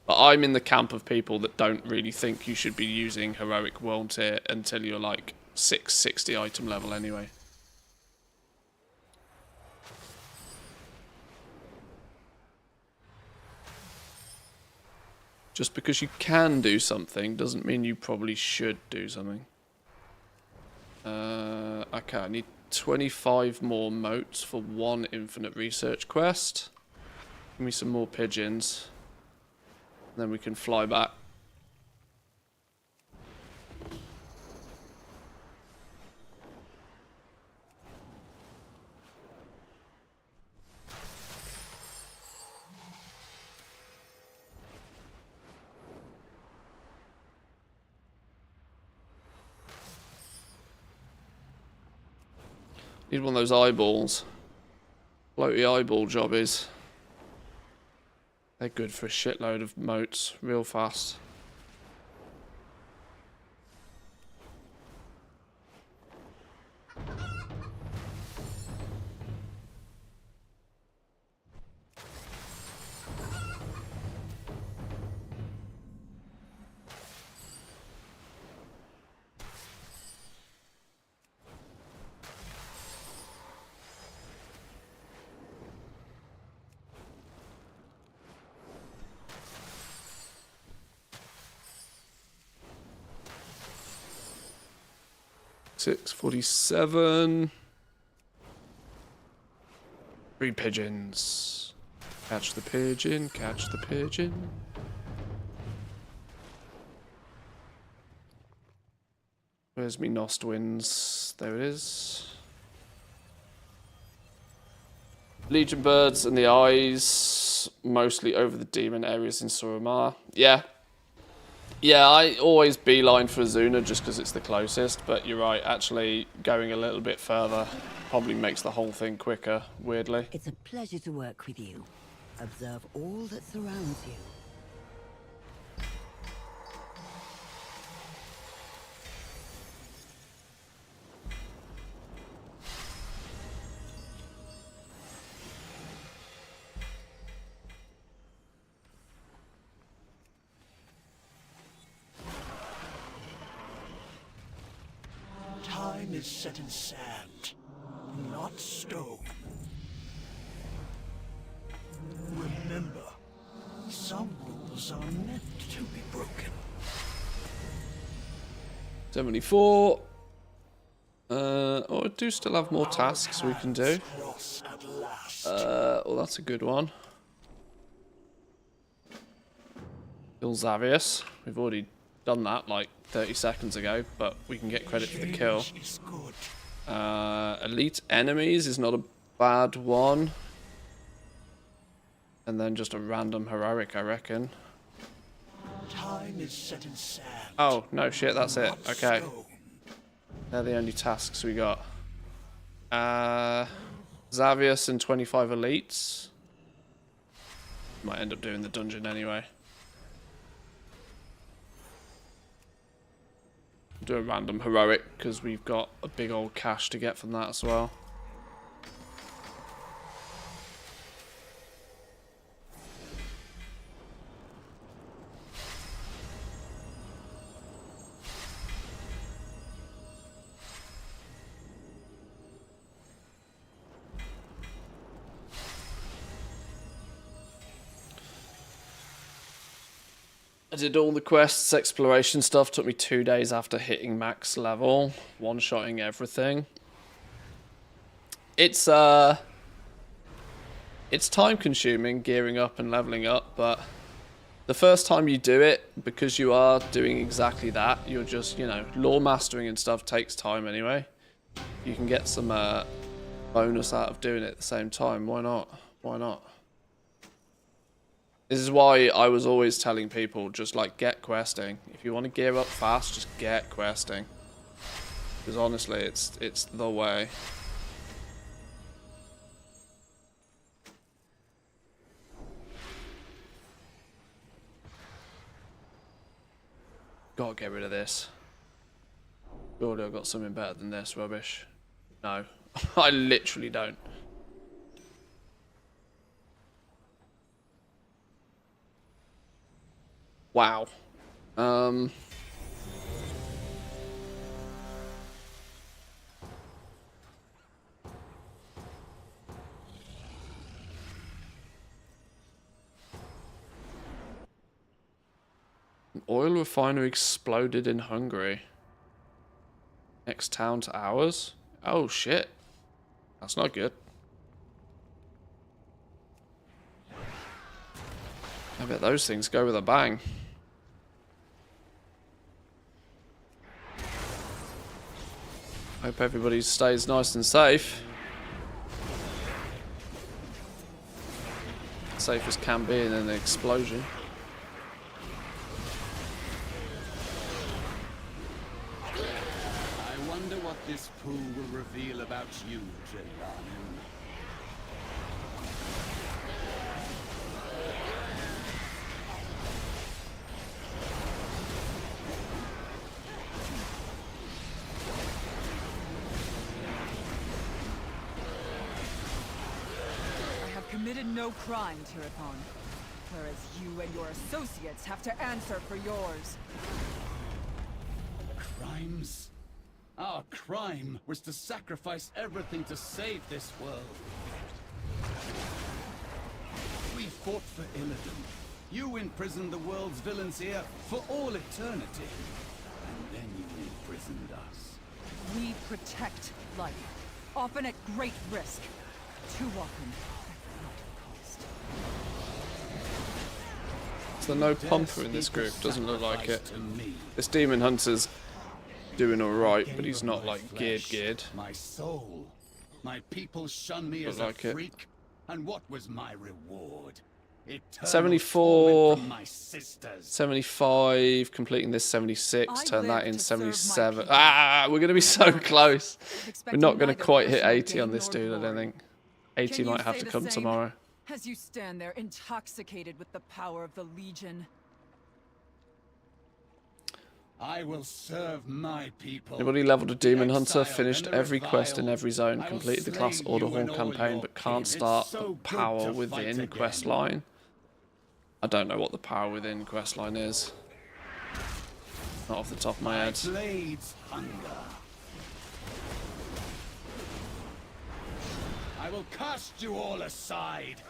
But I'm in the camp of people that don't really think you should be using heroic world tier until you're like 660 item level anyway. Just because you can do something doesn't mean you probably should do something. Okay, I need 25 more motes for 1 infinite research quest. Give me some more pigeons. Then we can fly back. Need one of those eyeballs. Floaty eyeball jobbies. They're good for a shitload of motes real fast. $647. 3 pigeons. Catch the pigeon, catch the pigeon. Where's me Nostwinds? There it is. Legion birds and the eyes, mostly over the demon areas in Suramar. Yeah. Yeah, I always beeline for Azuna just because it's the closest, but you're right, actually going a little bit further probably makes the whole thing quicker, weirdly. It's a pleasure to work with you. Observe all that surrounds you. is set in sand, not stone. Remember, some rules are meant to be broken. 74. Oh, I do still have more tasks we can do. Cross at last. Well, that's a good one. Kill Xavius. We've already done that like 30 seconds ago, but we can get credit for the kill. Change is good. Elite enemies is not a bad one. And then just a random heroic, I reckon. Time is set in sand. Oh, no shit, that's it. not Okay. stone. They're the only tasks we got. Xavius and 25 elites. Might end up doing the dungeon anyway. Do a random heroic because we've got a big old cache to get from that as well. I did all the quests, exploration stuff. Took me 2 days after hitting max level, one-shotting everything. It's time-consuming, gearing up and leveling up, but the first time you do it, because you are doing exactly that, you're just, you know, lore mastering and stuff takes time anyway. You can get some bonus out of doing it at the same time. Why not? Why not? This is why I was always telling people, just like, get questing. If you want to gear up fast, just get questing. Because honestly, it's the way. Gotta get rid of this. Surely I've got something better than this rubbish. No, I literally don't. Wow. An oil refinery exploded in Hungary. Next town to ours? Oh shit. That's not good. I bet those things go with a bang. Hope everybody stays nice and safe. Safe as can be in an explosion. I wonder what this pool will reveal about you, Jelani. Committed no crime, Tirathon, whereas you and your associates have to answer for yours. Crimes? Our crime was to sacrifice everything to save this world. We fought for Illidan. You imprisoned the world's villains here for all eternity. And then you imprisoned us. We protect life, often at great risk. Too often. There's no pumper in this group, doesn't look like it. This demon hunter's doing alright, but he's not like geared. My soul. My people shun me as a freak. And what was my reward? 74, from my sisters. 75, completing this 76, turn that in 77. Ah, we're going to be so close. We're not going to quite hit 80 on this dude, I don't think. 80 might have to come tomorrow. As you stand there, intoxicated with the power of the Legion. I will serve my people. Anybody leveled a Demon Hunter, finished every quest in every zone, completed the class Order Hall campaign, but can't start the power within quest line. I don't know what the power within quest line is. Not off the top of my head. Blades hunger. I will cast you all aside.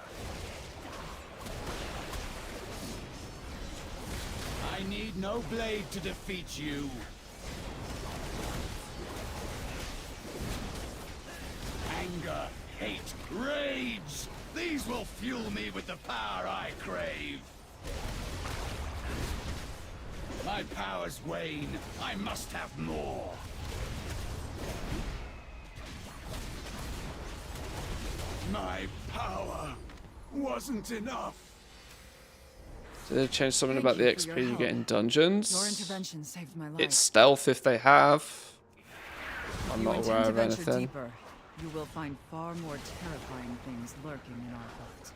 I need no blade to defeat you. Anger, hate, rage! These will fuel me with the power I crave. My powers wane. I must have more. My power wasn't enough. Did they change something about the XP you get in dungeons? Your intervention saved my life. It's stealth if they have. I'm You not intend aware to of venture anything. deeper, you will find far more terrifying things lurking in our vault.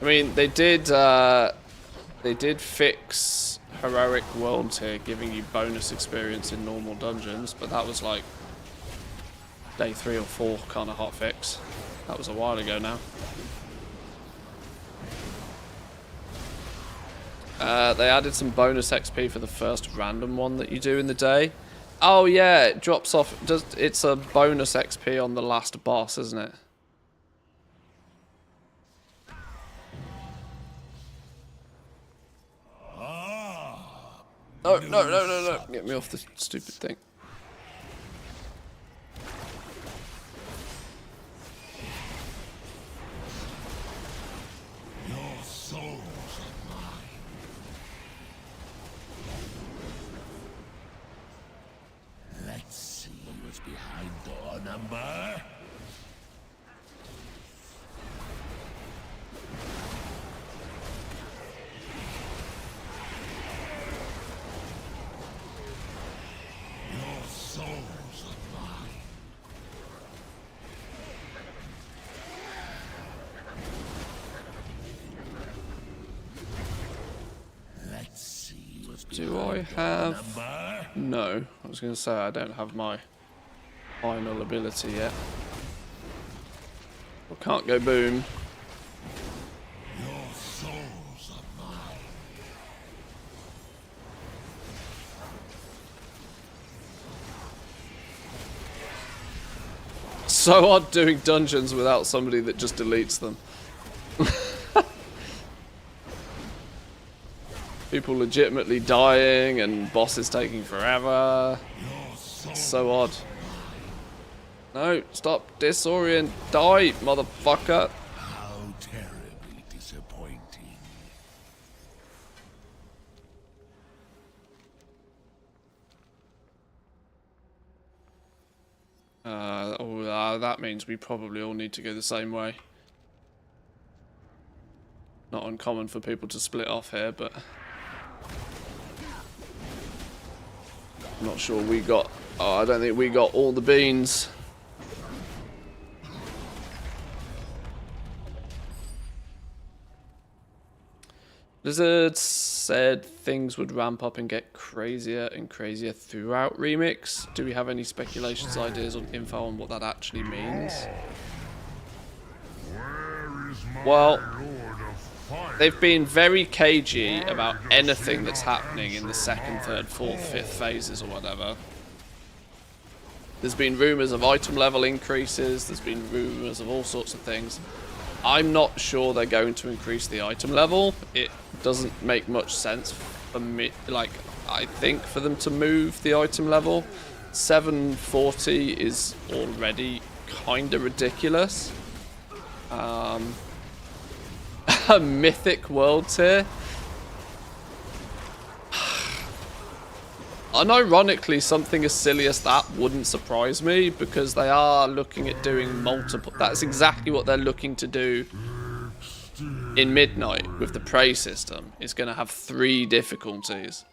I mean, they did fix heroic world tier, giving you bonus experience in normal dungeons, but that was like day 3 or 4 kind of hot fix. That was a while ago now. They added some bonus XP for the first random one that you do in the day. Oh yeah, it drops off. It's a bonus XP on the last boss, isn't it? No, no, no, no, no. Get me off this stupid thing. Your souls are mine. Let's see what's behind door number. Your souls are mine. Let's see what's Do I behind door have... number. No. I was going to say I don't have my final ability yet. I can't go boom. Your souls are mine. So odd doing dungeons without somebody that just deletes them. People legitimately dying and bosses taking forever. It's so odd. No, stop, disorient, die, motherfucker. How terribly disappointing. That means we probably all need to go the same way. Not uncommon for people to split off here, but I'm not sure we got... Oh, I don't think we got all the beans. Blizzard said things would ramp up and get crazier and crazier throughout Remix. Do we have any speculations, ideas, or info on what that actually means? Well, they've been very cagey about anything that's happening in the 2nd, 3rd, 4th, 5th phases or whatever. There's been rumours of item level increases, there's been rumours of all sorts of things. I'm not sure they're going to increase the item level. It doesn't make much sense for me, like, I think, for them to move the item level. 740 is already kind of ridiculous. A mythic world tier. Unironically, something as silly as that wouldn't surprise me, because they are looking at doing multiple... That's exactly what they're looking to do in Midnight with the prey system. It's going to have 3 difficulties.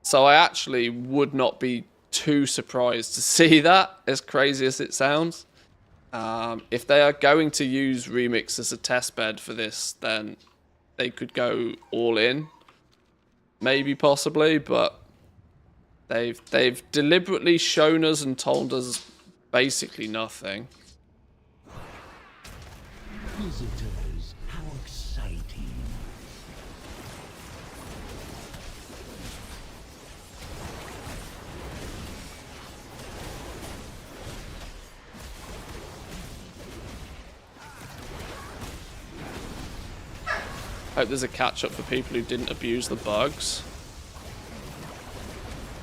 So I actually would not be too surprised to see that, as crazy as it sounds. If they are going to use Remix as a test bed for this, then they could go all in. maybe possibly, but they've deliberately shown us and told us basically nothing. Visitors, how exciting. Hope there's a catch-up for people who didn't abuse the bugs.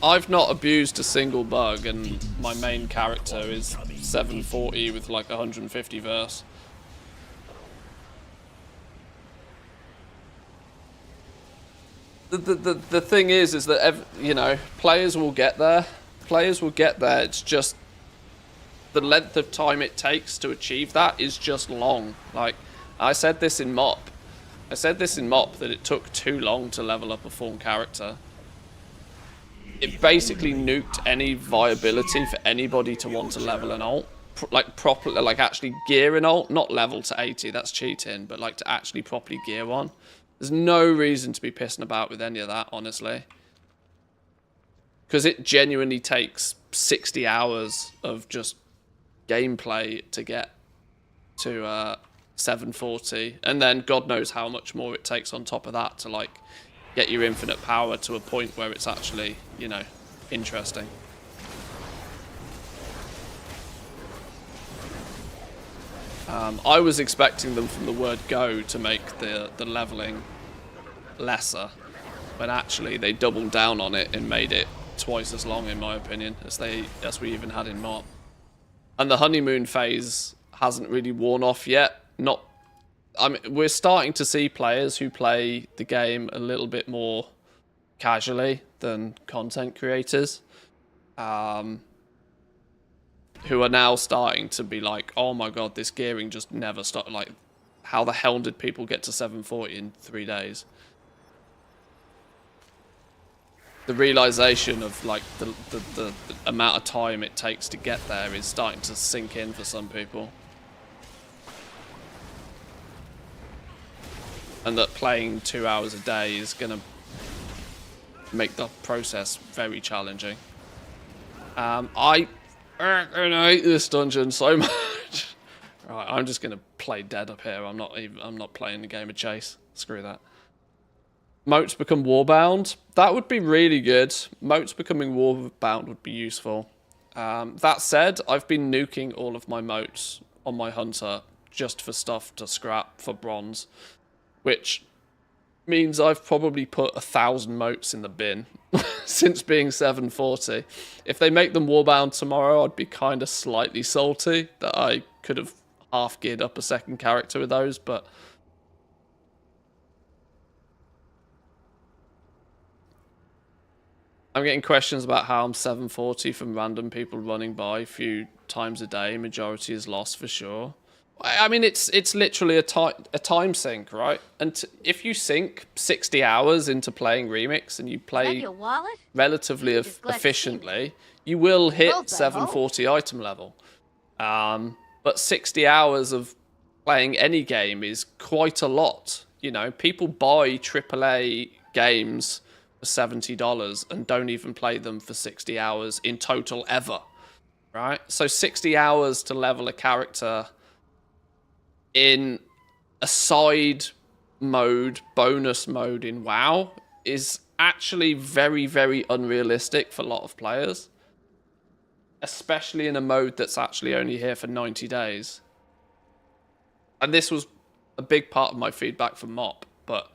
I've not abused a single bug, and my main character is 740 with like 150 verse. The thing is that, you know, players will get there. Players will get there. It's just the length of time it takes to achieve that is just long. Like, I said this in MOP. I said this in MOP that it took too long to level up a full character. It basically nuked any viability for anybody to want to level an alt. Like, properly, like actually gear an alt. Not level to 80, that's cheating, but like to actually properly gear one. There's no reason to be pissing about with any of that, honestly. Because it genuinely takes 60 hours of just gameplay to get to 740. And then God knows how much more it takes on top of that to, like, get your infinite power to a point where it's actually, you know, interesting. I was expecting them from the word go to make the leveling lesser, but actually they doubled down on it and made it twice as long, in my opinion, as we even had in MOP. And the honeymoon phase hasn't really worn off yet. I mean, we're starting to see players who play the game a little bit more casually than content creators. Who are now starting to be like, oh my god, this gearing just never stopped. Like, how the hell did people get to 740 in 3 days? The realization of, like, the amount of time it takes to get there is starting to sink in for some people. And that playing 2 hours a day is going to make the process very challenging. I hate this dungeon so much. Right, I'm just gonna play dead up here. I'm not playing the game of chase. Screw that. Moats become warbound. That would be really good. Moats becoming warbound would be useful. That said, I've been nuking all of my moats on my hunter just for stuff to scrap for bronze, which means I've probably put 1,000 moats in the bin since being 740. If they make them warbound tomorrow, I'd be kind of slightly salty that I could have half geared up a second character with those, but I'm getting questions about how I'm 740 from random people running by a few times a day. Majority is lost for sure. I mean, it's literally a time sink, right? And if you sink 60 hours into playing Remix and you play relatively efficiently, you will hit 740 item level. But 60 hours of playing any game is quite a lot. You know, people buy AAA games for $70 and don't even play them for 60 hours in total ever, right? So 60 hours to level a character in a side mode, bonus mode in WoW is actually very, very unrealistic for a lot of players. Especially in a mode that's actually only here for 90 days. And this was a big part of my feedback for MOP, but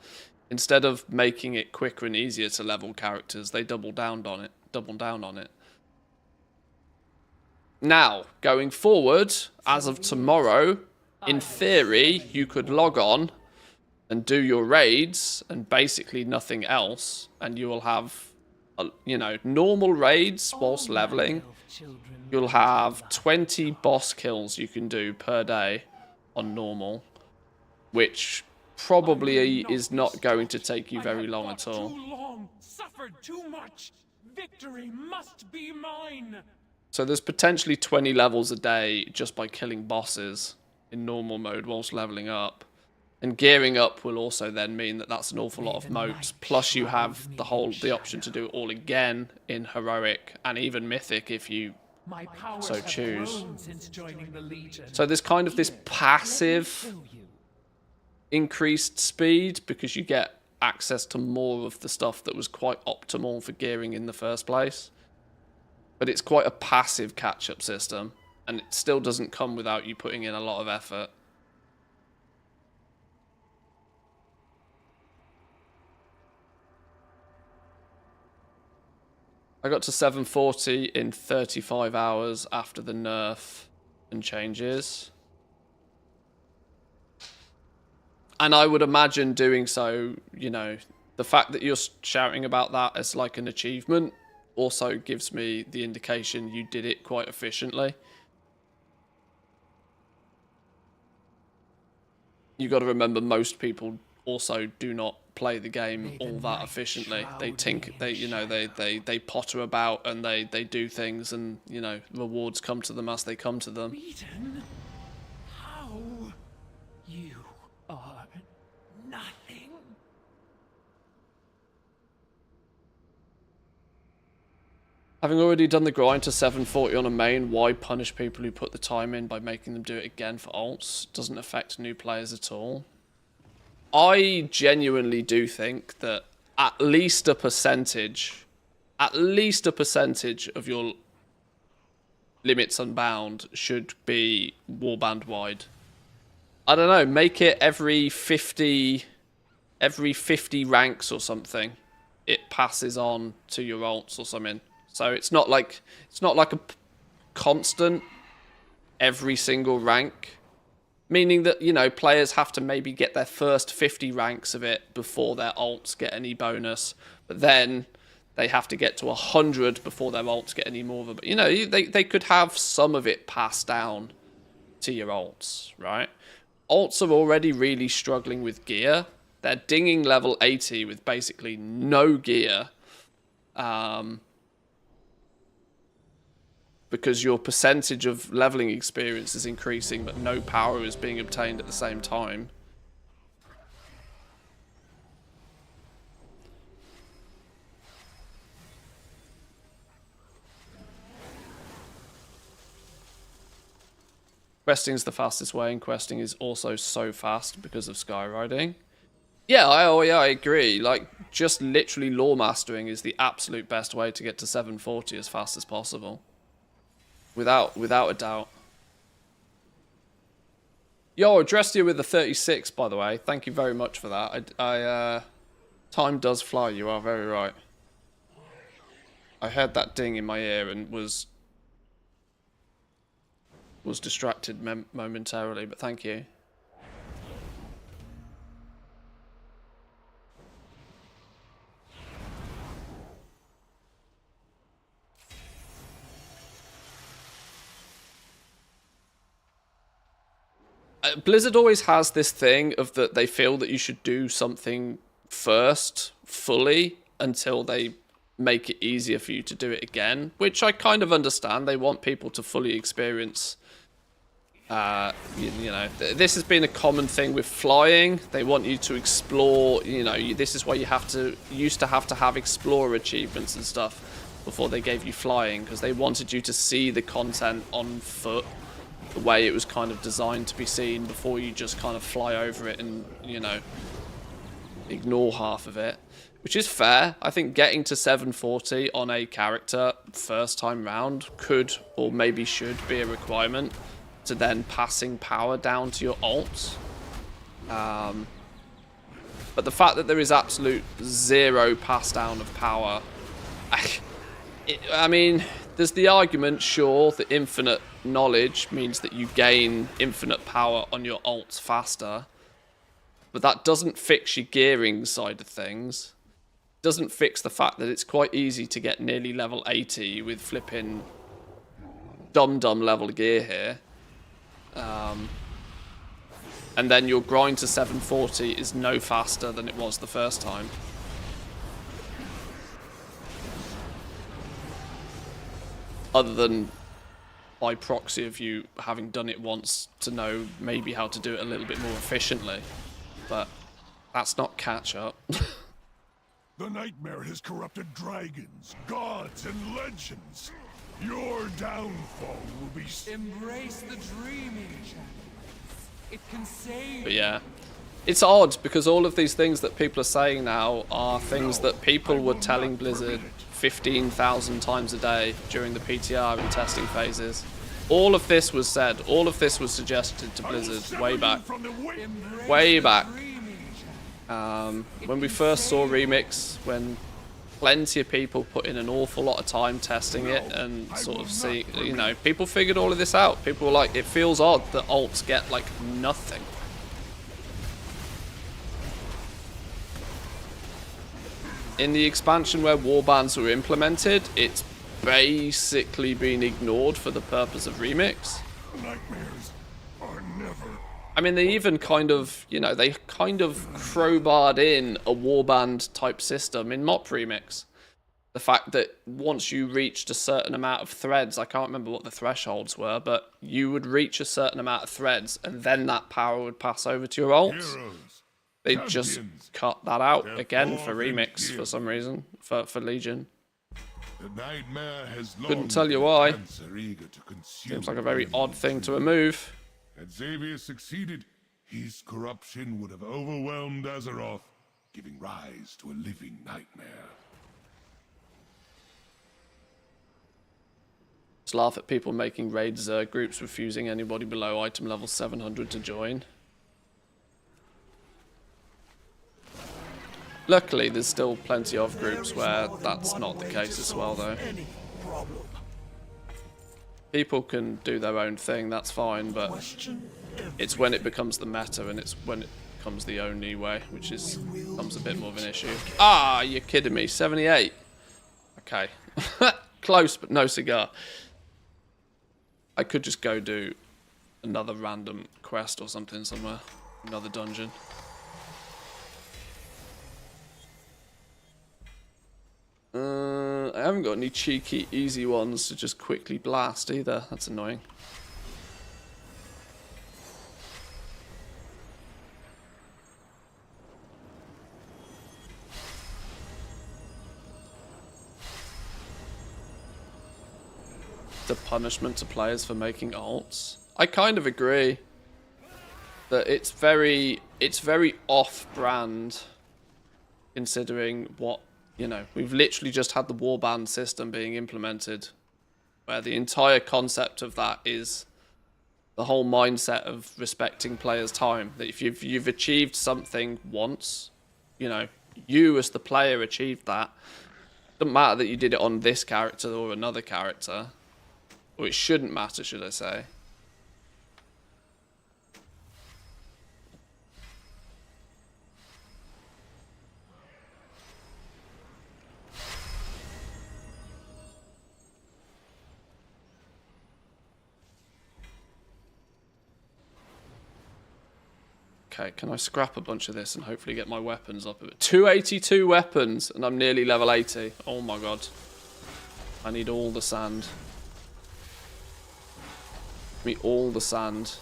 instead of making it quicker and easier to level characters, they doubled down on it. Now, going forward, as of tomorrow, in theory, you could log on and do your raids and basically nothing else, and you will have, you know, normal raids whilst leveling. You'll have 20 boss kills you can do per day on normal, which probably is not going to take you very long at all. Too long, suffered too much. Victory must be mine. So there's potentially 20 levels a day just by killing bosses in normal mode whilst leveling up. And gearing up will also then mean that that's an awful lot of moats. Plus you have the option to do it all again in heroic and even mythic if you so choose. So there's kind of this passive increased speed because you get access to more of the stuff that was quite optimal for gearing in the first place. But it's quite a passive catch-up system, and it still doesn't come without you putting in a lot of effort. I got to 740 in 35 hours after the nerf and changes. And I would imagine doing so, you know, the fact that you're shouting about that as like an achievement also gives me the indication you did it quite efficiently. You got to remember most people also do not play the game all that efficiently. They they potter about and they do things, and you know, rewards come to them as they come to them. Eden, how you are nothing. Having already done the grind to 740 on a main, why punish people who put the time in by making them do it again for ults? Doesn't affect new players at all. I genuinely do think that at least a percentage of your limits unbound should be warband wide. I don't know, make it every 50 ranks or something. It passes on to your ults or something. So it's not like a constant every single rank. Meaning that, you know, players have to maybe get their first 50 ranks of it before their ults get any bonus. But then they have to get to 100 before their ults get any more of it. You know, they could have some of it passed down to your ults, right? Ults are already really struggling with gear. They're dinging level 80 with basically no gear. Because your percentage of leveling experience is increasing, but no power is being obtained at the same time. Questing is the fastest way, and questing is also so fast because of skyriding. Yeah, I agree. Like, just literally lore mastering is the absolute best way to get to 740 as fast as possible. Without a doubt. Yo, addressed you with the 36, by the way. Thank you very much for that. Time does fly, you are very right. I heard that ding in my ear and was distracted momentarily, but thank you. Blizzard always has this thing of that they feel that you should do something first, fully, until they make it easier for you to do it again, which I kind of understand. They want people to fully experience, you know, this has been a common thing with flying. They want you to explore, you know, this is why you used to have explorer achievements and stuff before they gave you flying, because they wanted you to see the content on foot the way it was kind of designed to be seen before you just kind of fly over it and, you know, ignore half of it, which is fair. I think getting to 740 on a character first time round could or maybe should be a requirement to then passing power down to your ults. But the fact that there is absolute zero pass down of power, I mean, there's the argument, sure, that infinite knowledge means that you gain infinite power on your ults faster, but that doesn't fix your gearing side of things. It doesn't fix the fact that it's quite easy to get nearly level 80 with flipping dumb level gear here. And then your grind to 740 is no faster than it was the first time. Other than by proxy of you having done it once to know maybe how to do it a little bit more efficiently. but that's not catch up. The nightmare has corrupted dragons, gods, and legends. Your downfall will be... Embrace the dreaming, champions. It can save. But yeah, it's odd because all of these things that people are saying now are things that people were telling Blizzard 15,000 times a day during the PTR and testing phases. All of this was said, all of this was suggested to Blizzard way back. Way back. When we first saw Remix, when plenty of people put in an awful lot of time testing it and sort of see, you know, people figured all of this out. People were like, it feels odd that alts get like nothing. In the expansion where warbands were implemented, it's basically been ignored for the purpose of Remix. Nightmares are never... I mean, they even kind of, you know, they kind of crowbarred in a warband type system in Mop Remix. The fact that once you reached a certain amount of threads, I can't remember what the thresholds were, but you would reach a certain amount of threads and then that power would pass over to your ults. They just cut that out again for Remix for some reason, for Legion. The nightmare has Couldn't tell you why. Seems like a very odd thing to remove. Had Xavier succeeded, his corruption would have overwhelmed Azeroth, giving rise to a living nightmare. Just laugh at people making raid Zerg groups refusing anybody below item level 700 to join. Luckily, there's still plenty of groups where that's not the case as well, though. People can do their own thing, that's fine, but it's when it becomes the meta and it's when it becomes the only way, which becomes a bit more of an issue. Ah, you're kidding me, 78. Okay. Close, but no cigar. I could just go do another random quest or something somewhere. Another dungeon. I haven't got any cheeky, easy ones to just quickly blast either. That's annoying. The punishment to players for making ults. I kind of agree that it's very off-brand considering what, you know, we've literally just had the warband system being implemented where the entire concept of that is the whole mindset of respecting players' time. That if you've achieved something once, you know, you as the player achieved that. Doesn't matter that you did it on this character or another character. Or it shouldn't matter, should I say. Okay, can I scrap a bunch of this and hopefully get my weapons up a bit? 282 weapons, and I'm nearly level 80. Oh my god. I need all the sand. Give me all the sand.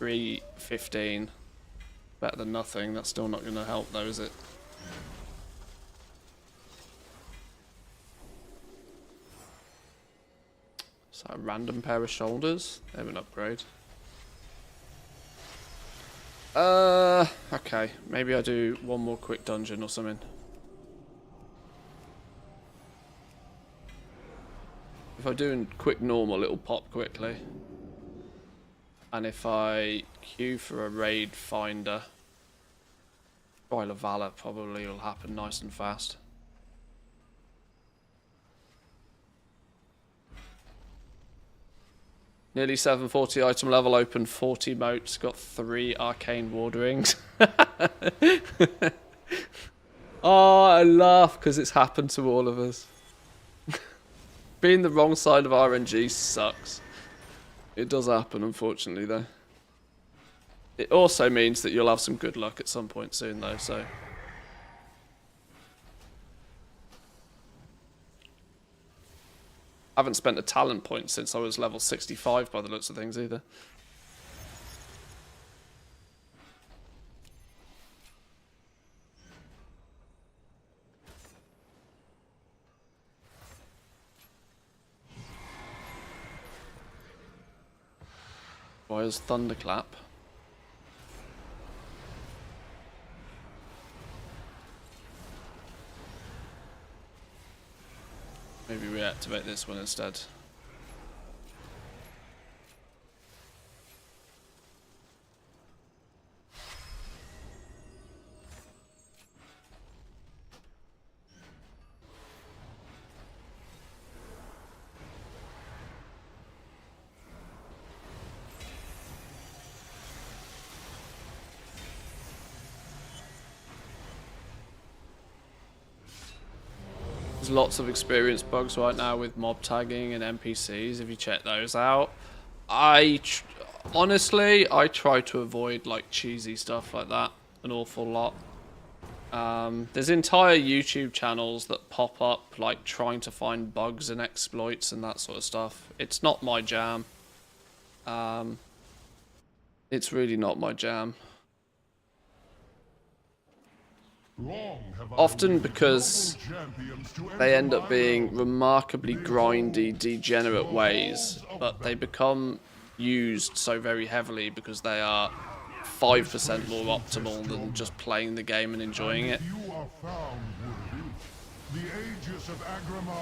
$3.15. Better than nothing. That's still not going to help though, is it? So a random pair of shoulders. They have an upgrade. Okay. Maybe I do one more quick dungeon or something. If I do a quick normal, it'll pop quickly. And if I queue for a raid finder, Trial of Valor probably will happen nice and fast. Nearly 740 item level, open 40 moats, got 3 arcane ward rings. Oh, I laugh because it's happened to all of us. Being the wrong side of RNG sucks. It does happen, unfortunately, though. It also means that you'll have some good luck at some point soon, though, so... I haven't spent a talent point since I was level 65 by the looks of things either. Why is Thunderclap? Maybe reactivate this one instead. There's lots of experience bugs right now with mob tagging and NPCs. If you check those out, honestly I try to avoid like cheesy stuff like that an awful lot. There's entire YouTube channels that pop up like trying to find bugs and exploits and that sort of stuff. It's not my jam. It's really not my jam. Often because they end up being remarkably grindy, degenerate ways, but they become used so very heavily because they are 5% more optimal than just playing the game and enjoying it.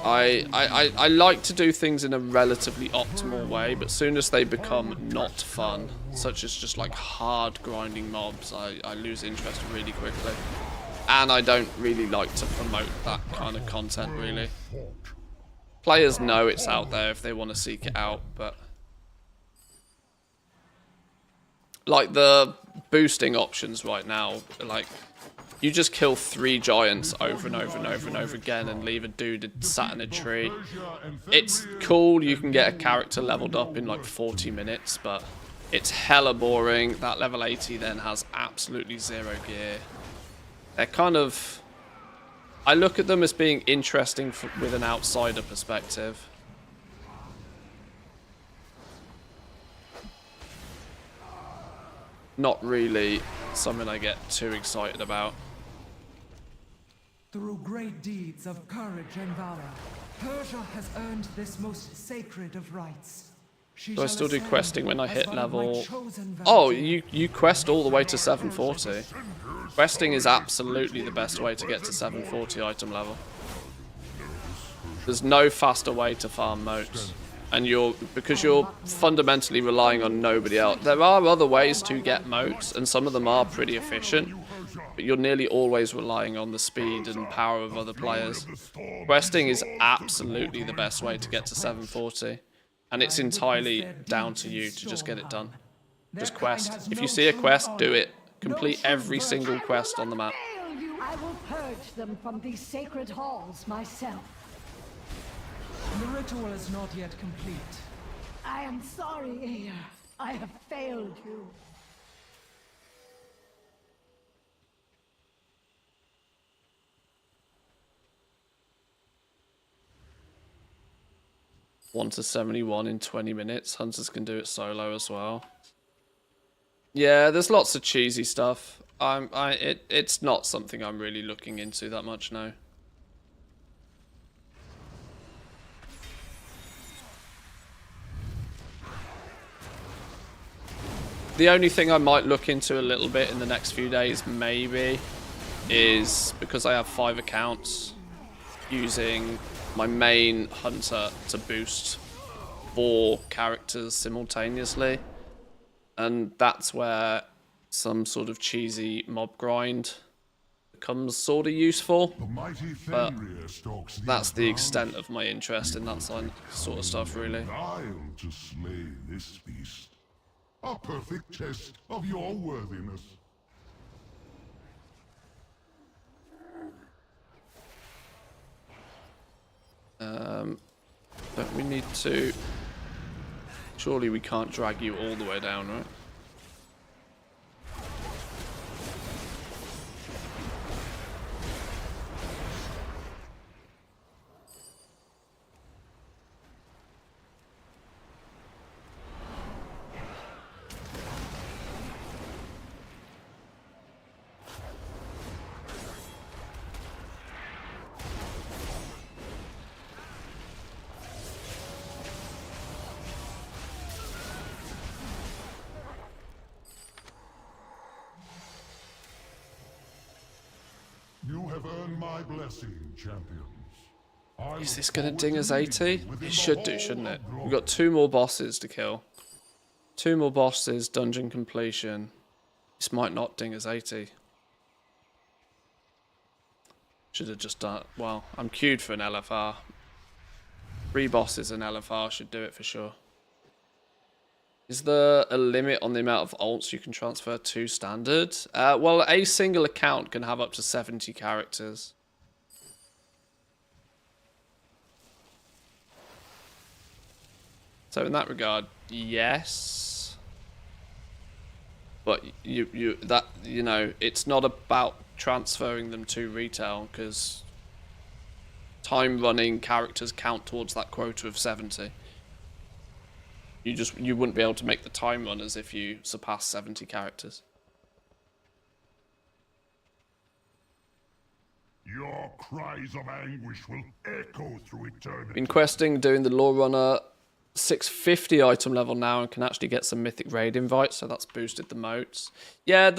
I like to do things in a relatively optimal way, but soon as they become not fun, such as just like hard grinding mobs, I lose interest really quickly. And I don't really like to promote that kind of content, really. Players know it's out there if they want to seek it out, but... like, the boosting options right now, like, you just kill 3 giants over and over and over and over again and leave a dude sat in a tree. It's cool, you can get a character leveled up in, like, 40 minutes, but it's hella boring. That level 80 then has absolutely 0 gear. They're kind of... I look at them as being interesting with an outsider perspective. Not really something I get too excited about. Through great deeds of courage and valor, Persia has earned this most sacred of rights. Do I still do questing when I hit level... Oh, you quest all the way to 740. Questing is absolutely the best way to get to 740 item level. There's no faster way to farm moats. And because you're fundamentally relying on nobody else. There are other ways to get moats, and some of them are pretty efficient. But you're nearly always relying on the speed and power of other players. Questing is absolutely the best way to get to 740. And it's entirely down to you to just get it done. Just quest. If you see a quest, do it. Complete every single quest on the map. I will purge them from these sacred halls myself. The ritual is not yet complete. I am sorry, Aya. I have failed you. One to 71 in 20 minutes. Hunters can do it solo as well. Yeah, there's lots of cheesy stuff. It's not something I'm really looking into that much now. The only thing I might look into a little bit in the next few days, maybe, is because I have 5 accounts, using my main hunter to boost 4 characters simultaneously. And that's where some sort of cheesy mob grind becomes sort of useful. But that's the extent of my interest in that sort of stuff, really. To slay this beast. A perfect test of your worthiness. Don't we need to... Surely we can't drag you all the way down, right? have earned my blessing, champions. Is this going to ding us 80? It should do, shouldn't it? We've got 2 more bosses to kill. 2 more bosses, dungeon completion. This might not ding us 80. Should have just done... Well, I'm queued for an LFR. 3 bosses and LFR should do it for sure. Is there a limit on the amount of alts you can transfer to standard? Well, a single account can have up to 70 characters. So in that regard, yes. But you know, it's not about transferring them to retail because time running characters count towards that quota of 70. You wouldn't be able to make the time runners if you surpass 70 characters. Your cries of anguish will echo through eternity. Been questing, doing the Lore Runner 650 item level now and can actually get some mythic raid invites, so that's boosted the moats. Yeah,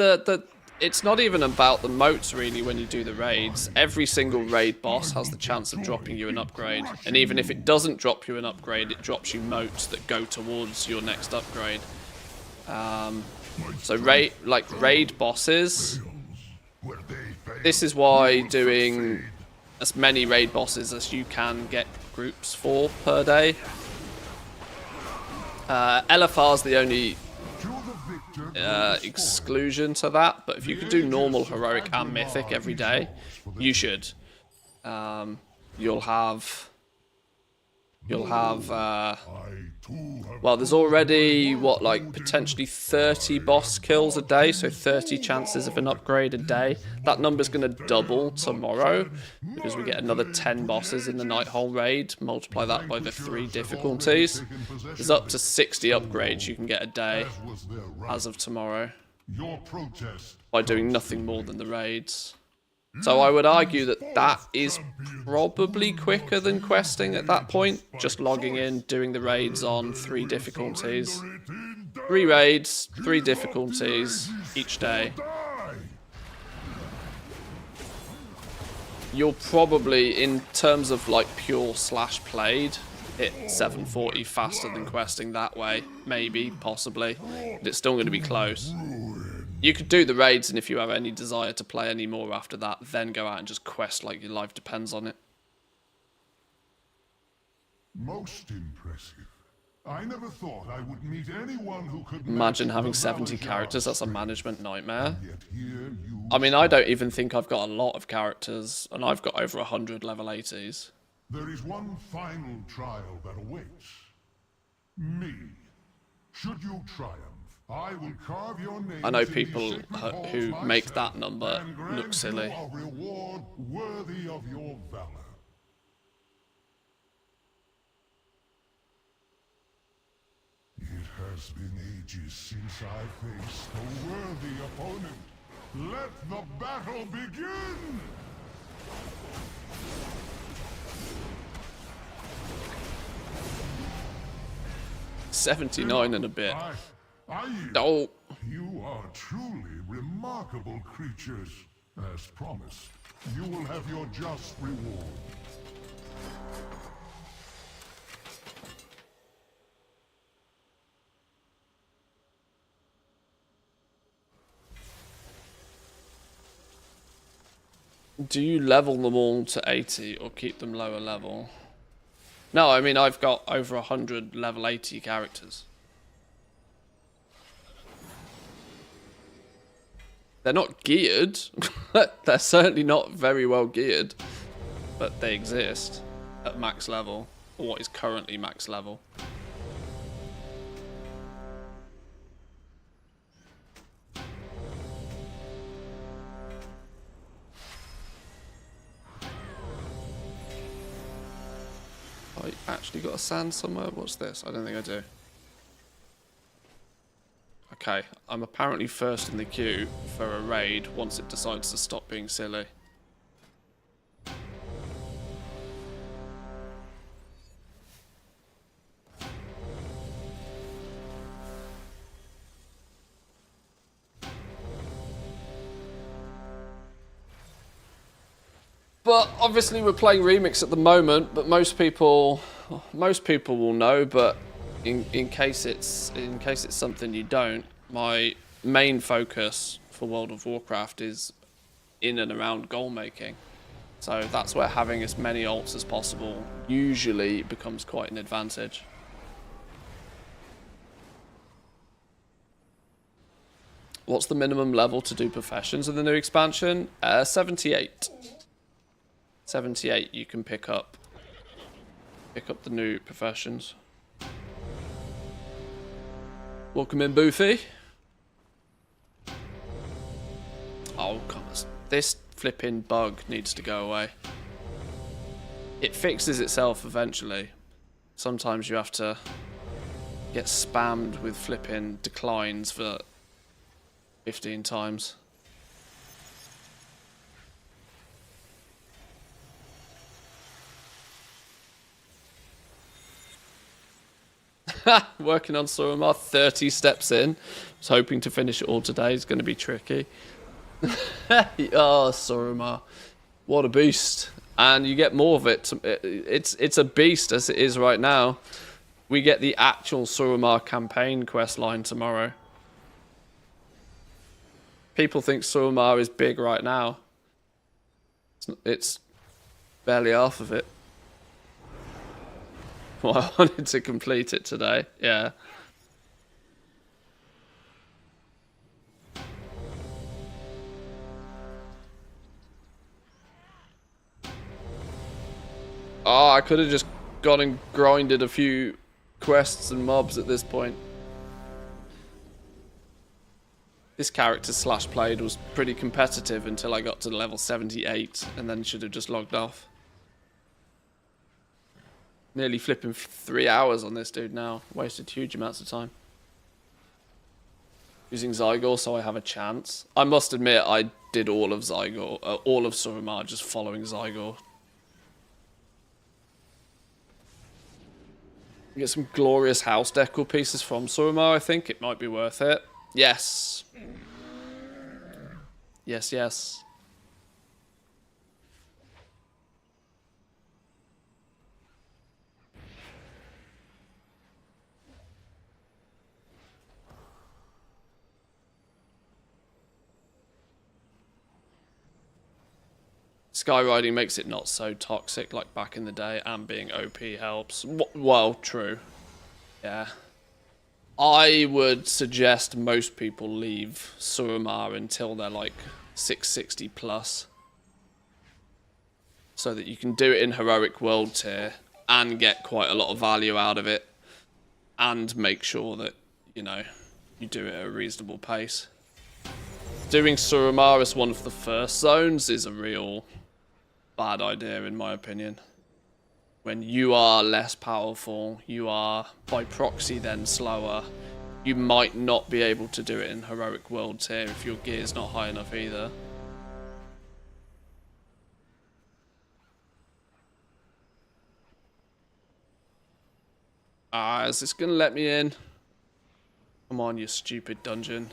it's not even about the moats really when you do the raids. Every single raid boss has the chance of dropping you an upgrade, and even if it doesn't drop you an upgrade, it drops you moats that go towards your next upgrade. So raid bosses, this is why doing as many raid bosses as you can get groups for per day. LFR is the only exclusion to that, but if you could do normal, heroic, and mythic every day, you should. You'll have well, there's already what, like potentially 30 boss kills a day, so 30 chances of an upgrade a day. That number's going to double tomorrow because we get another 10 bosses in the Nighthole raid. Multiply that by the 3 difficulties. There's up to 60 upgrades you can get a day as of tomorrow by doing nothing more than the raids. So I would argue that that is probably quicker than questing at that point. Just logging in, doing the raids on 3 difficulties. 3 raids, 3 difficulties each day. You'll probably, in terms of like pure slash played, hit 740 faster than questing that way. Maybe, possibly. But it's still going to be close. You could do the raids, and if you have any desire to play any more after that, then go out and just quest like your life depends on it. Most impressive. I never thought I would meet anyone who could imagine having 70 characters. That's a management nightmare. I mean, I don't even think I've got a lot of characters, and I've got over 100 level 80s. There is one final trial that awaits. Me. Should you triumph, I will carve your name. I know people who make that number look silly. A reward worthy of your valor. It has been ages since I faced a worthy opponent. Let the battle begin! $79 and a bit. No. You are truly remarkable creatures. As promised, you will have your just reward. Do you level them all to 80 or keep them lower level? No, I mean, I've got over 100 level 80 characters. They're not geared. They're certainly not very well geared. But they exist at max level, or what is currently max level. I actually got a sand somewhere? What's this? I don't think I do. Okay, I'm apparently first in the queue for a raid once it decides to stop being silly. But obviously we're playing Remix at the moment, but most people will know, but in case it's something you don't, my main focus for World of Warcraft is in and around goal making. So that's where having as many alts as possible usually becomes quite an advantage. What's the minimum level to do professions in the new expansion? 78. 78 you can pick up the new professions. Welcome in, Boofy. Oh god, this flipping bug needs to go away. It fixes itself eventually. Sometimes you have to get spammed with flipping declines for 15 times. Working on Suramar, 30 steps in. Was hoping to finish it all today. It's going to be tricky. Oh, Suramar. What a beast. And you get more of it. It's a beast as it is right now. We get the actual Suramar campaign quest line tomorrow. People think Suramar is big right now. It's barely half of it. Well, I wanted to complete it today, yeah. Oh, I could have just gone and grinded a few quests and mobs at this point. This character slash played was pretty competitive until I got to level 78 and then should have just logged off. Nearly flipping 3 hours on this dude now. Wasted huge amounts of time. Using Zygor so I have a chance. I must admit I did all of Zygor, all of Suramar just following Zygor. Get some glorious house decor pieces from Suramar, I think. It might be worth it. Yes. Yes, yes. Skyriding makes it not so toxic like back in the day, and being OP helps. Well, true. Yeah. I would suggest most people leave Suramar until they're like 660 plus. So that you can do it in Heroic World tier and get quite a lot of value out of it. And make sure that, you know, you do it at a reasonable pace. Doing Suramar as one of the first zones is a real bad idea in my opinion. When you are less powerful, you are by proxy then slower. You might not be able to do it in Heroic World tier if your gear's not high enough either. Ah, is this gonna let me in? Come on, you stupid dungeon.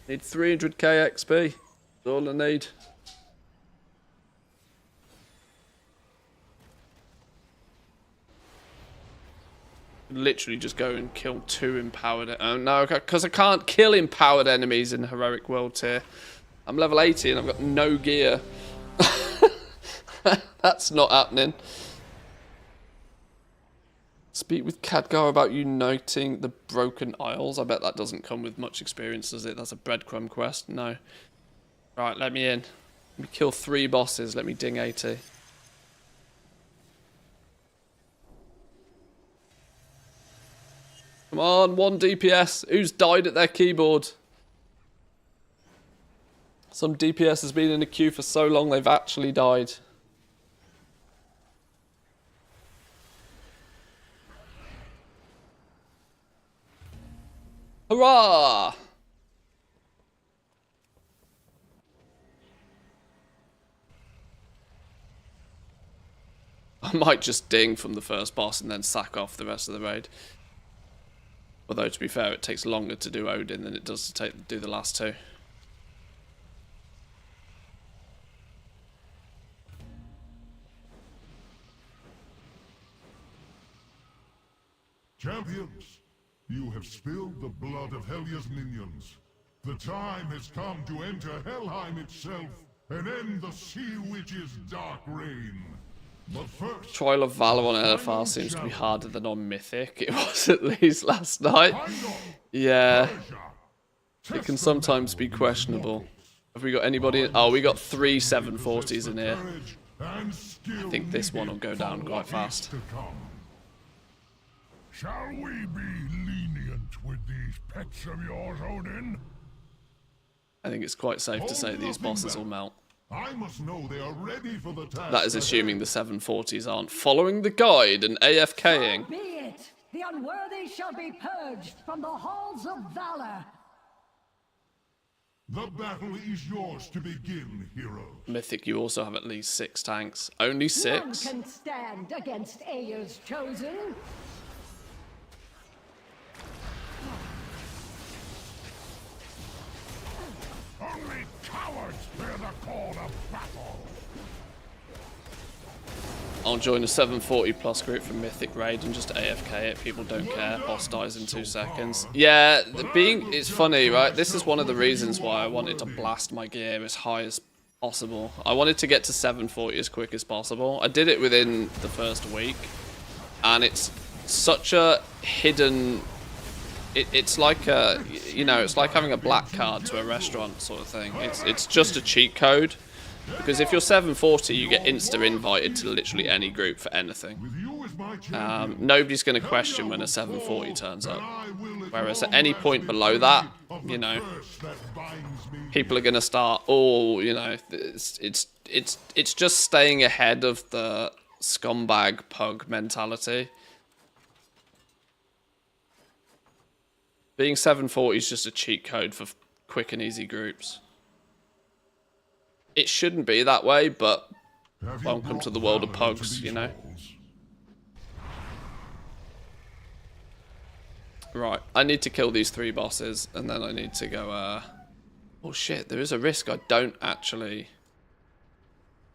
Need 300k XP. That's all I need. Literally just go and kill 2 empowered. Oh no, because I can't kill empowered enemies in Heroic World tier. I'm level 80 and I've got no gear. That's not happening. Speak with Khadgar about uniting the Broken Isles. I bet that doesn't come with much experience, does it? That's a breadcrumb quest. No. Right, let me in. Let me kill 3 bosses. Let me ding 80. Come on, 1 DPS. Who's died at their keyboard? Some DPS has been in a queue for so long they've actually died. Hurrah! I might just ding from the first boss and then sack off the rest of the raid. Although, to be fair, it takes longer to do Odin than it does to do the last two. Champions, you have spilled the blood of Helya's minions. The time has come to enter Helheim itself and end the Sea Witch's dark reign. But first, Trial of Valor on LFR seems to be harder than on Mythic. It was at least last night. Yeah. It can sometimes be questionable. Have we got anybody? Oh, we got 3 740s in here. I think this one will go down quite fast. Shall we be lenient with these pets of yours, Odin? I think it's quite safe to say these bosses will melt. I must know they are ready for the task. That is assuming the 740s aren't following the guide and AFKing. So be it. The unworthy shall be purged from the halls of valor. The battle is yours to begin, heroes. Mythic, you also have at least 6 tanks. Only 6? None can stand against Aya's chosen. Only cowards fear the call of battle. I'll join a 740 plus group from Mythic Raid and just AFK it. People don't care. Boss dies in 2 seconds. Yeah, it's funny, right? This is one of the reasons why I wanted to blast my gear as high as possible. I wanted to get to 740 as quick as possible. I did it within the first week, and it's such a hidden... It's like a, you know, it's like having a black card to a restaurant sort of thing. It's just a cheat code. Because if you're 740, you get insta-invited to literally any group for anything. Nobody's going to question when a 740 turns up. Whereas at any point below that, you know, people are going to start, oh, you know, it's just staying ahead of the scumbag pug mentality. Being 740 is just a cheat code for quick and easy groups. It shouldn't be that way, but welcome to the world of pugs, you know? Right, I need to kill these 3 bosses, and then I need to go, oh shit, there is a risk I don't actually...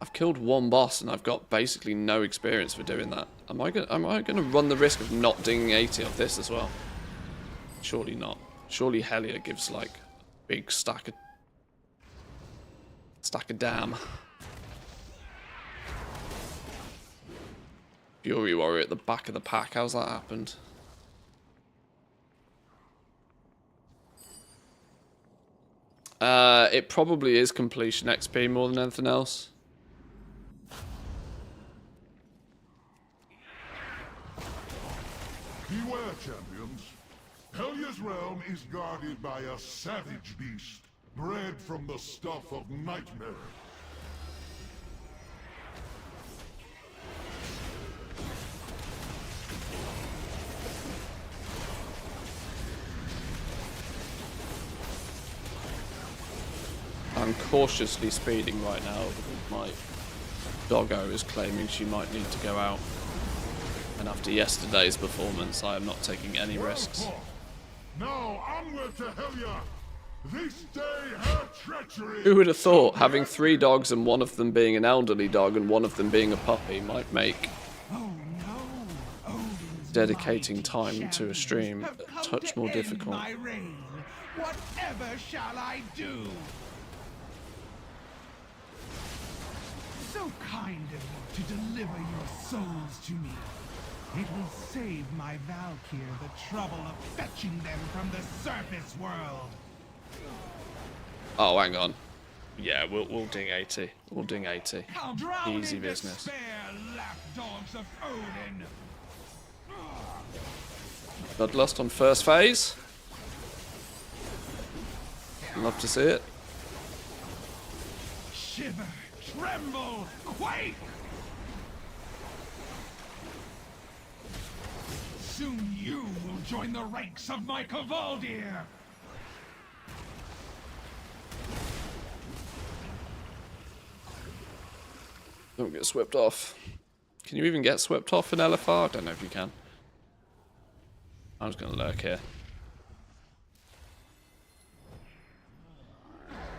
I've killed 1 boss, and I've got basically no experience for doing that. Am I gonna run the risk of not dinging 80 off this as well? Surely not. Surely Helya gives, like, big stack of damn. Fury Warrior at the back of the pack. How's that happened? It probably is completion XP more than anything else. Beware, champions. Helya's realm is guarded by a savage beast, bred from the stuff of nightmare. I'm cautiously speeding right now because my doggo is claiming she might need to go out. And after yesterday's performance, I am not taking any risks. Now onward to Helya! This day her treachery. Who would have thought having 3 dogs and one of them being an elderly dog and one of them being a puppy might make dedicating time to a stream a touch more difficult. Whatever shall I do? So kind of you to deliver your souls to me. It will save my Valkyr the trouble of fetching them from the surface world. Oh, hang on. Yeah, we'll ding 80. We'll ding 80. Easy business. Lapdogs of Odin. Bloodlust on first phase. Love to see it. Shiver, tremble, quake! Soon you will join the ranks of my Cavaldir! Don't get swept off. Can you even get swept off in LFR? I don't know if you can. I'm just going to lurk here.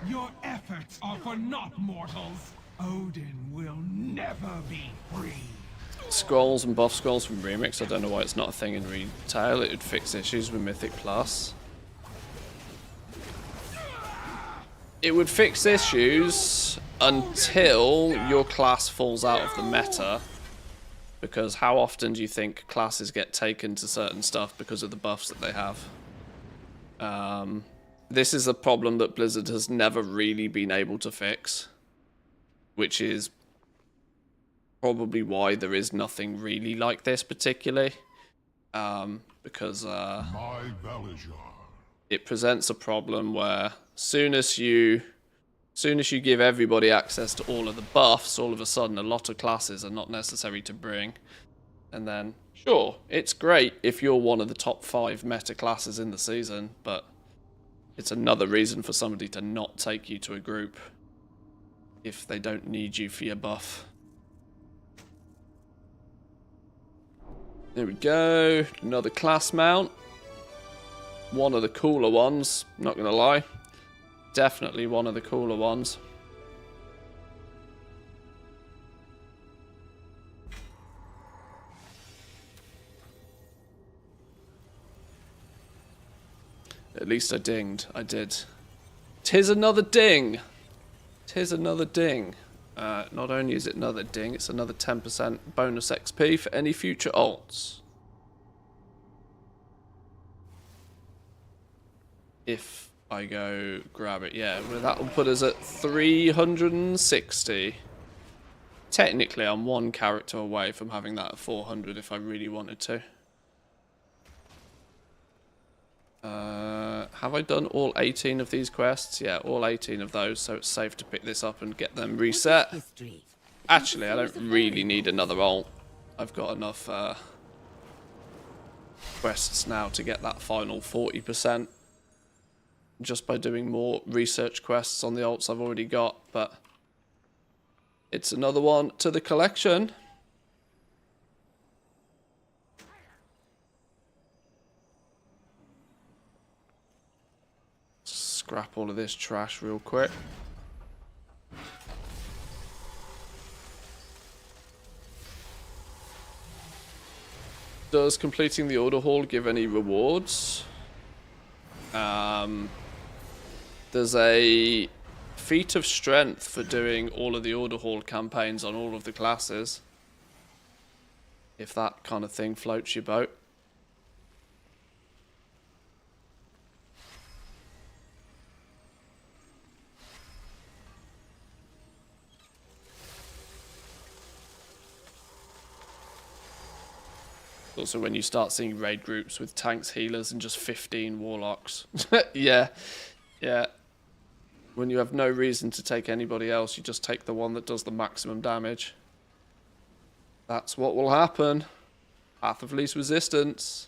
Your efforts are for naught, mortals. Odin will never be free. Scrolls and buff scrolls from Remix. I don't know why it's not a thing in retail. It would fix issues with Mythic Plus. It would fix issues until your class falls out of the meta. Because how often do you think classes get taken to certain stuff because of the buffs that they have? This is a problem that Blizzard has never really been able to fix. Which is probably why there is nothing really like this particularly. Because it presents a problem where soon as you give everybody access to all of the buffs, all of a sudden a lot of classes are not necessary to bring. And then, sure, it's great if you're one of the top 5 meta classes in the season, but it's another reason for somebody to not take you to a group if they don't need you for your buff. There we go, another class mount. One of the cooler ones, not gonna lie. Definitely one of the cooler ones. At least I dinged. I did. 'Tis another ding! 'Tis another ding. Not only is it another ding, it's another 10% bonus XP for any future alts. If I go grab it, yeah, well, that will put us at 360. Technically, I'm one character away from having that at 400 if I really wanted to. Have I done all 18 of these quests? Yeah, all 18 of those, so it's safe to pick this up and get them reset. Actually, I don't really need another alt. I've got enough quests now to get that final 40%. Just by doing more research quests on the alts I've already got, but it's another one to the collection. Scrap all of this trash real quick. Does completing the order hall give any rewards? There's a feat of strength for doing all of the order hall campaigns on all of the classes. If that kind of thing floats your boat. Also, when you start seeing raid groups with tanks, healers, and just 15 warlocks. Yeah. When you have no reason to take anybody else, you just take the one that does the maximum damage. That's what will happen. Path of least resistance.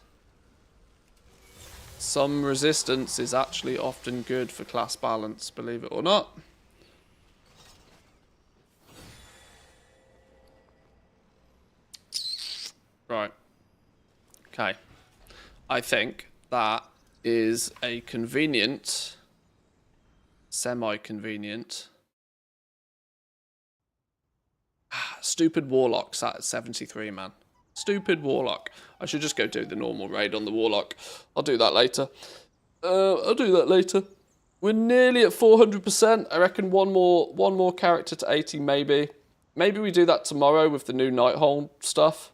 Some resistance is actually often good for class balance, believe it or not. Right. Okay. I think that is a convenient, semi-convenient. Stupid Warlock sat at 73, man. Stupid Warlock. I should just go do the normal raid on the Warlock. I'll do that later. We're nearly at 400%. I reckon one more character to 80, maybe. Maybe we do that tomorrow with the new Nighthold stuff.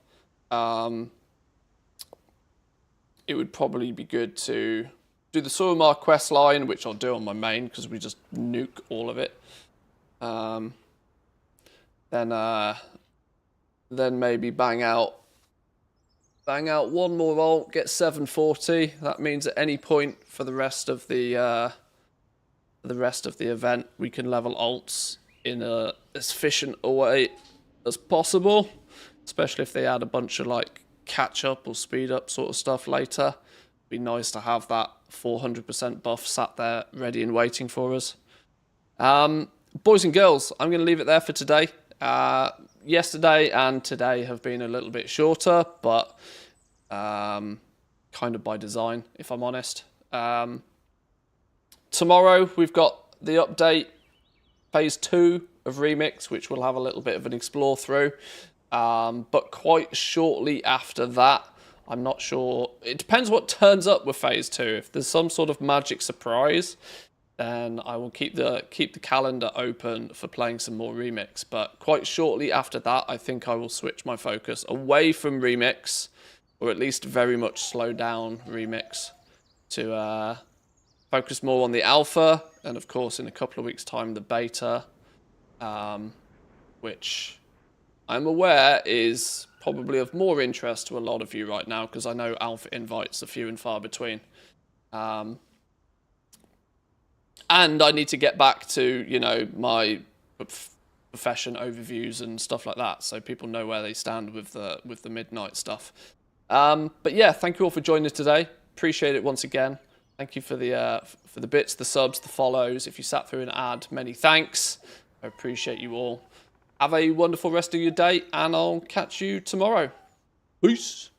It would probably be good to do the Suramar quest line, which I'll do on my main because we just nuke all of it. Then maybe bang out one more ult, get 740. That means at any point for the rest of the event, we can level ults in as efficient a way as possible. Especially if they add a bunch of like catch up or speed up sort of stuff later. It'd be nice to have that 400% buff sat there ready and waiting for us. Boys and girls, I'm going to leave it there for today. Yesterday and today have been a little bit shorter, but kind of by design, if I'm honest. Tomorrow we've got the update, Phase 2 of Remix, which we'll have a little bit of an explore through. But quite shortly after that, I'm not sure. It depends what turns up with Phase 2. If there's some sort of magic surprise, then I will keep the calendar open for playing some more Remix. But quite shortly after that, I think I will switch my focus away from Remix, or at least very much slow down Remix, to focus more on the alpha, and of course in a couple of weeks' time the beta, which I'm aware is probably of more interest to a lot of you right now, because I know alpha invites are few and far between. And I need to get back to, you know, my profession overviews and stuff like that, so people know where they stand with the midnight stuff. But yeah, thank you all for joining us today. Appreciate it once again. Thank you for the bits, the subs, the follows. If you sat through an ad, many thanks. I appreciate you all. Have a wonderful rest of your day, and I'll catch you tomorrow. Peace.